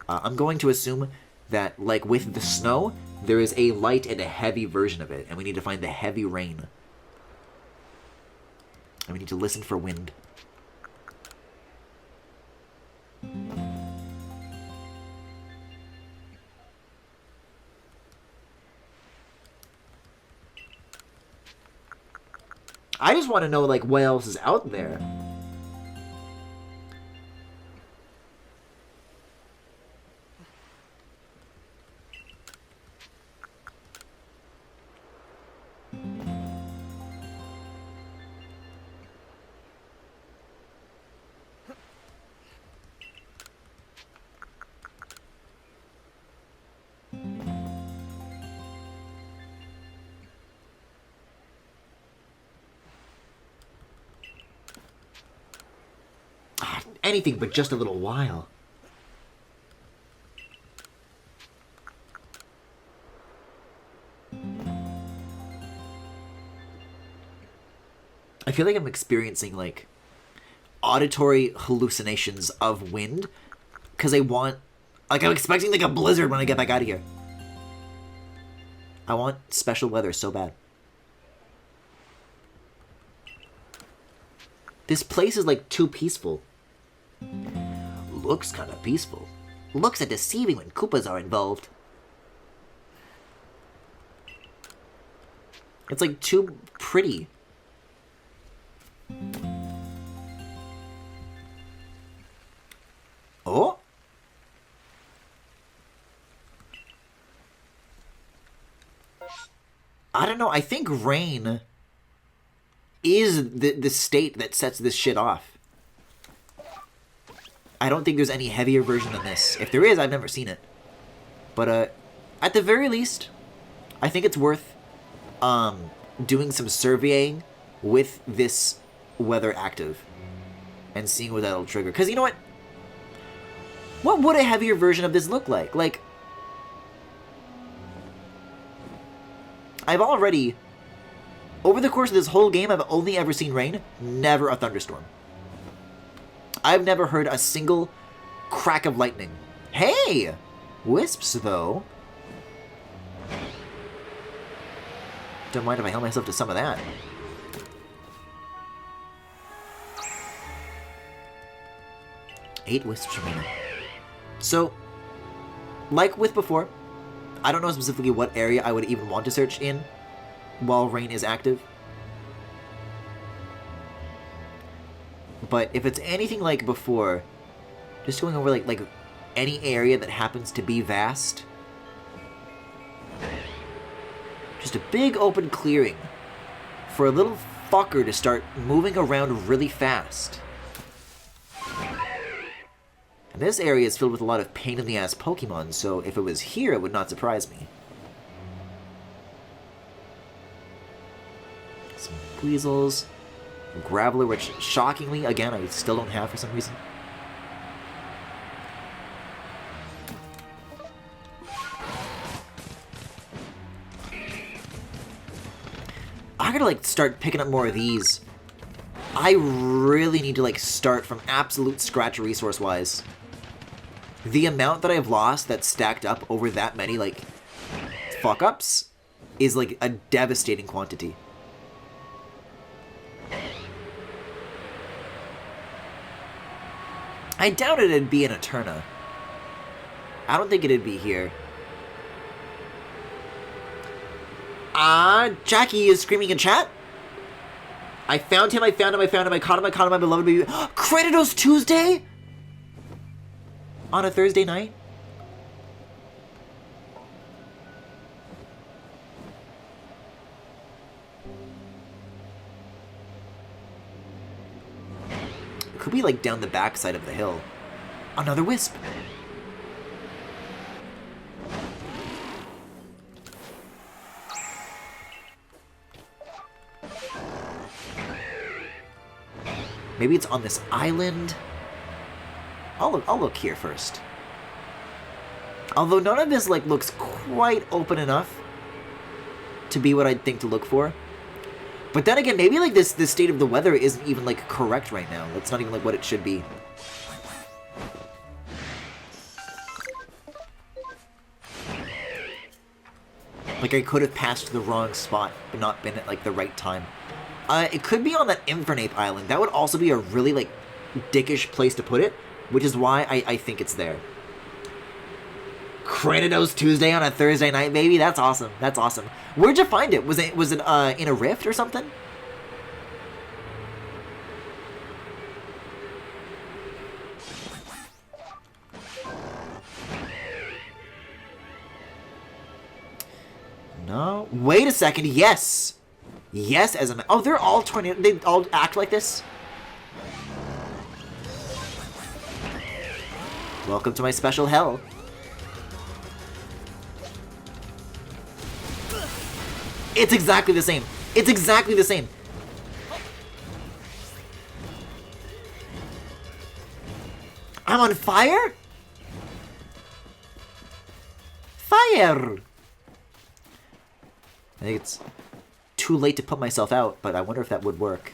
Speaker 1: I'm going to assume that, like with the snow, there is a light and a heavy version of it, and we need to find the heavy rain. And we need to listen for wind. I just want to know, like, what else is out there. Anything but just a little while. I feel like I'm experiencing, like, auditory hallucinations of wind, because I'm expecting, like, a blizzard when I get back out of here. I want special weather so bad. This place is, like, too peaceful. Looks kind of peaceful. Looks are deceiving when Koopas are involved. It's like too pretty. Oh? I don't know. I think rain is the state that sets this shit off. I don't think there's any heavier version than this. If there is, I've never seen it. But at the very least, I think it's worth doing some surveying with this weather active and seeing what that'll trigger. Because you know what? What would a heavier version of this look like? Like, I've already, over the course of this whole game, I've only ever seen rain, never a thunderstorm. I've never heard a single crack of lightning. Hey! Wisps, though. Don't mind if I help myself to some of that. Eight wisps remaining. So, like with before, I don't know specifically what area I would even want to search in while rain is active. But if it's anything like before, just going over like any area that happens to be vast. Just a big open clearing for a little fucker to start moving around really fast. And this area is filled with a lot of pain-in-the-ass Pokemon, so if it was here, it would not surprise me. Some Weasels. Graveler, which, shockingly, again, I still don't have for some reason. I gotta, like, start picking up more of these. I really need to, like, start from absolute scratch resource-wise. The amount that I've lost that's stacked up over that many, like, fuck-ups is, like, a devastating quantity. I doubted it'd be in Eterna. I don't think it'd be here. Jackie is screaming in chat. I found him, I caught him, my beloved baby. Creditos Tuesday? On a Thursday night? Could be like down the backside of the hill. Another wisp. Maybe it's on this island. I'll look here first. Although none of this like looks quite open enough to be what I'd think to look for. But then again, maybe like this state of the weather isn't even like correct right now. It's not even like what it should be. Like I could have passed the wrong spot, but not been at like the right time. It could be on that Infernape Island. That would also be a really like dickish place to put it, which is why I think it's there. Creditos Tuesday on a Thursday night, baby. That's awesome. That's awesome. Where'd you find it? Was it in a rift or something? No. Wait a second. Yes. Yes, as a... Oh, they're all tornado... They all act like this? Welcome to my special hell. It's exactly the same. It's exactly the same. I'm on fire? Fire! I think it's too late to put myself out, but I wonder if that would work.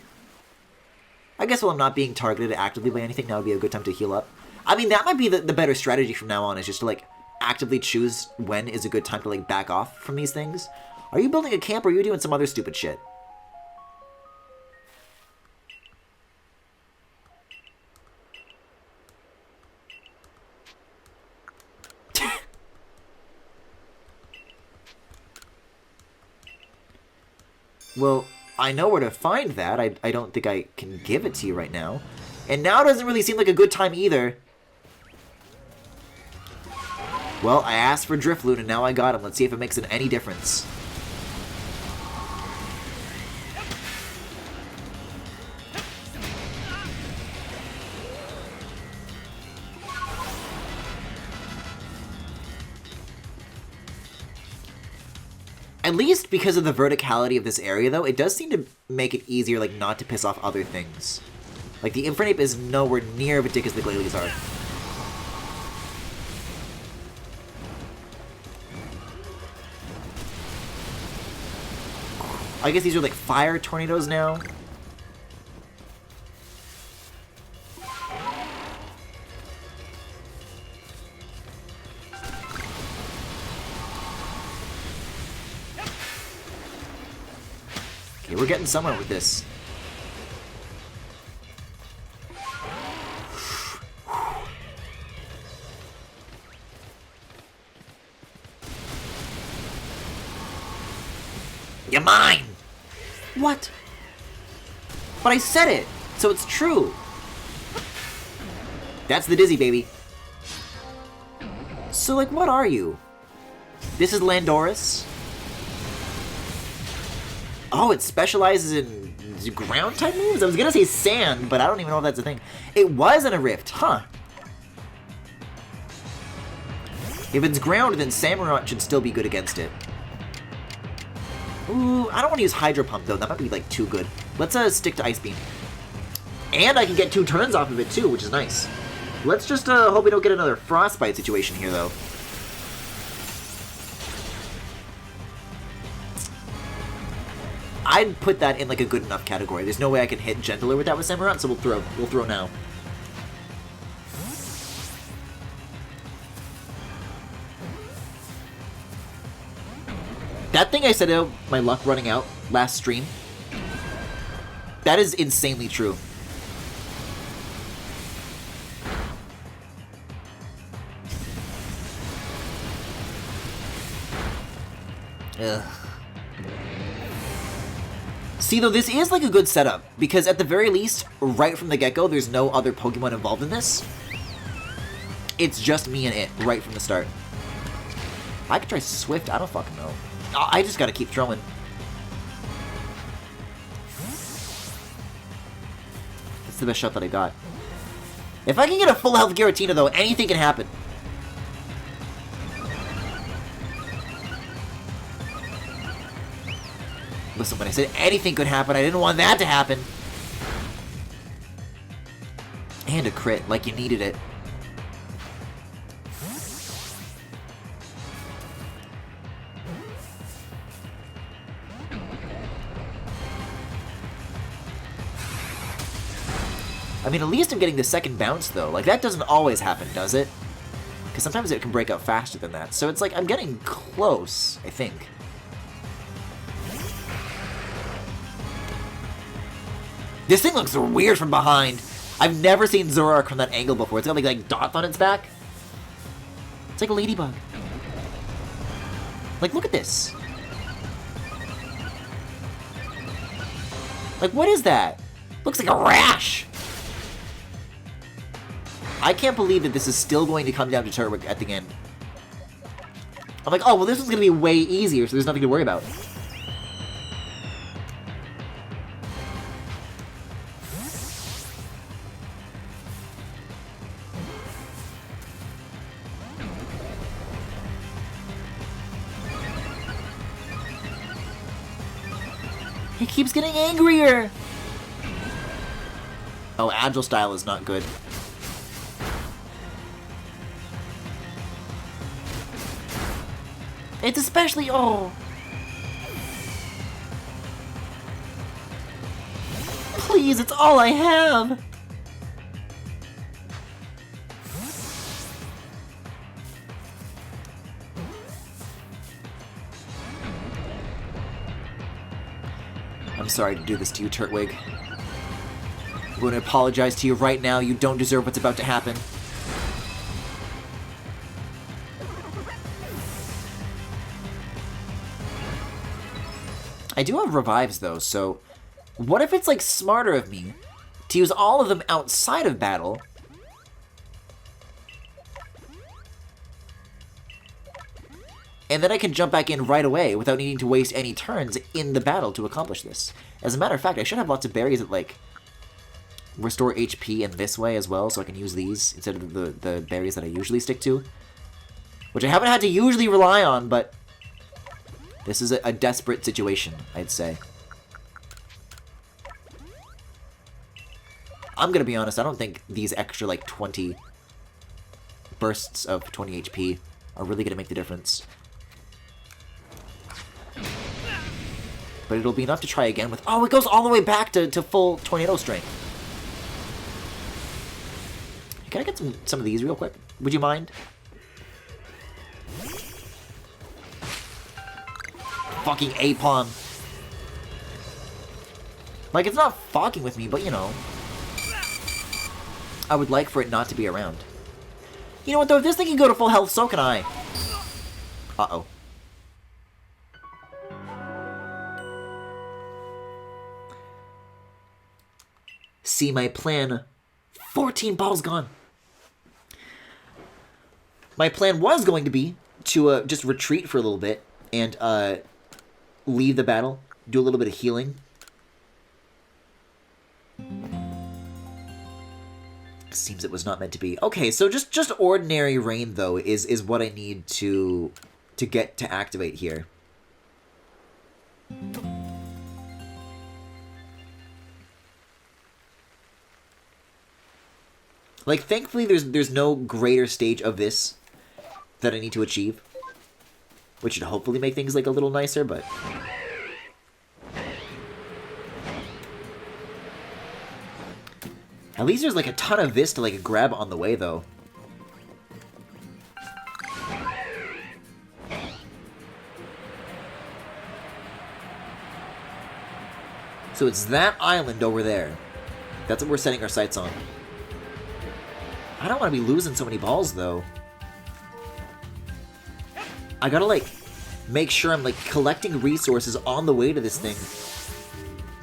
Speaker 1: I guess while I'm not being targeted actively by anything, now would be a good time to heal up. I mean, that might be the better strategy from now on, is just to, like, actively choose when is a good time to, like, back off from these things. Are you building a camp, or are you doing some other stupid shit? Well, I know where to find that. I don't think I can give it to you right now. And now doesn't really seem like a good time either. Well, I asked for Drifloon and now I got him. Let's see if it makes any difference. At least because of the verticality of this area, though, it does seem to make it easier, like, not to piss off other things. Like, the Infernape is nowhere near as dick as the Glalie are. I guess these are, like, fire tornadoes now. we're getting somewhere with this. You're mine! What? But I said it, so it's true. That's the Dizzy, baby. So, like, what are you? This is Landorus? Oh, it specializes in ground-type moves? I was gonna say sand, but I don't even know if that's a thing. It was in a rift, huh? If it's ground, then Samurott should still be good against it. Ooh, I don't want to use Hydro Pump, though. That might be, like, too good. Let's stick to Ice Beam. And I can get 2 turns off of it, too, which is nice. Let's just hope we don't get another Frostbite situation here, though. I'd put that in, like, a good enough category. There's no way I can hit Gentler with that with Samurott, so we'll throw now. That thing I said about my luck running out last stream, that is insanely true. Ugh. See, though, this is like a good setup, because at the very least, right from the get-go, there's no other Pokemon involved in this. It's just me and it, right from the start. I could try Swift, I don't fucking know. I just gotta keep throwing. That's the best shot that I got. If I can get a full health Giratina, though, anything can happen. Listen, when I said anything could happen, I didn't want that to happen. And a crit, like you needed it. I mean, at least I'm getting the second bounce, though. Like, that doesn't always happen, does it? Because sometimes it can break out faster than that. So it's like, I'm getting close, I think. This thing looks weird from behind. I've never seen Zoroark from that angle before. It's got, like dots on its back. It's like a ladybug. Like, look at this. Like, what is that? Looks like a rash. I can't believe that this is still going to come down to Turtwig at the end. I'm like, oh, well, this one's going to be way easier, so there's nothing to worry about. He keeps getting angrier! Oh, Agile Style is not good. It's especially... oh! Please, it's all I have! I'm sorry to do this to you, Turtwig. I'm going to apologize to you right now. You don't deserve what's about to happen. I do have revives, though, so... what if it's, like, smarter of me to use all of them outside of battle? And then I can jump back in right away without needing to waste any turns in the battle to accomplish this. As a matter of fact, I should have lots of berries that, like, restore HP in this way as well, so I can use these instead of the berries that I usually stick to. Which I haven't had to usually rely on, but this is a desperate situation, I'd say. I'm gonna be honest, I don't think these extra, like, 20 bursts of 20 HP are really gonna make the difference. But it'll be enough to try again with... oh, it goes all the way back to full Tornado Strength. Can I get some of these real quick? Would you mind? Fucking Apom. Like, it's not fucking with me, but, you know. I would like for it not to be around. You know what, though? If this thing can go to full health, so can I. Uh-oh. See my plan. 14 bottles gone. My plan was going to be to just retreat for a little bit and leave the battle, do a little bit of healing. Seems it was not meant to be. Okay, so just ordinary rain though is what I need to get to activate here. Like, thankfully there's no greater stage of this that I need to achieve, which should hopefully make things like a little nicer, but at least there's like a ton of this to like grab on the way though. So it's that island over there. That's what we're setting our sights on. I don't want to be losing so many balls though. I gotta, like, make sure I'm, like, collecting resources on the way to this thing.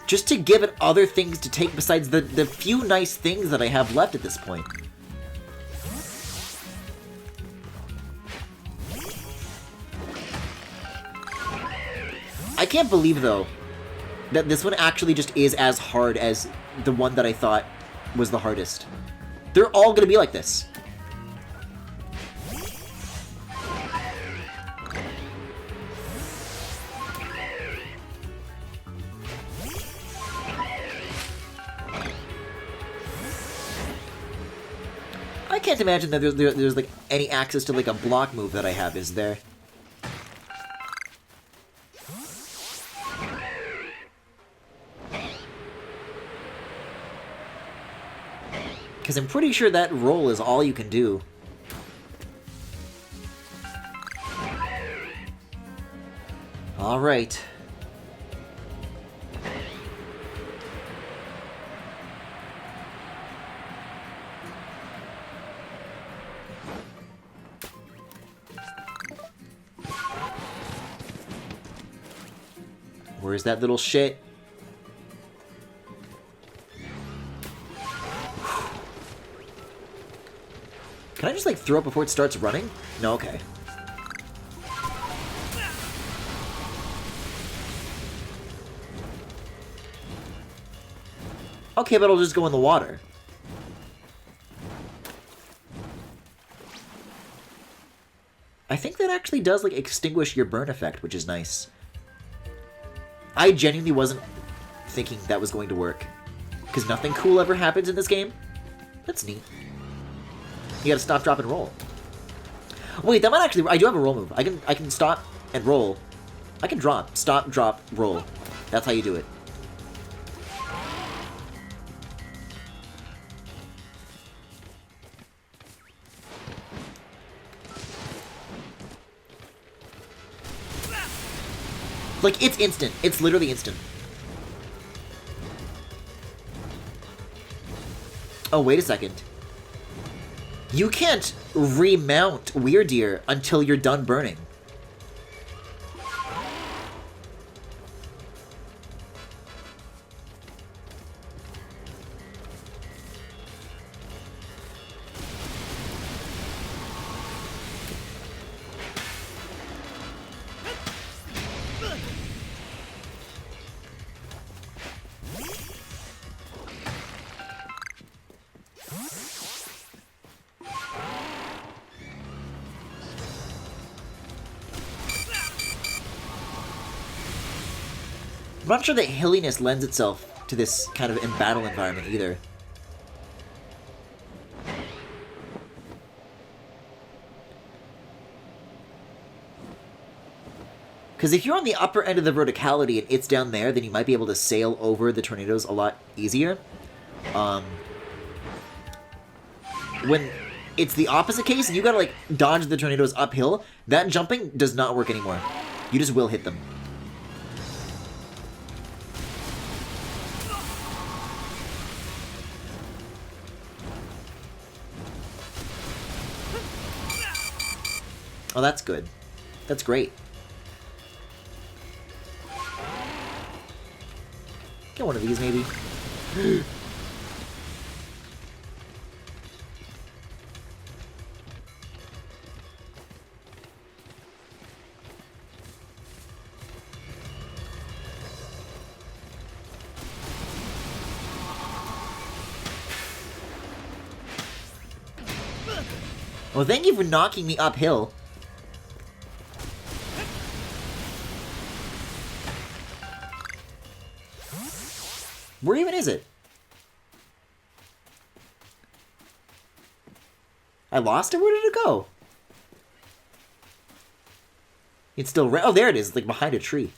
Speaker 1: Just to give it other things to take besides the few nice things that I have left at this point. I can't believe, though, that this one actually just is as hard as the one that I thought was the hardest. They're all gonna be like this. I can't imagine that there's like any access to like a block move that I have, is there? Because I'm pretty sure that roll is all you can do. Alright. Where's that little shit? Can I just, like, throw it before it starts running? No, okay. Okay, but I'll just go in the water. I think that actually does, like, extinguish your burn effect, which is nice. I genuinely wasn't thinking that was going to work. Because nothing cool ever happens in this game. That's neat. You gotta stop, drop, and roll. Wait, that might actually... I do have a roll move. I can stop and roll. I can drop. Stop, drop, roll. That's how you do it. Like, it's instant. It's literally instant. Oh, wait a second. You can't remount Weirdeer until you're done burning. I'm not sure that hilliness lends itself to this kind of in-battle environment either. Because if you're on the upper end of the verticality and it's down there, then you might be able to sail over the tornadoes a lot easier. When it's the opposite case and you gotta, like, dodge the tornadoes uphill, that jumping does not work anymore. You just will hit them. Oh, that's good. That's great. Get one of these, maybe. Well, thank you for knocking me uphill. Where even is it? I lost it? Where did it go? It's still oh, there it is. It's like behind a tree.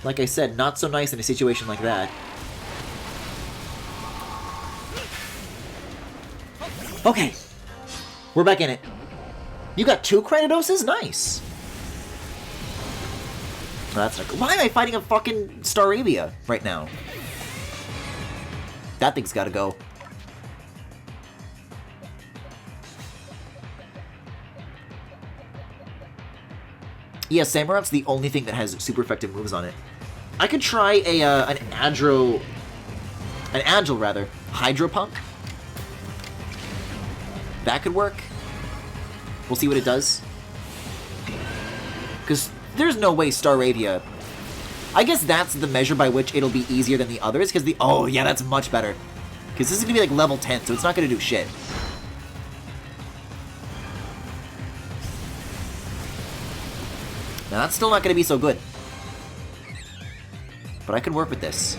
Speaker 1: Like I said, not so nice in a situation like that. Okay. We're back in it. You got 2 Cranidoses? Nice. Oh, that's not good. Why am I fighting a fucking Staravia right now? That thing's gotta go. Yeah, Samurot's the only thing that has super effective moves on it. I could try an Agile rather, Hydropunk. That could work. We'll see what it does. Because there's no way Staravia... I guess that's the measure by which it'll be easier than the others, because the... Oh, yeah, that's much better. Because this is going to be like level 10, so it's not going to do shit. Now, that's still not going to be so good. But I can work with this.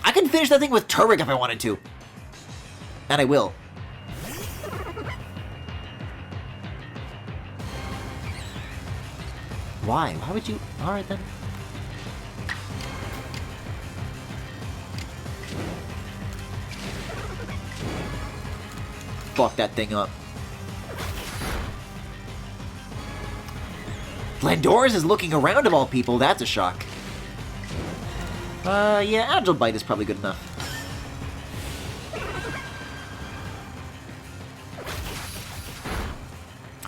Speaker 1: I can finish that thing with Turtwig if I wanted to. And I will. Why? Why would you... Alright then. Fuck that thing up. Blandoris is looking around of all people. That's a shock. Yeah, Agile Bite is probably good enough.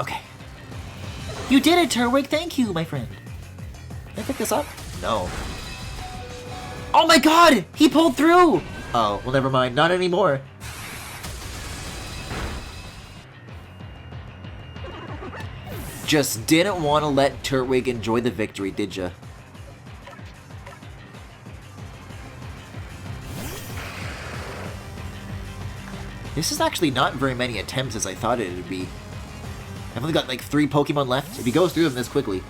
Speaker 1: Okay. You did it, Turtwig. Thank you, my friend. Can I pick this up? No. Oh my god! He pulled through! Oh, well, never mind. Not anymore. Just didn't want to let Turtwig enjoy the victory, did ya? This is actually not very many attempts as I thought it would be. I've only got like 3 Pokemon left. If he goes through them this quickly.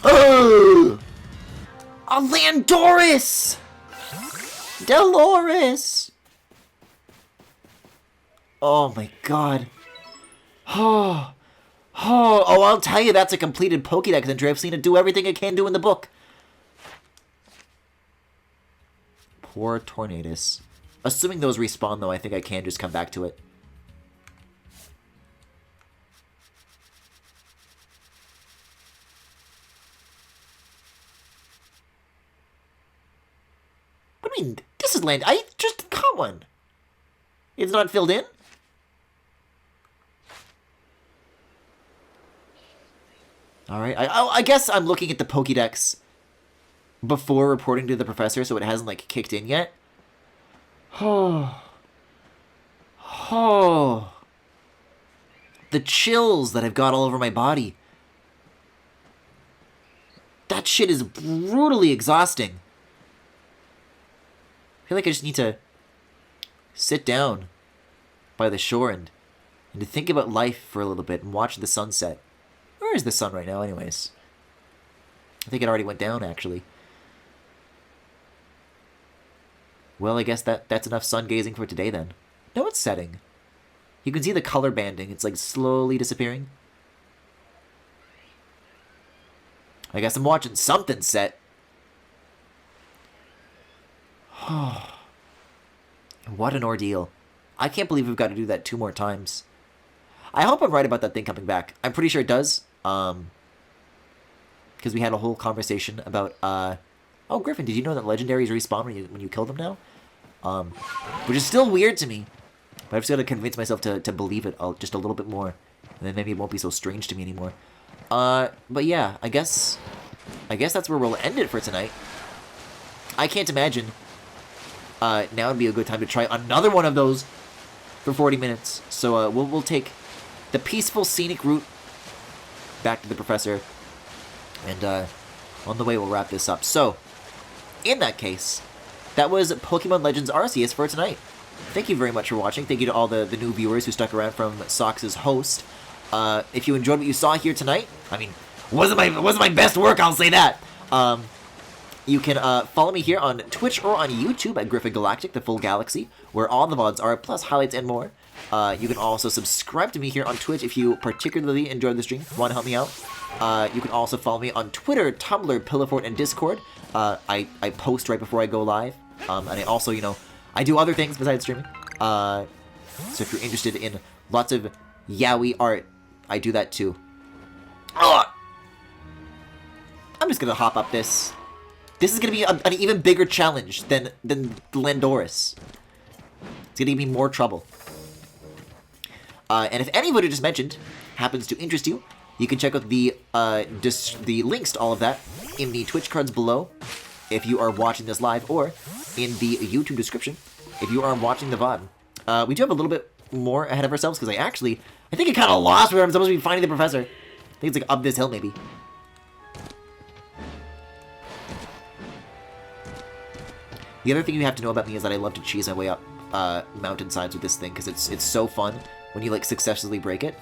Speaker 1: Oh! A Landorus! Dolores! Oh my god. Oh, I'll tell you that's a completed Pokédex entry. I've seen it do everything it can do in the book. Poor Tornadus. Assuming those respawn, though, I think I can just come back to it. What do you mean? This is land. I just caught one. It's not filled in? Alright, I guess I'm looking at the Pokédex before reporting to the professor, so it hasn't, like, kicked in yet. Oh. The chills that I've got all over my body. That shit is brutally exhausting. I feel like I just need to sit down by the shore and to think about life for a little bit and watch the sunset. Where is the sun right now, anyways? I think it already went down, actually. Well, I guess that's enough sun gazing for today, then. No, it's setting. You can see the color banding. It's, like, slowly disappearing. I guess I'm watching something set. What an ordeal. I can't believe we've got to do that 2 more times. I hope I'm right about that thing coming back. I'm pretty sure it does. Because we had a whole conversation about, oh, Griffin, did you know that legendaries respawn when you kill them now? Which is still weird to me. But I've just got to convince myself to believe it just a little bit more. And then maybe it won't be so strange to me anymore. But yeah, I guess that's where we'll end it for tonight. I can't imagine now would be a good time to try another one of those for 40 minutes. So we'll take the peaceful, scenic route back to the professor. And on the way, we'll wrap this up. So, in that case, that was Pokemon Legends Arceus for tonight. Thank you very much for watching. Thank you to all the new viewers who stuck around from Sox's host. If you enjoyed what you saw here tonight, I mean, wasn't my best work, I'll say that. You can follow me here on Twitch or on YouTube at GRIFFINGALACTIC, the full galaxy, where all the VODs are, plus highlights and more. You can also subscribe to me here on Twitch if you particularly enjoyed the stream, want to help me out. You can also follow me on Twitter, Tumblr, Pillowfort, and Discord. I post right before I go live. And I also, you know, I do other things besides streaming. So if you're interested in lots of yaoi art, I do that too. Ugh! I'm just gonna hop up this. This is gonna be an even bigger challenge than Landoris. It's gonna give me more trouble. And if any of what I just mentioned happens to interest you, you can check out the links to all of that in the Twitch cards below if you are watching this live, or in the YouTube description if you are watching the VOD. We do have a little bit more ahead of ourselves, because I think I kind of lost where I'm supposed to be finding the professor. I think it's like up this hill, maybe. The other thing you have to know about me is that I love to cheese my way up mountainsides with this thing, because it's so fun when you like successfully break it.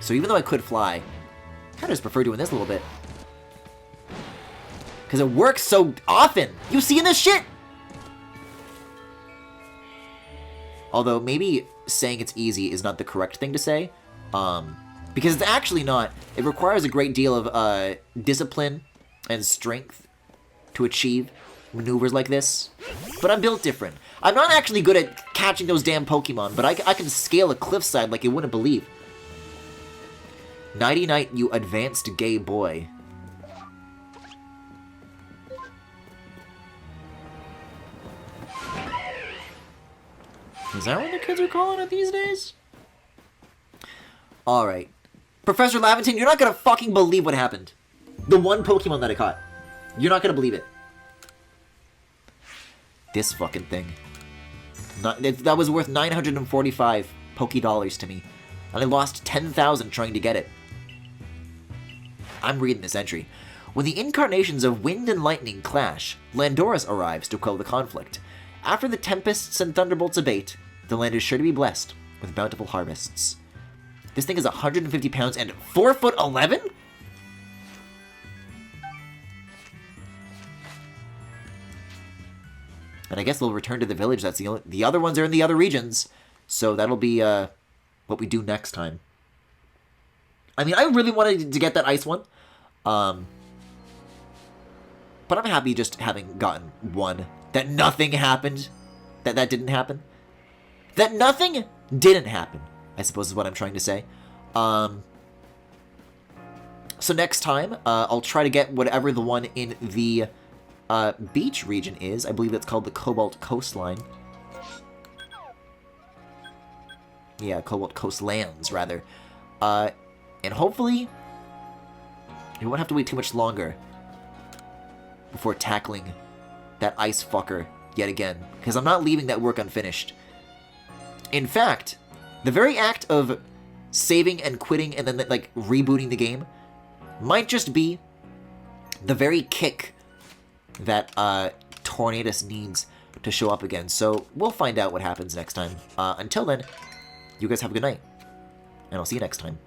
Speaker 1: So even though I could fly, I kind of just prefer doing this a little bit, because it works so often. You seeing this shit? Although maybe saying it's easy is not the correct thing to say, because it's actually not. It requires a great deal of discipline and strength to achieve maneuvers like this. But I'm built different. I'm not actually good at catching those damn Pokemon, but I can scale a cliffside like you wouldn't believe. Nighty-night, you advanced gay boy. Is that what the kids are calling it these days? Alright. Professor Laventon, you're not gonna fucking believe what happened. The one Pokemon that I caught. You're not gonna believe it. This fucking thing. That was worth 945 Poké-Dollars to me. And I lost 10,000 trying to get it. I'm reading this entry. When the incarnations of Wind and Lightning clash, Landoris arrives to quell the conflict. After the tempests and thunderbolts abate, the land is sure to be blessed with bountiful harvests. This thing is 150 pounds and 4'11"? And I guess they'll return to the village. That's the other ones are in the other regions. So that'll be what we do next time. I mean, I really wanted to get that ice one. But I'm happy just having gotten one. That nothing happened. That didn't happen. That nothing didn't happen, I suppose is what I'm trying to say. So next time, I'll try to get whatever the one in the beach region is. I believe that's called the Cobalt Coastline. Yeah, Cobalt Coastlands, rather. And hopefully, we won't have to wait too much longer before tackling that ice fucker yet again, because I'm not leaving that work unfinished. In fact, the very act of saving and quitting and then like rebooting the game might just be the very kick that Tornadus needs to show up again. So we'll find out what happens next time. Until then, you guys have a good night, and I'll see you next time.